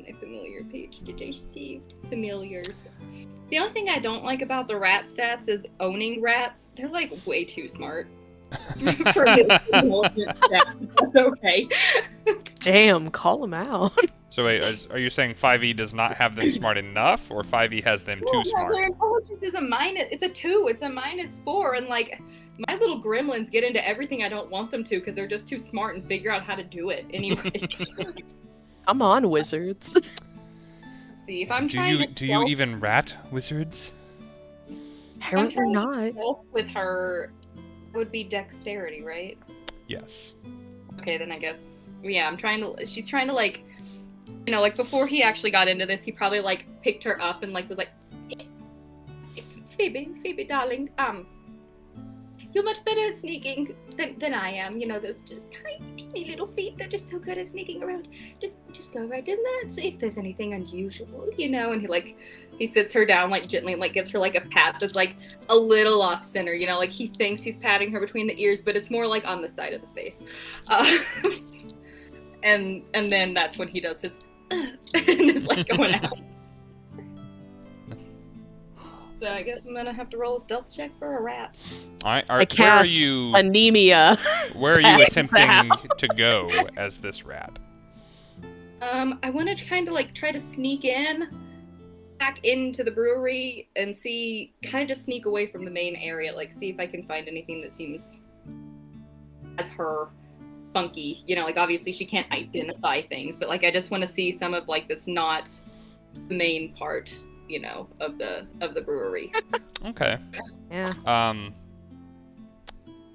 my familiar page. Did I saved familiars? The only thing I don't like about the rat stats is owning rats. They're like way too smart. For this intelligent stat. That's okay. Damn, call him out. So wait, are you saying 5e does not have them smart enough, or 5e has them too smart? Their intelligence is it's a 2. It's a -4, and like my little gremlins get into everything I don't want them to because they're just too smart and figure out how to do it anyway. Come on, wizards. Let's see if I'm Do trying you to do you stealth- even rat wizards? I'm Apparently trying to not. stealth with her. It would be dexterity, right? Yes. Okay, then I guess yeah. She's trying to like, like before he actually got into this, he probably like picked her up and like was like, Phoebe, darling, you're much better at sneaking than I am. Those just tiny little feet. They're just so good at sneaking around. Just go right in there and see if there's anything unusual, And he sits her down like gently and like gives her like a pat that's like a little off center. Like he thinks he's patting her between the ears, but it's more like on the side of the face. And then that's when he does his and is like going out. So I guess I'm gonna have to roll a stealth check for a rat. All right. I Where are cast you? anemia. Where are you Pass attempting to go as this rat? I want to kind of like try to sneak back into the brewery and see, kind of just sneak away from the main area, like see if I can find anything that seems as her funky. Like obviously she can't identify things, but like I just want to see some of like that's not the main part, of the brewery. Okay. Yeah.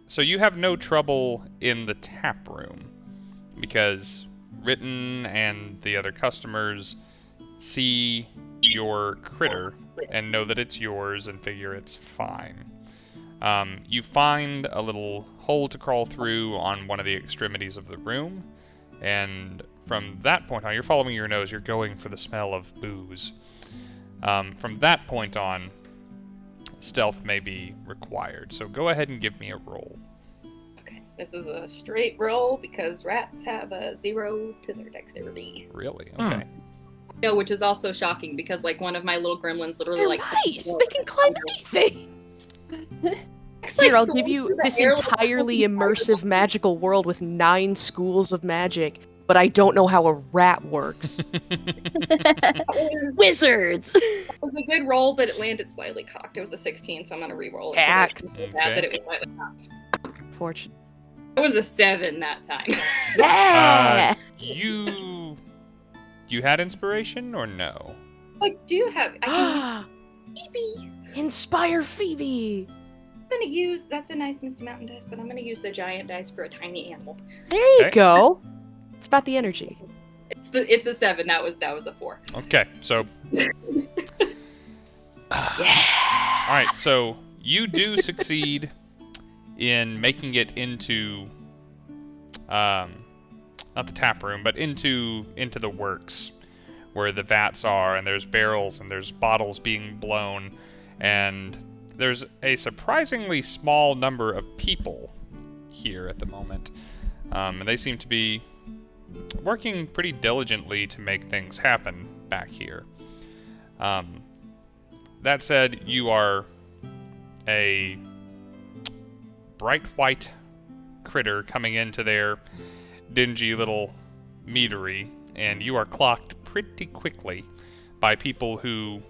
So you have no trouble in the tap room because Ritten and the other customers see your critter and know that it's yours and figure it's fine. You find a little hole to crawl through on one of the extremities of the room, and from that point on, you're following your nose, you're going for the smell of booze. From that point on, stealth may be required, so go ahead and give me a roll. Okay, this is a straight roll because rats have a 0 to their dexterity. Really? Okay. No, which is also shocking because like one of my little gremlins literally They're like nice. They can climb anything. It's like Here, I'll soaring give you through the this air like a entirely fucking immersive magical world with 9 schools of magic, but I don't know how a rat works. Wizards! It was a good roll, but it landed slightly cocked. It was a 16, so I'm gonna re-roll it. 'cause I Act. feel bad that it was slightly cocked. Fortune. It was a 7 that time. Yeah! You had inspiration or no? I do have. I can Phoebe. Inspire Phoebe! I'm gonna use. That's a nice Misty Mountain dice, but I'm gonna use the giant dice for a tiny animal. There you Okay. go. It's about the energy. It's a 7. That was a 4. Okay, so Yeah! alright, so you do succeed in making it into, not the tap room, but into the works, where the vats are, and there's barrels, and there's bottles being blown, and there's a surprisingly small number of people here at the moment. And they seem to be working pretty diligently to make things happen back here. That said, you are a bright white critter coming into their dingy little meadery, and you are clocked pretty quickly by people who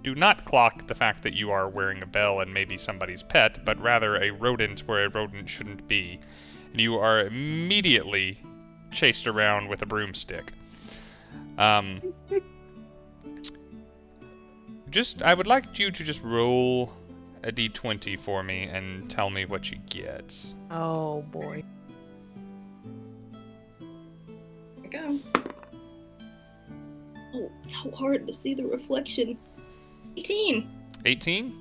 do not clock the fact that you are wearing a bell and maybe somebody's pet, but rather a rodent where a rodent shouldn't be. And you are immediately chased around with a broomstick. I would like you to just roll a d20 for me and tell me what you get. Oh boy. Here we go. Oh, it's so hard to see the reflection. 18. 18?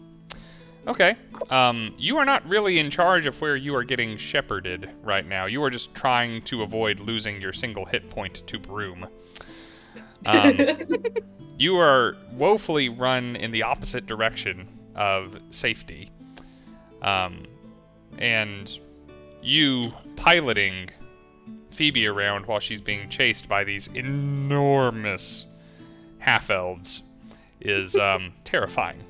Okay. You are not really in charge of where you are getting shepherded right now. You are just trying to avoid losing your single hit point to broom. You are woefully run in the opposite direction of safety. And you piloting Phoebe around while she's being chased by these enormous half-elves is terrifying.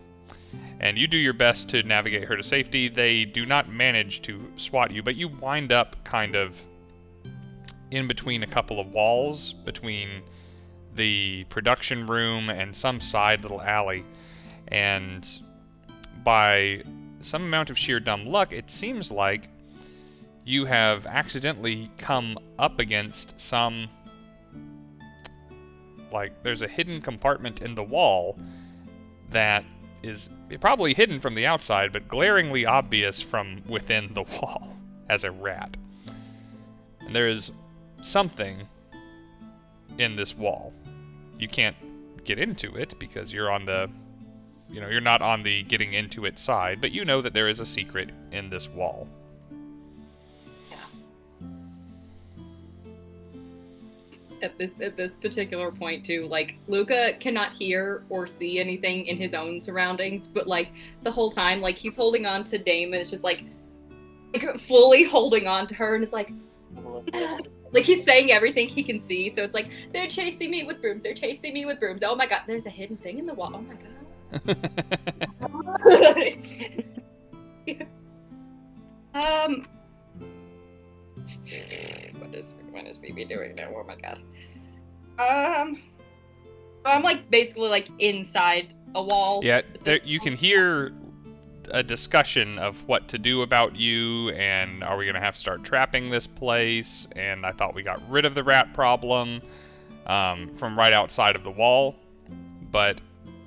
And you do your best to navigate her to safety. They do not manage to swat you, but you wind up kind of in between a couple of walls, between the production room and some side little alley. And by some amount of sheer dumb luck, it seems like you have accidentally come up against some... like, there's a hidden compartment in the wall that is probably hidden from the outside, but glaringly obvious from within the wall as a rat. And there is something in this wall. You can't get into it because you're on the, you're not on the getting into it side, but you know that there is a secret in this wall. At this particular point too, like, Luka cannot hear or see anything in his own surroundings, but like the whole time, like, he's holding on to Dame, and it's just like fully holding on to her, and it's like like he's saying everything he can see. So it's like, they're chasing me with brooms, they're chasing me with brooms. Oh my god, there's a hidden thing in the wall. Oh my god. What is Phoebe doing now? Oh my god. I'm like basically like inside a wall. Yeah, you can hear a discussion of what to do about you, and are we gonna have to start trapping this place? And I thought we got rid of the rat problem from right outside of the wall, but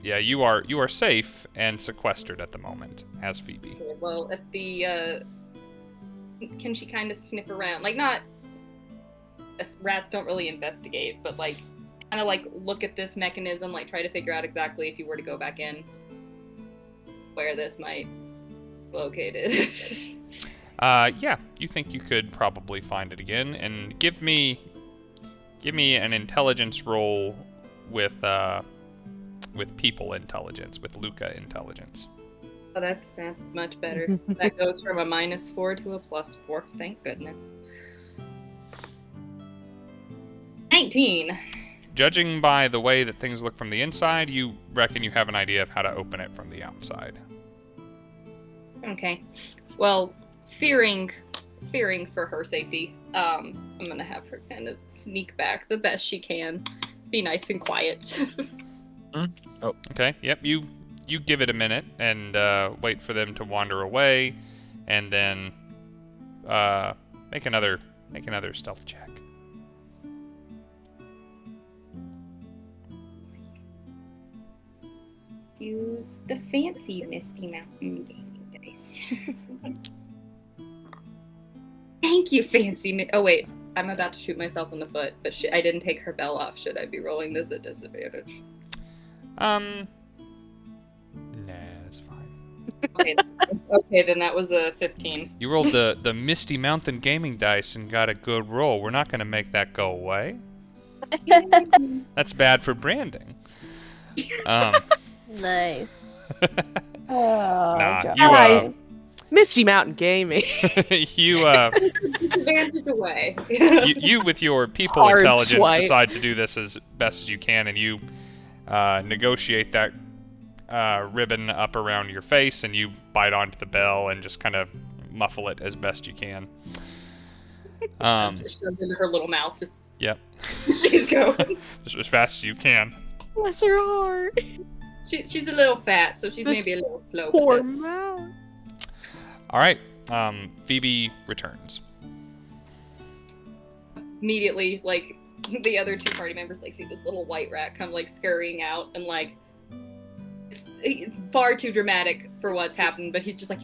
yeah, you are safe and sequestered at the moment as Phoebe. Okay, well, at the can she kind of sniff around? Like, not... rats don't really investigate, but like kind of like look at this mechanism, like try to figure out exactly if you were to go back in where this might be located. Yeah, you think you could probably find it again, and give me an intelligence roll with people intelligence, with Luka intelligence. Oh, that's much better. That goes from a -4 to a +4. Thank goodness. 19. Judging by the way that things look from the inside, you reckon you have an idea of how to open it from the outside. Okay. Well, fearing for her safety, I'm gonna have her kind of sneak back the best she can. Be nice and quiet. Oh, okay. Yep. You give it a minute and wait for them to wander away, and then make another stealth check. Use the fancy Misty Mountain gaming dice. Thank you, fancy. Oh wait, I'm about to shoot myself in the foot, but I didn't take her bell off. Should I be rolling this at disadvantage? Nah, it's fine. Okay. Okay, then that was a 15. You rolled the Misty Mountain Gaming dice and got a good roll. We're not going to make that go away. That's bad for branding. Nice. Oh, Nah, God. you Guys. Misty Mountain Gaming. you Disadvantage away. you with your people Hard intelligence swipe. decide to do this as best as you can, and you negotiate that ribbon up around your face, and you bite onto the bell and just kind of muffle it as best you can. Just shoves into her little mouth. Just Yep. she's going. Just as fast as you can. Bless her heart. She's a little fat, so she's This maybe a little slow. Poor but that's- mouse. All right. Phoebe returns. Immediately, like the other two party members, like see this little white rat come like scurrying out, and like it's far too dramatic for what's happened. But he's just like,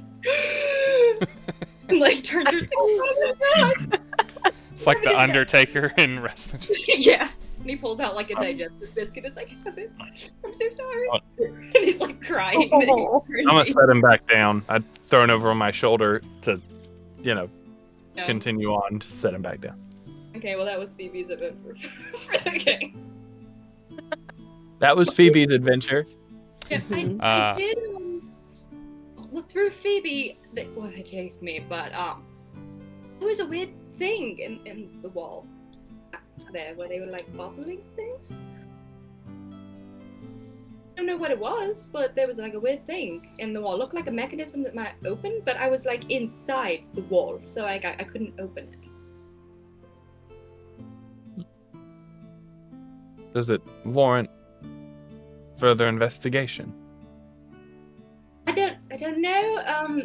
and, like turns around, like, oh my god. It's like the Undertaker in wrestling. Yeah. And he pulls out like a digestive biscuit. It's like, have it. I'm so sorry. And he's like crying. Oh. I'm gonna set him back down. I'd thrown over on my shoulder to, No. continue on to set him back down. Okay, well that was Phoebe's adventure for the game. That was Phoebe's adventure. Yeah, I did. Well, through Phoebe, they chased me, but it was a weird thing in the wall there where they were like bubbling things. I don't know what it was, but there was like a weird thing in the wall. It looked like a mechanism that might open, but I was like inside the wall, so I couldn't open it. Does it warrant further investigation? I don't know.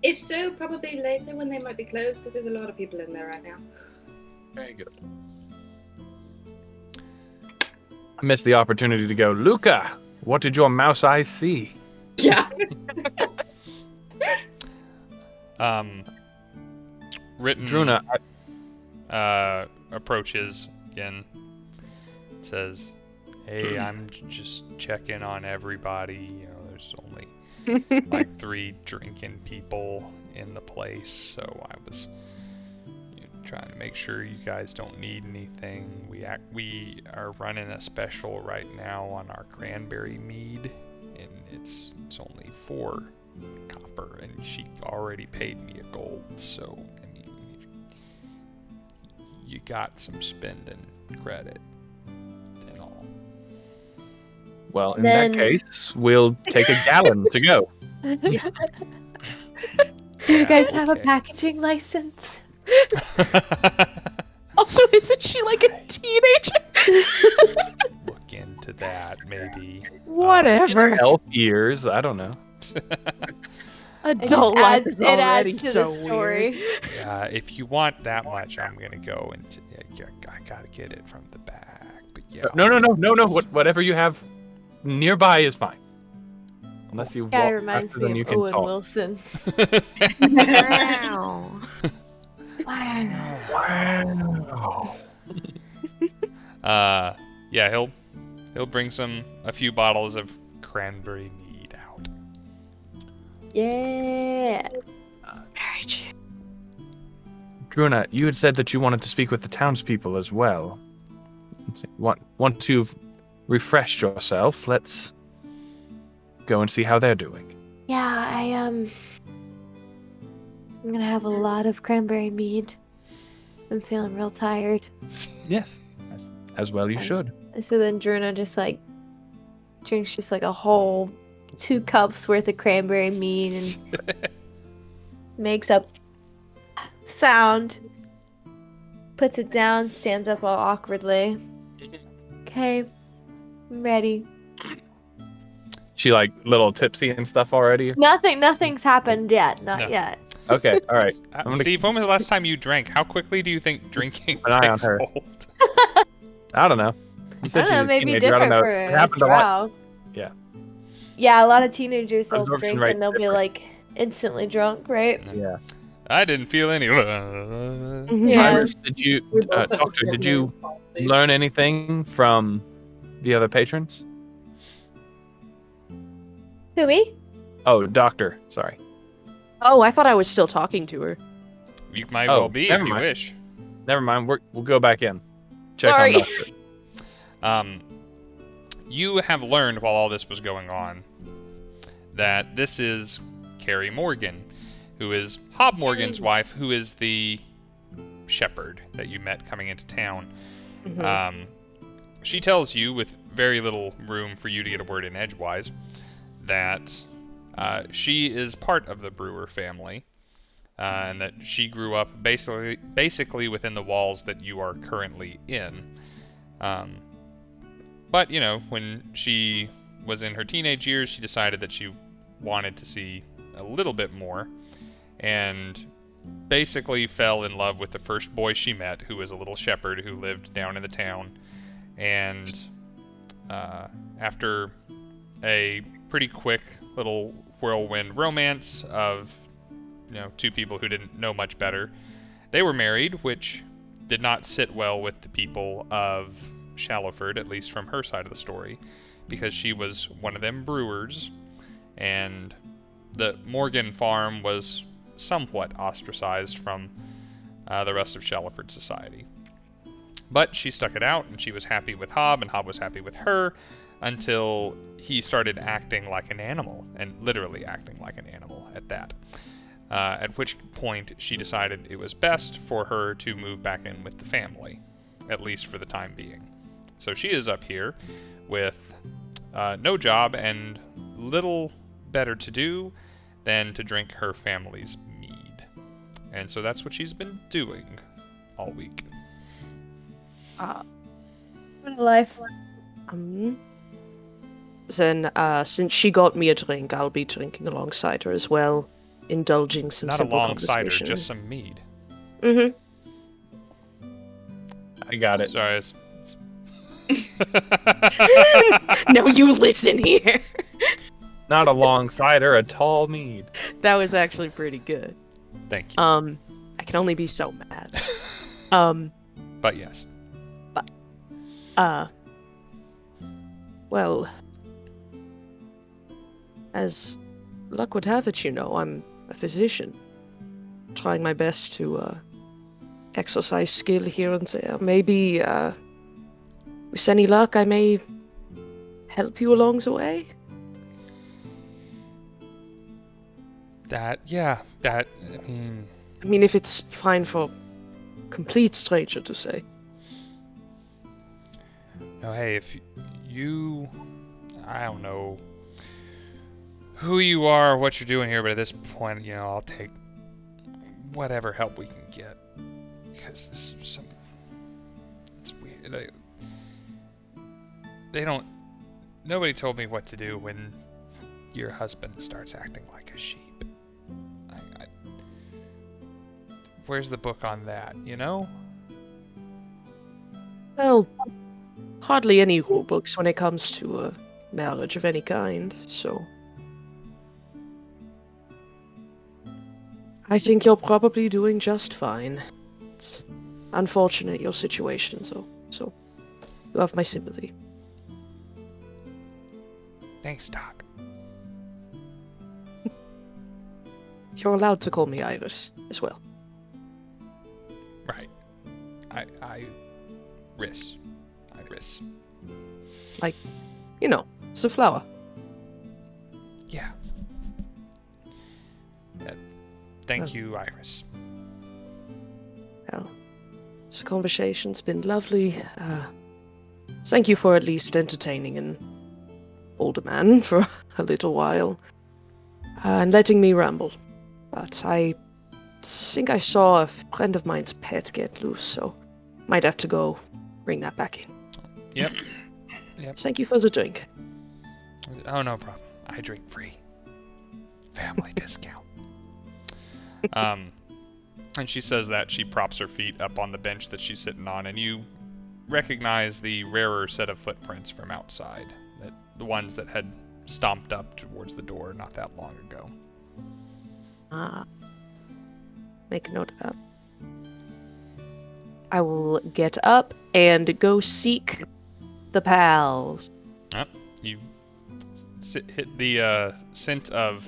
If so, probably later when they might be closed, because there's a lot of people in there right now. Very good. I missed the opportunity to go, Luka, what did your mouse eyes see? Yeah. Written Druna, approaches again. Says, "Hey, I'm just checking on everybody. You know, there's only like 3 drinking people in the place, so I was trying to make sure you guys don't need anything. We are running a special right now on our cranberry mead, and it's only 4 copper, and she already paid me a gold, so I mean, you got some spending credit and all." well, in Then- that case, we'll take a gallon to go. Do you Yeah, guys have a okay. packaging license? Also, isn't she like a teenager? Look into that, maybe. Whatever. Health years, I don't know. Adult life is it already adds to so the story. weird. If you want that much, I'm gonna go and I gotta get it from the back. But yeah. No. Whatever you have nearby is fine. Unless you Guy walk reminds faster than me you of can Owen talk. Wilson. Wow. Wow. Yeah, he'll bring a few bottles of cranberry mead out. Yeah. Very cheap. Druna, you had said that you wanted to speak with the townspeople as well. Once you've refreshed yourself, let's go and see how they're doing. Yeah, I'm gonna have a lot of cranberry mead. I'm feeling real tired. Yes, as well you should. So then Druna just like drinks just like a whole 2 cups worth of cranberry mead and makes a sound, puts it down, stands up all awkwardly. Okay, I'm ready. She like little tipsy and stuff already. Nothing's happened yet. Not No. yet. Okay, all right. gonna- Steve, when was the last time you drank? How quickly do you think drinking An eye on takes her. hold? I don't know. You I said don't know, she's a maybe teenager. I don't different know. for It a happened a lot. drow. Yeah. Yeah, a lot of teenagers they'll Absorption drink rate and they'll be different. like instantly drunk, right? Yeah. I didn't feel any. Yeah. Iris, did you, We both have Doctor, did you responses. learn anything from the other patrons? Who, me? Oh, doctor. Sorry. Oh, I thought I was still talking to her. You might Oh, well be if never you mind. wish. Never mind. We'll go back in. Check Sorry. on doctor. You have learned while all this was going on that this is Carrie Morgan, who is Hob Morgan's wife, who is the shepherd that you met coming into town. Mhm. She tells you, with very little room for you to get a word in edgewise, that she is part of the Brewer family, and that she grew up basically within the walls that you are currently in. But, you know, when she was in her teenage years, she decided that she wanted to see a little bit more, and basically fell in love with the first boy she met, who was a little shepherd who lived down in the town. And after a pretty quick little whirlwind romance of, you know, two people who didn't know much better, they were married, which did not sit well with the people of Shallowford, at least from her side of the story, because she was one of them brewers, and the Morgan farm was somewhat ostracized from the rest of Shallowford society. But she stuck it out, and she was happy with Hob, and Hob was happy with her, until he started acting like an animal, and literally acting like an animal at that. At which point she decided it was best for her to move back in with the family, at least for the time being. So she is up here with no job and little better to do than to drink her family's mead. And so that's what she's been doing all week. What a life. Then, since she got me a drink, I'll be drinking alongside her as well, indulging some Not simple alongside her, conversation. just some mead. Mm-hmm. I got it. Sorry. No, you listen here. Not alongside her, a tall mead. That was actually pretty good. Thank you. I can only be so mad. But yes. Well, as luck would have it, you know, I'm a physician, trying my best to exercise skill here and there. Maybe, with any luck, I may help you along the way. I I mean, if it's fine for a complete stranger to say. no, hey, if you, I don't know who you are or what you're doing here, but at this point, you know, I'll take whatever help we can get. Because this is some, it's weird. They don't, nobody told me what to do when your husband starts acting like a sheep. Where's the book on that, you know? Well, hardly any rule books when it comes to a marriage of any kind, so... I think you're probably doing just fine. It's unfortunate, your situation, so you have my sympathy. Thanks, Doc. You're allowed to call me Iris, as well. Right. Iris. Like, you know, it's a flower. Yeah. Thank you, Iris. Well, this conversation's been lovely. Thank you for at least entertaining an older man for a little while. And letting me ramble. But I think I saw a friend of mine's pet get loose, so might have to go bring that back in. Yep. Thank you for the drink. Oh, no problem. I drink free. Family discount. And she says that she props her feet up on the bench that she's sitting on, and you recognize the rarer set of footprints from outside, the ones that had stomped up towards the door not that long ago. Make a note of that. I will get up and go seek the pals. You the scent of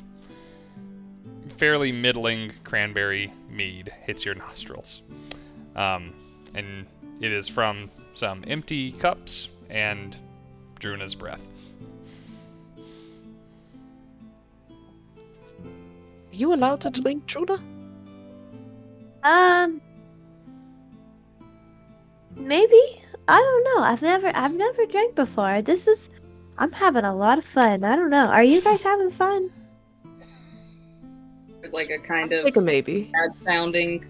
fairly middling cranberry mead hits your nostrils. And it is from some empty cups and Druna's breath. Are you allowed to drink, Druna? Maybe. I don't know. I've never drank before. I'm having a lot of fun. I don't know. Are you guys having fun? There's like a kind I'll of take a maybe. bad sounding,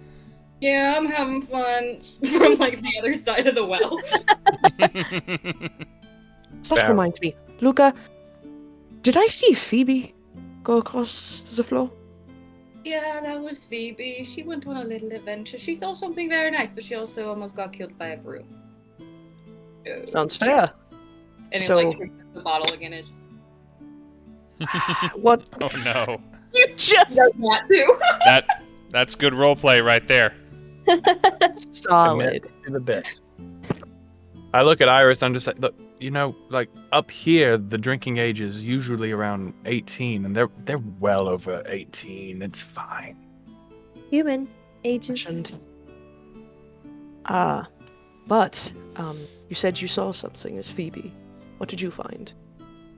yeah, I'm having fun from like the other side of the well. So that reminds me, Luka, did I see Phoebe go across the floor? Yeah, that was Phoebe. She went on a little adventure. She saw something very nice, but she also almost got killed by a broom. Sounds fair. And So- it like drinks the bottle again. It's What? Oh no. You just does that too. That's good roleplay right there. solid. To the bit. I look at Iris, I'm just like, look, like up here, the drinking age is usually around 18, and they're well over 18. It's fine. Human ages. And, but you said you saw something as Phoebe. What did you find?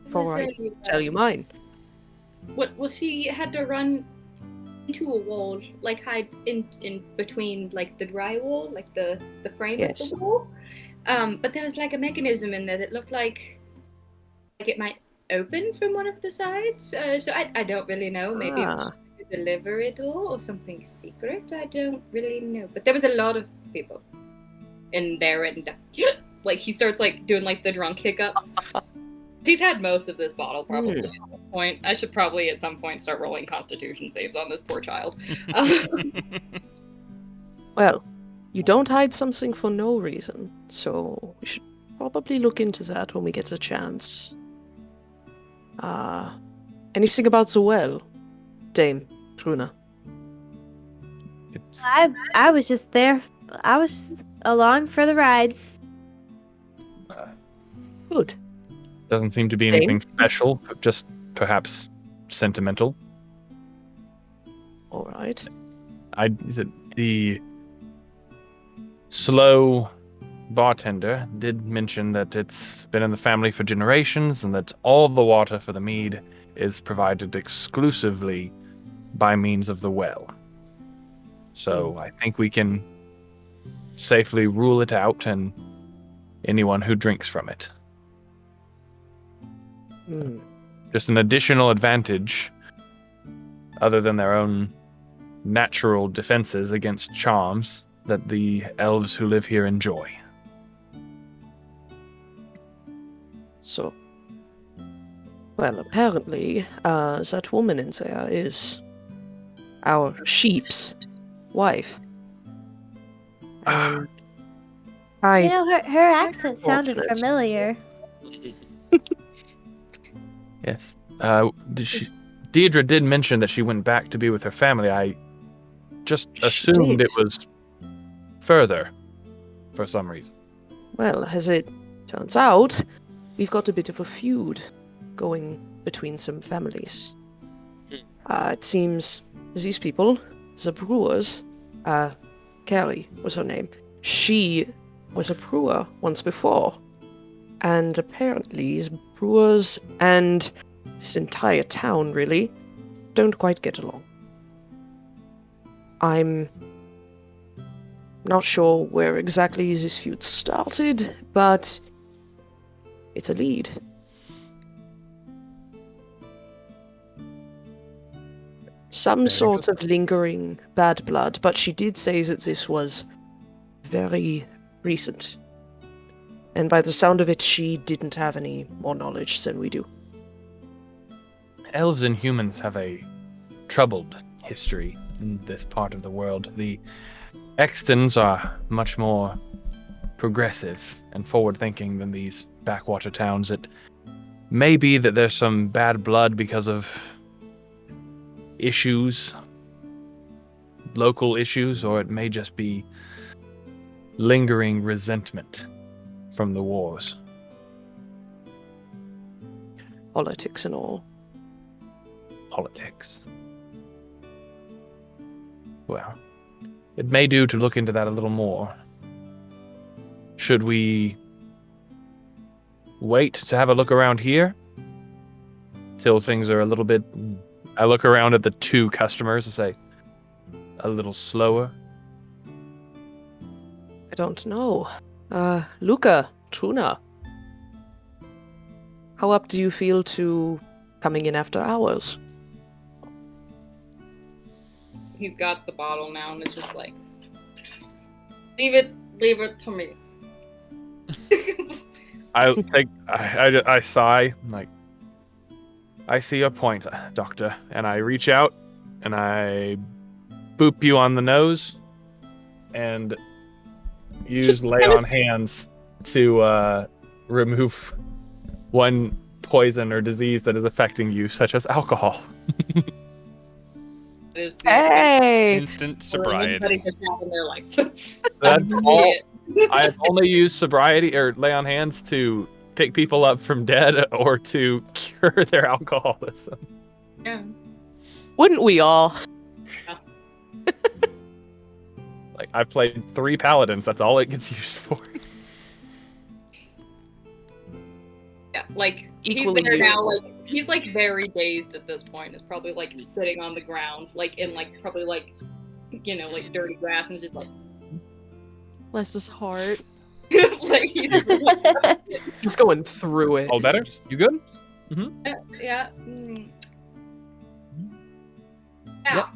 Before I tell you mine. Well, she had to run into a wall, like hide in between like the drywall, like the frame Yes. of the wall. But there was like a mechanism in there that looked like it might open from one of the sides. So I don't really know. Maybe it was a delivery door or something secret. I don't really know. But there was a lot of people in there, and like he starts like doing like the drunk hiccups. He's had most of this bottle probably at this point. I should probably at some point start rolling constitution saves on this poor child. Well, you don't hide something for no reason, so we should probably look into that when we get a chance. Anything about the well, Dame Druna? It's I was just there. I was just along for the ride. Good. doesn't seem to be Dame? anything special, just perhaps sentimental. All right. The slow bartender did mention that it's been in the family for generations and that all the water for the mead is provided exclusively by means of the well. So I think we can safely rule it out and anyone who drinks from it. Hmm. Just an additional advantage other than their own natural defenses against charms that the elves who live here enjoy. So, well, apparently, that woman in there is our sheep's wife. And You know, her accent sounded Fortunate. familiar. Yes. Deirdre did mention that she went back to be with her family. I just She assumed did. it was further for some reason. well, as it turns out, we've got a bit of a feud going between some families. It seems these people, the brewers, Carrie was her name. She was a brewer once before. And apparently, these brewers and this entire town, really, don't quite get along. I'm not sure where exactly this feud started, but it's a lead. Some sort of lingering bad blood, but she did say that this was very recent. And by the sound of it, she didn't have any more knowledge than we do. Elves and humans have a troubled history in this part of the world. The Extons are much more progressive and forward-thinking than these backwater towns. It may be that there's some bad blood because of issues, local issues, or it may just be lingering resentment from the wars. politics and all. Politics. Well, it may do to look into that a little more. Should we wait to have a look around here? Till things are a little bit... I look around at the two customers and say, a little slower. I don't know. Luka, Druna. How up do you feel to coming in after hours? He's got the bottle now, and it's just like, leave it to me. I sigh, I'm like, I see your point, Doctor. And I reach out and I boop you on the nose and use lay on hands to remove one poison or disease that is affecting you, such as alcohol. Is the Hey! Instant everybody sobriety. just have in their life. That's all. I've only used sobriety or lay on hands to pick people up from dead or to cure their alcoholism. Yeah. Wouldn't we all? Like, I've played 3 paladins. That's all it gets used for. Yeah, like Equally he's there now. useful. Like he's like very dazed at this point. Is probably like sitting on the ground, like in like probably like like dirty grass, and is just like Bless his heart. like he's He's going through it. All better? You good? yeah. Yep.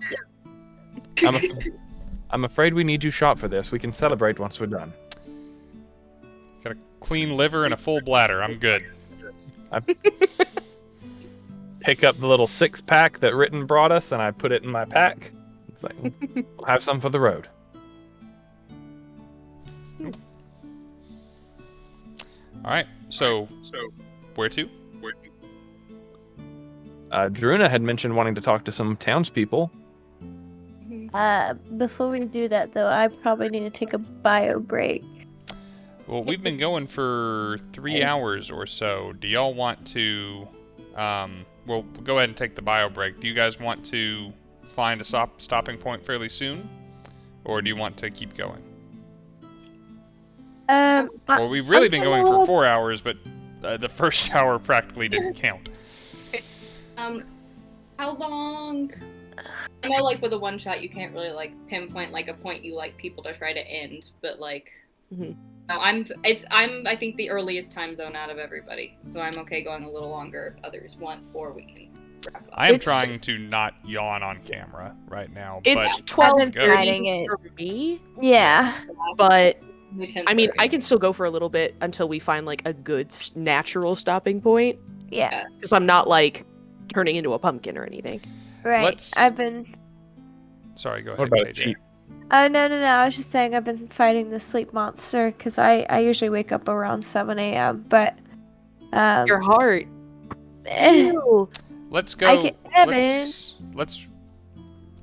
I'm afraid we need you shot for this. We can celebrate once we're done. Got a clean liver and a full bladder. I'm good. I pick up the little 6-pack that Ritten brought us, and I put it in my pack. It's like, we'll have some for the road. All right. So where to? Druna had mentioned wanting to talk to some townspeople. Before we do that, though, I probably need to take a bio break. Well, we've been going for 3 hours or so. Do y'all want to? Well, go ahead and take the bio break. Do you guys want to find a stopping point fairly soon, or do you want to keep going? Well, we've really been going for 4 hours, but the first hour practically didn't count. How long? I know, like with a one shot, you can't really like pinpoint like a point you like people to try to end, but like, Mhm. no, I'm I think the earliest time zone out of everybody, so I'm okay going a little longer if others want, or we can wrap up. I am It's- trying to not yawn on camera right now. It's but 12:30 hiding it. for me, Yeah. but Maybe I mean, 10:30. I can still go for a little bit until we find like a good natural stopping point, Yeah. because I'm not like turning into a pumpkin or anything. Right. Let's- I've been. Sorry, go ahead, What about KJ. cheat? Oh, no. I was just saying I've been fighting the sleep monster because I usually wake up around 7 a.m. But. Your heart. Ew. Let's I go. can- Evan. Let's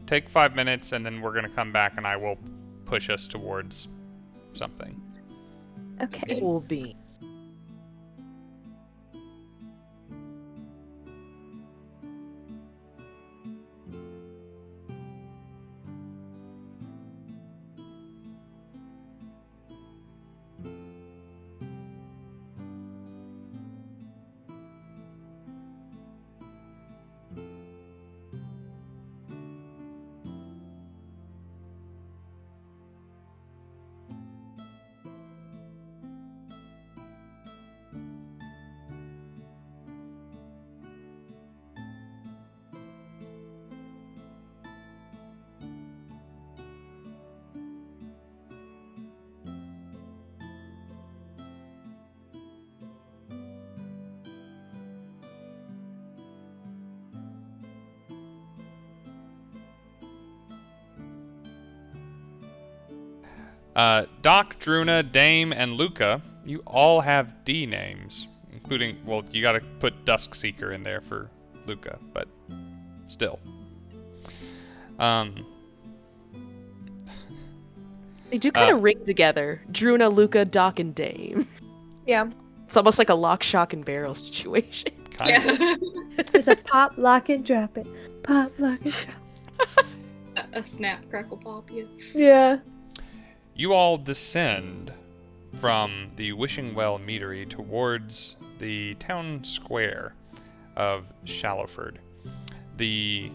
take 5 minutes, and then we're gonna come back, and I will push us towards something. Okay. It will be. Doc, Druna, Dame, and Luka, you all have D names, including, well, you gotta put Duskseeker in there for Luka, but still. They do kind of ring together. Druna, Luka, Doc, and Dame. Yeah. It's almost like a lock, shock, and barrel situation. Kind of. Yeah. It's a pop, lock, and drop it. Pop, lock, and drop. A snap, crackle, pop. Yeah. Yeah. You all descend from the Wishing Well Meadery towards the town square of Shallowford. The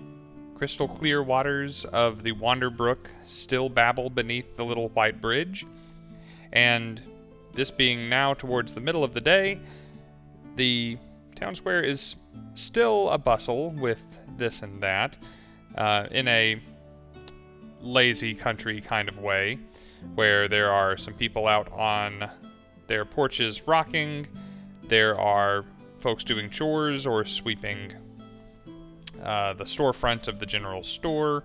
crystal clear waters of the Wanderbrook still babble beneath the little white bridge, and this being now towards the middle of the day, the town square is still a bustle with this and that, in a lazy country kind of way, where there are some people out on their porches rocking, there are folks doing chores or sweeping the storefront of the general store,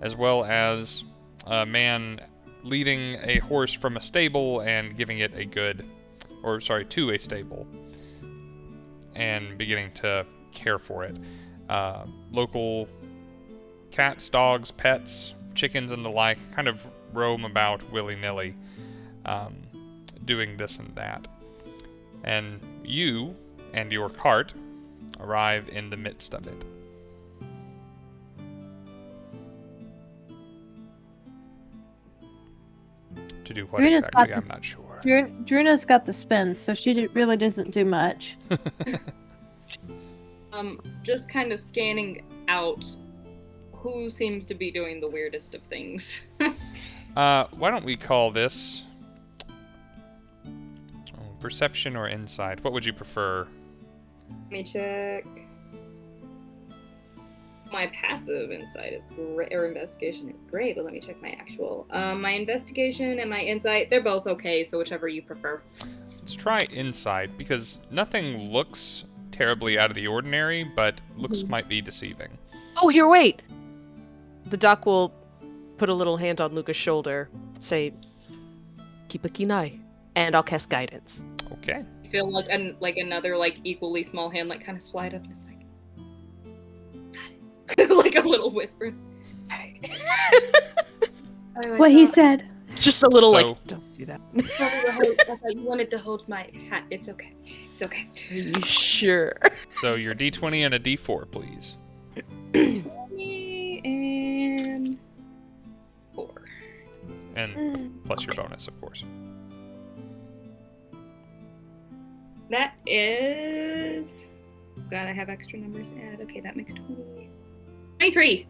as well as a man leading a horse from a stable and giving it to a stable and beginning to care for it. Local cats, dogs, pets, chickens, and the like kind of roam about willy-nilly, doing this and that. And you and your cart arrive in the midst of it. To do what Druna's exactly, got I'm this- not sure. Druna's got the spins, so she really doesn't do much. Just kind of scanning out who seems to be doing the weirdest of things. Why don't we call this perception or insight? What would you prefer? Let me check. My passive insight is great, or investigation is great, but let me check my actual. My investigation and my insight, they're both okay, so whichever you prefer. Let's try insight, because nothing looks terribly out of the ordinary, but looks might be deceiving. Oh, here, wait! The doc will put a little hand on Luka's shoulder, say, keep a keen eye, and I'll cast guidance. Okay. I feel like another equally small hand kind of slide up and it's like like a little whisper. What he said. Just a little So- don't do that. I thought you wanted to hold my hat. It's okay. It's okay. Are you sure? So your d20 and a d4, please. 20 and 4. And plus your bonus, of course. That is. God, I have extra numbers to add. Okay, that makes 20. 23.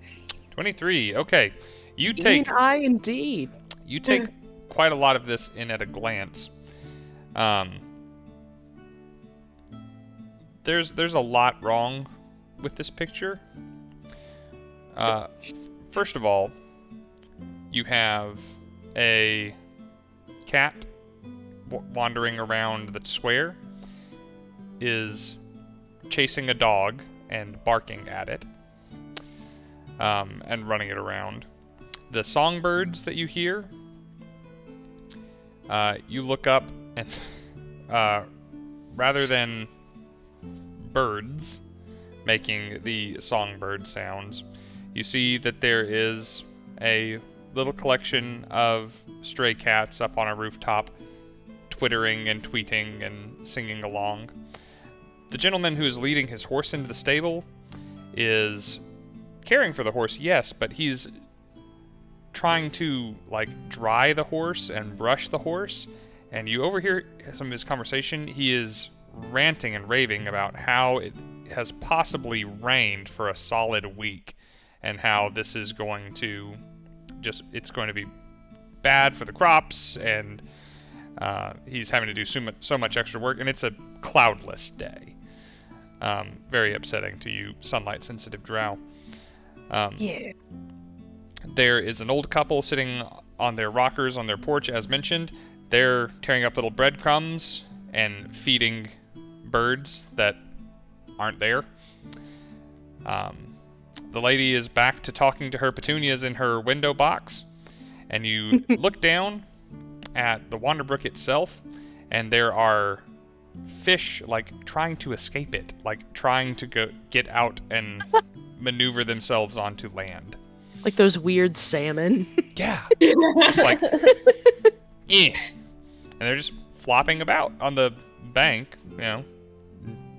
23. Okay. You Keen take eye indeed. quite a lot of this in at a glance. There's a lot wrong with this picture. First of all, you have a cat wandering around the square, is chasing a dog and barking at it, and running it around. The songbirds that you hear, you look up and rather than birds making the songbird sounds, you see that there is a little collection of stray cats up on a rooftop, twittering and tweeting and singing along. The gentleman who is leading his horse into the stable is caring for the horse, yes, but he's trying to dry the horse and brush the horse, and you overhear some of his conversation. He is ranting and raving about how it has possibly rained for a solid week, and how this is going to it's going to be bad for the crops, and he's having to do so much extra work, and it's a cloudless day. Very upsetting to you sunlight sensitive drow. Yeah. There is an old couple sitting on their rockers on their porch, as mentioned. They're tearing up little breadcrumbs and feeding birds that aren't there. The lady is back to talking to her petunias in her window box, and you look down at the Wanderbrook itself, and there are fish trying to escape it, trying to get out and maneuver themselves onto land. Like those weird salmon. Yeah. Just and they're just flopping about on the bank,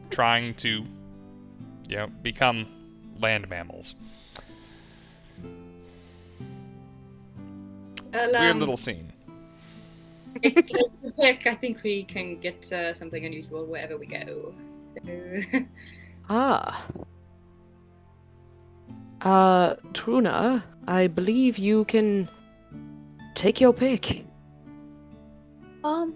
trying to become land mammals. Weird little scene. Take the pick. I think we can get something unusual wherever we go. Druna, I believe you can take your pick. I'm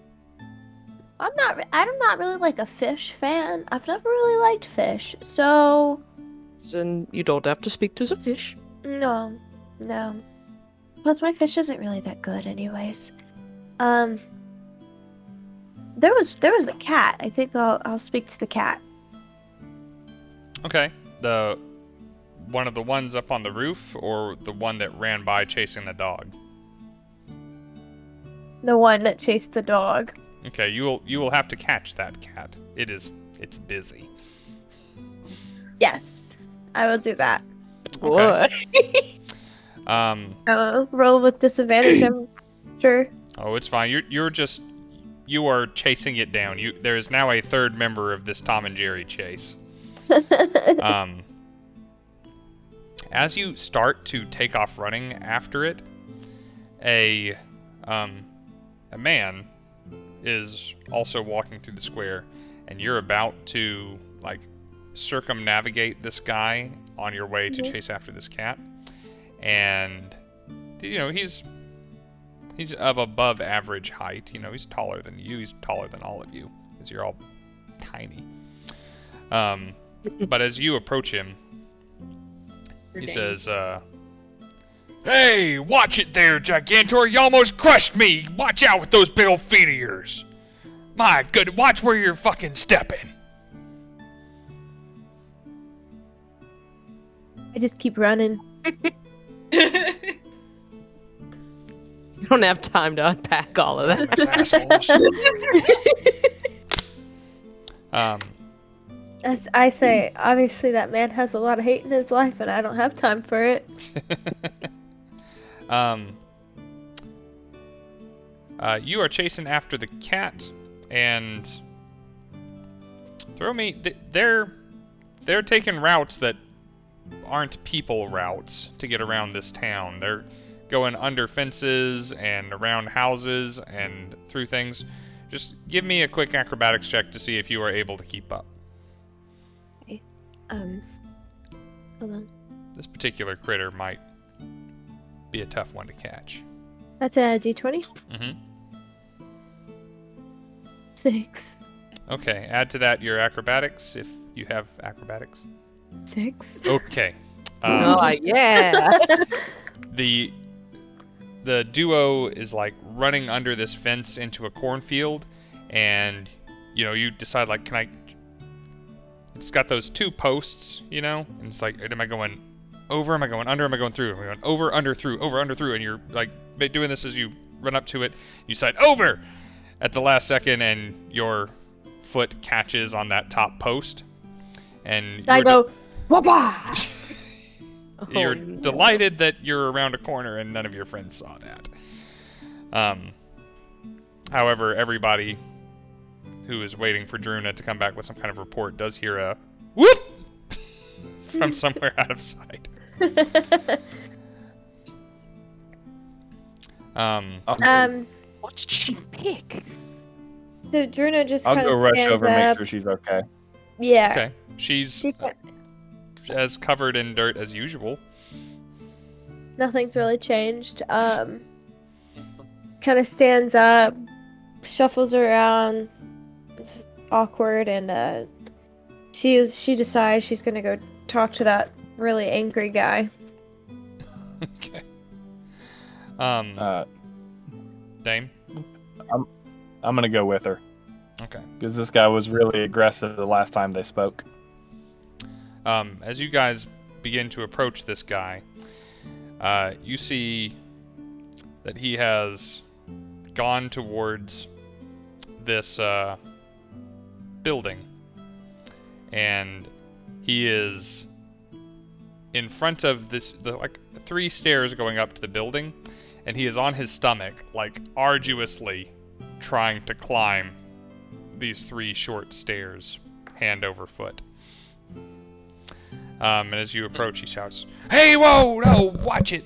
not really like a fish fan. I've never really liked fish, so Then you don't have to speak to the fish. no. Plus, my fish isn't really that good, anyways. There was a cat. I think I'll speak to the cat. Okay. The one of the ones up on the roof, or the one that ran by chasing the dog? The one that chased the dog. Okay, you will have to catch that cat. It's busy. Yes, I will do that. Okay. Roll with disadvantage, I'm sure. Oh, it's fine. You are chasing it down. There is now a third member of this Tom and Jerry chase. As you start to take off running after it, a man is also walking through the square, and you're about to circumnavigate this guy on your way to chase after this cat. And he's of above average height. He's taller than you. He's taller than all of you, because you're all tiny. But as you approach him, he says, "Hey, watch it there, Gigantor! You almost crushed me! Watch out with those big old feet of yours! My good, watch where you're fucking stepping!" I just keep running. You don't have time to unpack all of that. As I say, obviously that man has a lot of hate in his life, and I don't have time for it. You are chasing after the cat, and they're taking routes that aren't people routes to get around this town. They're going under fences and around houses and through things. Just give me a quick acrobatics check to see if you are able to keep up. Okay. Hold on. This particular critter might be a tough one to catch. That's a d20? Mm-hmm. 6. Okay, add to that your acrobatics, if you have acrobatics. 6. Okay. Yeah. The duo is running under this fence into a cornfield, and you decide it's got those 2 posts, and it's am I going over, am I going under, am I going through, am I going over, under, through, and you're doing this as you run up to it. You decide over at the last second, and your foot catches on that top post, and I go, whoop-ah! You're delighted that you're around a corner, and none of your friends saw that. However, everybody who is waiting for Druna to come back with some kind of report does hear a whoop from somewhere out of sight. What did she pick? So Druna just I'll kind of go rush stands over and up. make sure she's okay. Yeah. Okay. She's as covered in dirt as usual. Nothing's really changed. Kind of stands up, shuffles around. It's awkward, and she decides she's gonna go talk to that really angry guy. Okay. Dame? I'm gonna go with her. Okay. Because this guy was really aggressive the last time they spoke. As you guys begin to approach this guy, you see that he has gone towards this building, and he is in front of the 3 stairs going up to the building, and he is on his stomach, arduously trying to climb these 3 short stairs, hand over foot. And as you approach, he shouts, "Hey, whoa, no, watch it!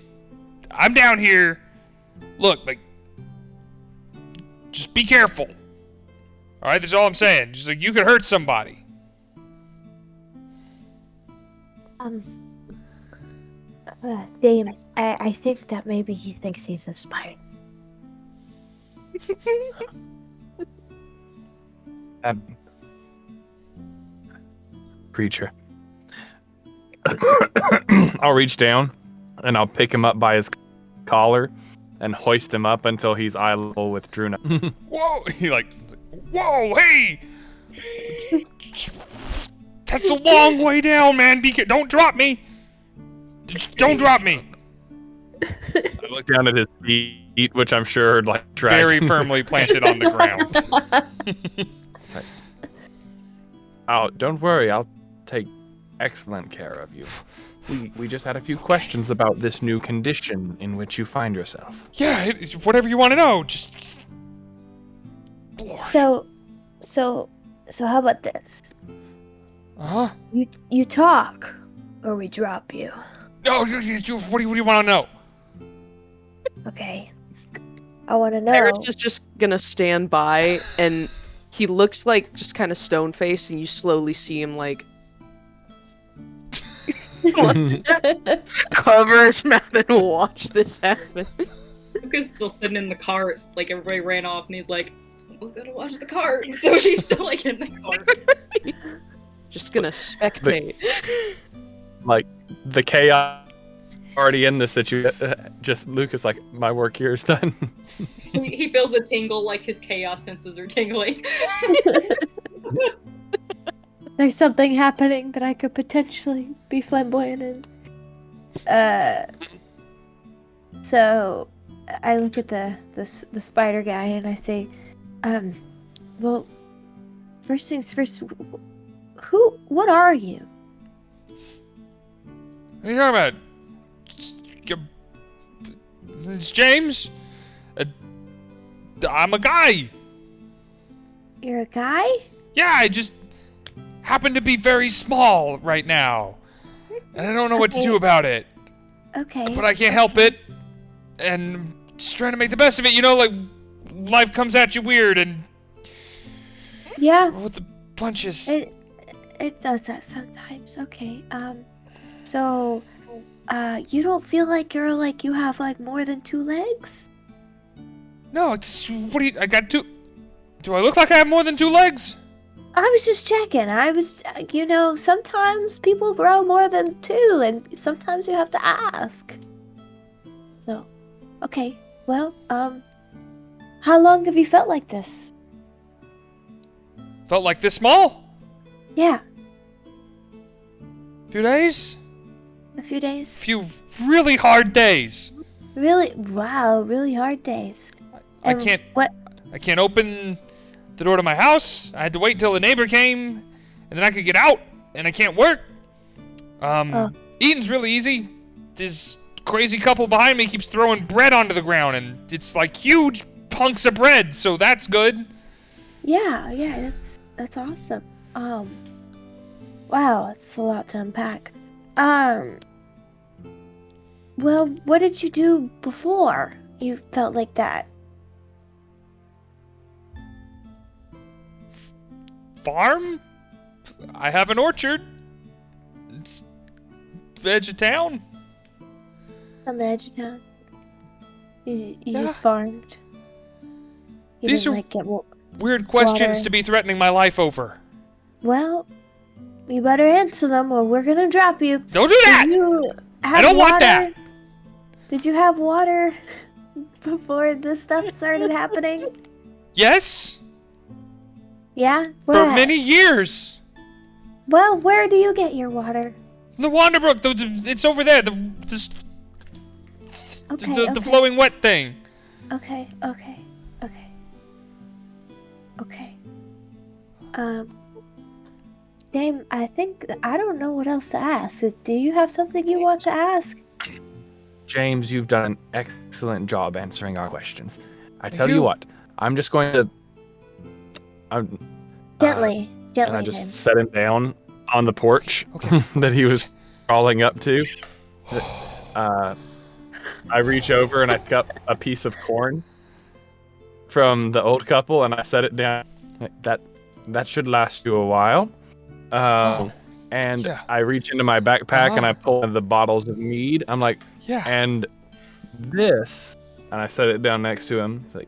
I'm down here. Look, like, just be careful. All right, that's all I'm saying. Just like you could hurt somebody." Dame, I think that maybe he thinks he's a spy. Creature. I'll reach down and I'll pick him up by his collar and hoist him up until he's eye level with Druna. Whoa! He like, whoa, hey! That's a long way down, man. Don't drop me. Don't drop me. I look down at his feet, which I'm sure are like Very firmly planted on the ground. Oh, don't worry. I'll take excellent care of you. We just had a few questions about this new condition in which you find yourself. Yeah, whatever you want to know. Just. Lord. So how about this? Huh? You talk, or we drop you. No, what do you want to know? Okay. I want to know. Paris is just gonna stand by, and he looks like just kind of stone-faced, and you slowly see him like cover his mouth and watch this happen. Luka's still sitting in the cart, like everybody ran off, and he's like, "We're gonna watch the cart." So he's still like in the cart. Just gonna spectate. Like the chaos already in this situation. Just Lucas, like, my work here is done. He feels a tingle, like his chaos senses are tingling. There's something happening that I could potentially be flamboyant in. So I look at the spider guy and I say, well, first things first, what are you? What are you talking about? It's James? I'm a guy. You're a guy? Yeah, I just happen to be very small right now. And I don't know what to do about it. Okay. But I can't help it. And just trying to make the best of it. You know, like, life comes at you weird and... Yeah. With the punches. It does that sometimes. Okay. So, you don't feel like you have, like, more than 2 legs? No, I got 2... Do I look like I have more than 2 legs? I was just checking. Sometimes people grow more than 2, and sometimes you have to ask. So, okay. Well, how long have you felt like this? Felt like this small? Yeah. Few days? A few days? Few really hard days. Really? Wow, really hard days. I can't... What? I can't open the door to my house. I had to wait till the neighbor came, and then I could get out, and I can't work. Eating's really easy. This crazy couple behind me keeps throwing bread onto the ground, and it's like huge hunks of bread, so that's good. Yeah, that's awesome. Wow, that's a lot to unpack. Well, what did you do before you felt like that? Farm? I have an orchard. It's edge of town. On the edge of town? You just farmed? You These didn't, are like, get weird questions water. to be threatening my life over. Well, you better answer them or we're gonna drop you. Don't do that! I don't want that! Did you have water before this stuff started happening? Yes? Yeah? For Where? many years. Well, where do you get your water? The Wanderbrook, it's over there. The flowing wet thing. Okay. Dame, I don't know what else to ask. Do you have something you want to ask? James, you've done an excellent job answering our questions. I tell you. you what, I'm just going to... Gently, and I Dame. just set him down on the porch Okay. that he was crawling up to. I reach over and I pick up a piece of corn from the old couple and I set it down. That should last you a while. And yeah. I reach into my backpack and I pull one of the bottles of mead. I'm like, Yeah. and this, and I set it down next to him. It's like,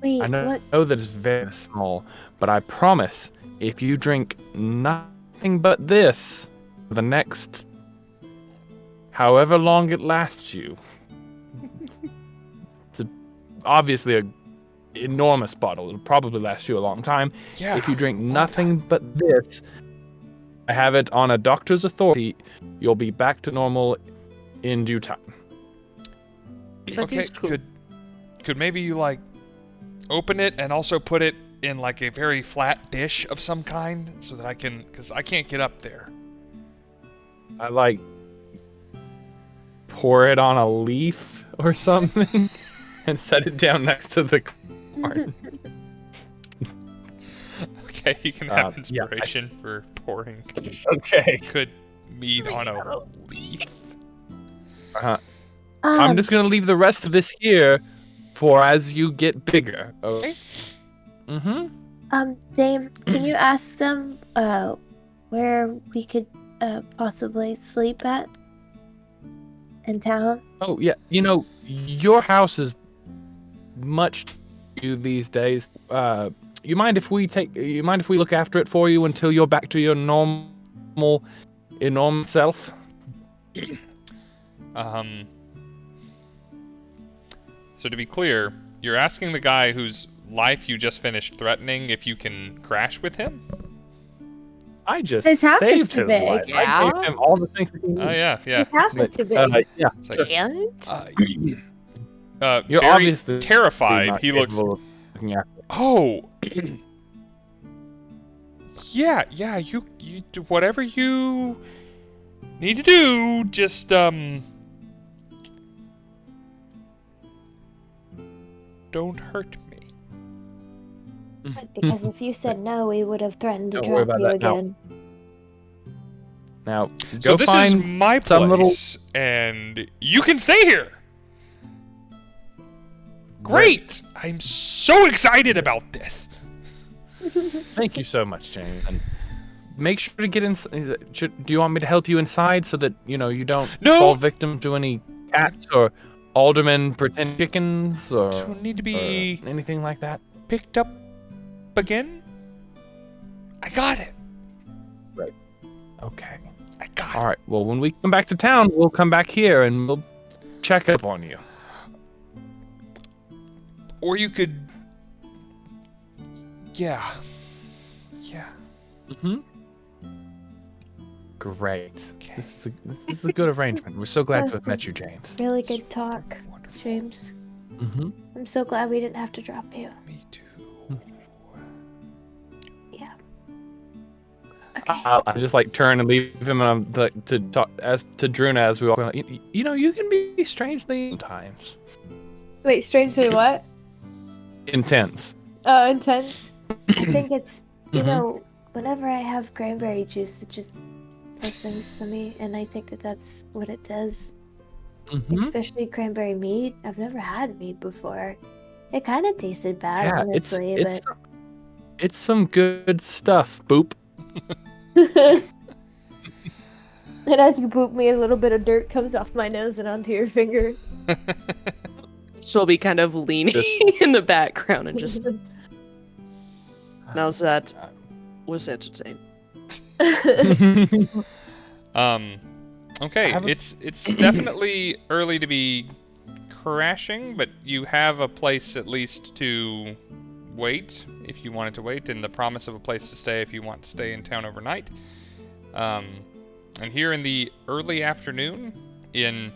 Wait, I know, what? know that it's very small, but I promise if you drink nothing but this for the next however long it lasts you, obviously an enormous bottle. It'll probably last you a long time. Yeah. If you drink nothing but this, I have it on a doctor's authority, you'll be back to normal in due time. Okay, could maybe you like open it and also put it in like a very flat dish of some kind so that because I can't get up there. I like pour it on a leaf or something and set it down next to the corn. Okay, you can have inspiration for pouring Okay. good mead on a leaf. I'm just gonna leave the rest of this here for as you get bigger. Okay. Dame, can you ask them where we could possibly sleep at in town? Oh yeah, your house is much to you these days. You mind if we look after it for you until you're back to your normal self? So to be clear, you're asking the guy whose life you just finished threatening if you can crash with him? I just His house is saved too his big. life. Yeah. I gave him all the things that he Oh needed. yeah. His house is too big. Yeah. It's like, And You're very obviously terrified. not He looks. capable of looking after it. Oh. Yeah. You do whatever you need to do. Just don't hurt me. Because if you said no, we would have threatened to Don't worry drop about you that now. again. Now, So go this find is my some place, and you can stay here. Great! I'm so excited about this. Thank you so much, James. And make sure to get in. Do you want me to help you inside so that you don't fall victim to any cats or alderman pretend chickens or Don't need to be or anything like that? picked up again. I got it. Okay. I got All right. Well, when we come back to town, we'll come back here and we'll check up on you. it. Or you could. Yeah. Mm-hmm. Great. Okay. This is a good arrangement. We're so glad This to have met is you, James. Really good talk, Wonderful. James. Mm-hmm. I'm so glad we didn't have to drop you. Me too. Yeah. Okay. I just turn and leave him, and I'm to talk to Druna as we walk. You can be strangely sometimes Wait, strangely what? intense. Intense. I think it's, Mhm. whenever I have cranberry juice, it just does things to me, and I think that's what it does. Mm-hmm. Especially cranberry mead. I've never had mead before. It kind of tasted bad, Yeah, honestly, it's some good stuff. Boop. And as you poop me, a little bit of dirt comes off my nose and onto your finger. So I'll be kind of leaning in the background and just. Now that was entertaining. Okay, it's definitely early to be crashing, but you have a place at least to wait if you wanted to wait, and the promise of a place to stay if you want to stay in town overnight. And here in the early afternoon, in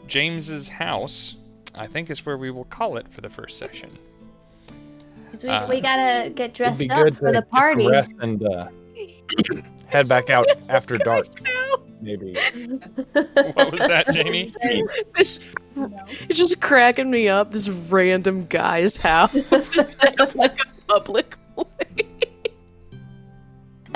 James's house, I think is where we will call it for the first session. 'Cause we gotta get It'd dressed be up good for to the get some party. rest and head back out after dark, maybe. What was that, Jamie? It's just cracking me up. This random guy's house instead of a public place.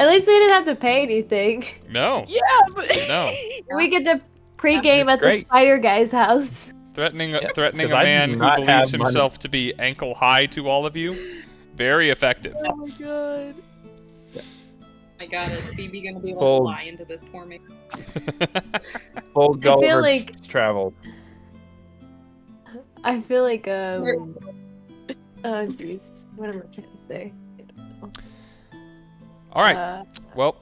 At least we didn't have to pay anything. No. Yeah, but No. We get to pregame at the Great. spider guy's house. Threatening a 'cause I do man who not believes have money. himself to be ankle high to all of you. Very effective. Oh my god. My God, is Phoebe gonna be able Full- to lie into this for me? Full Gulliver's like- travel. I feel like oh jeez, what am I trying to say? All right. Uh, Well,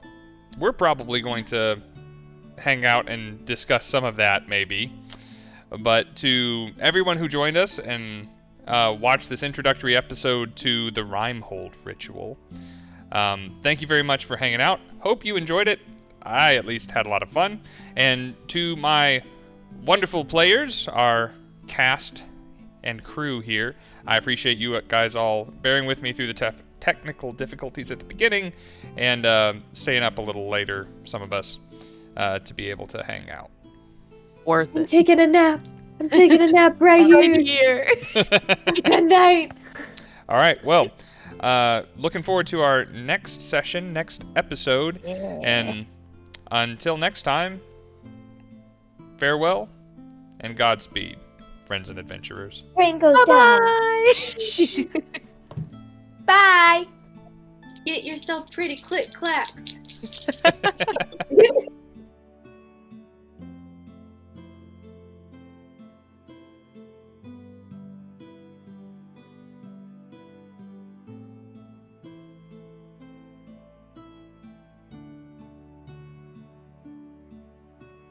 we're probably going to hang out and discuss some of that, maybe. But to everyone who joined us and watched this introductory episode to the Rimehold Ritual, thank you very much for hanging out. Hope you enjoyed it. I at least had a lot of fun. And to my wonderful players, our cast and crew here, I appreciate you guys all bearing with me through the technical difficulties at the beginning and staying up a little later, some of us, to be able to hang out. Worth I'm it. taking a nap. I'm taking a nap right Right here. here. Good night. All right, well, looking forward to our next session, next episode, and until next time, farewell and Godspeed, friends and adventurers. Rain goes down. Bye. Bye. Get yourself pretty click clacks.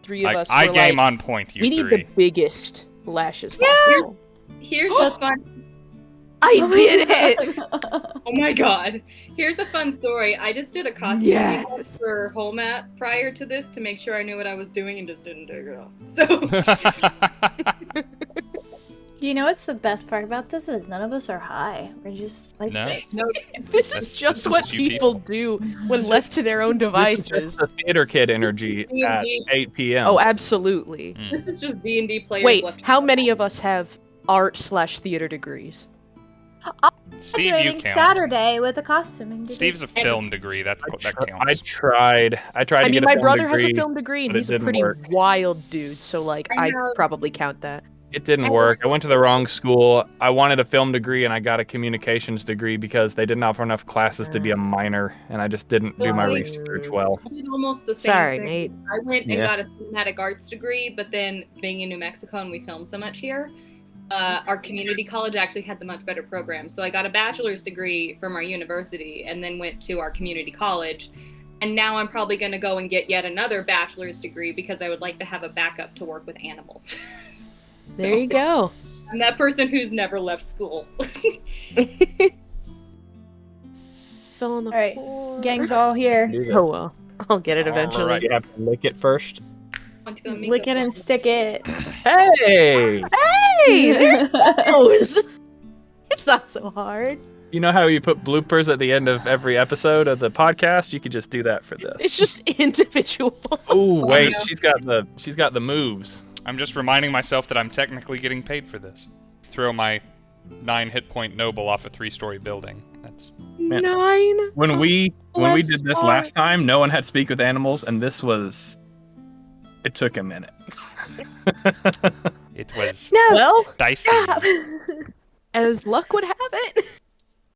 Three of us I were game like, on point, you we need three. the biggest lashes possible. Here's a fun. I did it! Oh my God! Here's a fun story. I just did a costume Yes. for Holmat prior to this to make sure I knew what I was doing and just didn't take it off. So You know what's the best part about this is none of us are high. We're just like No. this. no, This That's- is just this what is you people do when left to their own This is devices. just the theater kid energy at 8 p.m. Oh, absolutely. Mm. this is just D&D players. Wait, left how many of us have art/theater degrees? Steve, you Graduating count. Saturday with a costuming degree. Steve's a film degree. That I counts. tried. I tried I to mean, get a my film brother has degree. a film degree, and but it he's a didn't pretty work. wild dude, so, like, I I know. probably count that. It didn't work. I went to the wrong school. I wanted a film degree, and I got a communications degree because they didn't offer enough classes to be a minor, and I just didn't do my Right. research well. I did almost the same Sorry, thing. mate. I went and Yeah. got a cinematic arts degree, but then being in New Mexico and we film so much here, our community college actually had the much better program. So I got a bachelor's degree from our university and then went to our community college. And now I'm probably going to go and get yet another bachelor's degree because I would like to have a backup to work with animals. There you go. I'm that person who's never left school. Fell on the Alright, floor. Gang's all here. Oh well, I'll get it All eventually. right. You have to lick it first. Want to go make Lick a- it and stick it. Hey! Hey, there it goes. It's not so hard. You know how you put bloopers at the end of every episode of the podcast? You could just do that for this. It's just individual. Oh wait, no. she's got the moves. I'm just reminding myself that I'm technically getting paid for this. Throw my 9 hit point noble off a 3-story building. That's 9. When we Bless did this heart. last time, no one had speak with animals, and this was. It took a minute. it was No. Well, dicey. Stop. as luck would have it,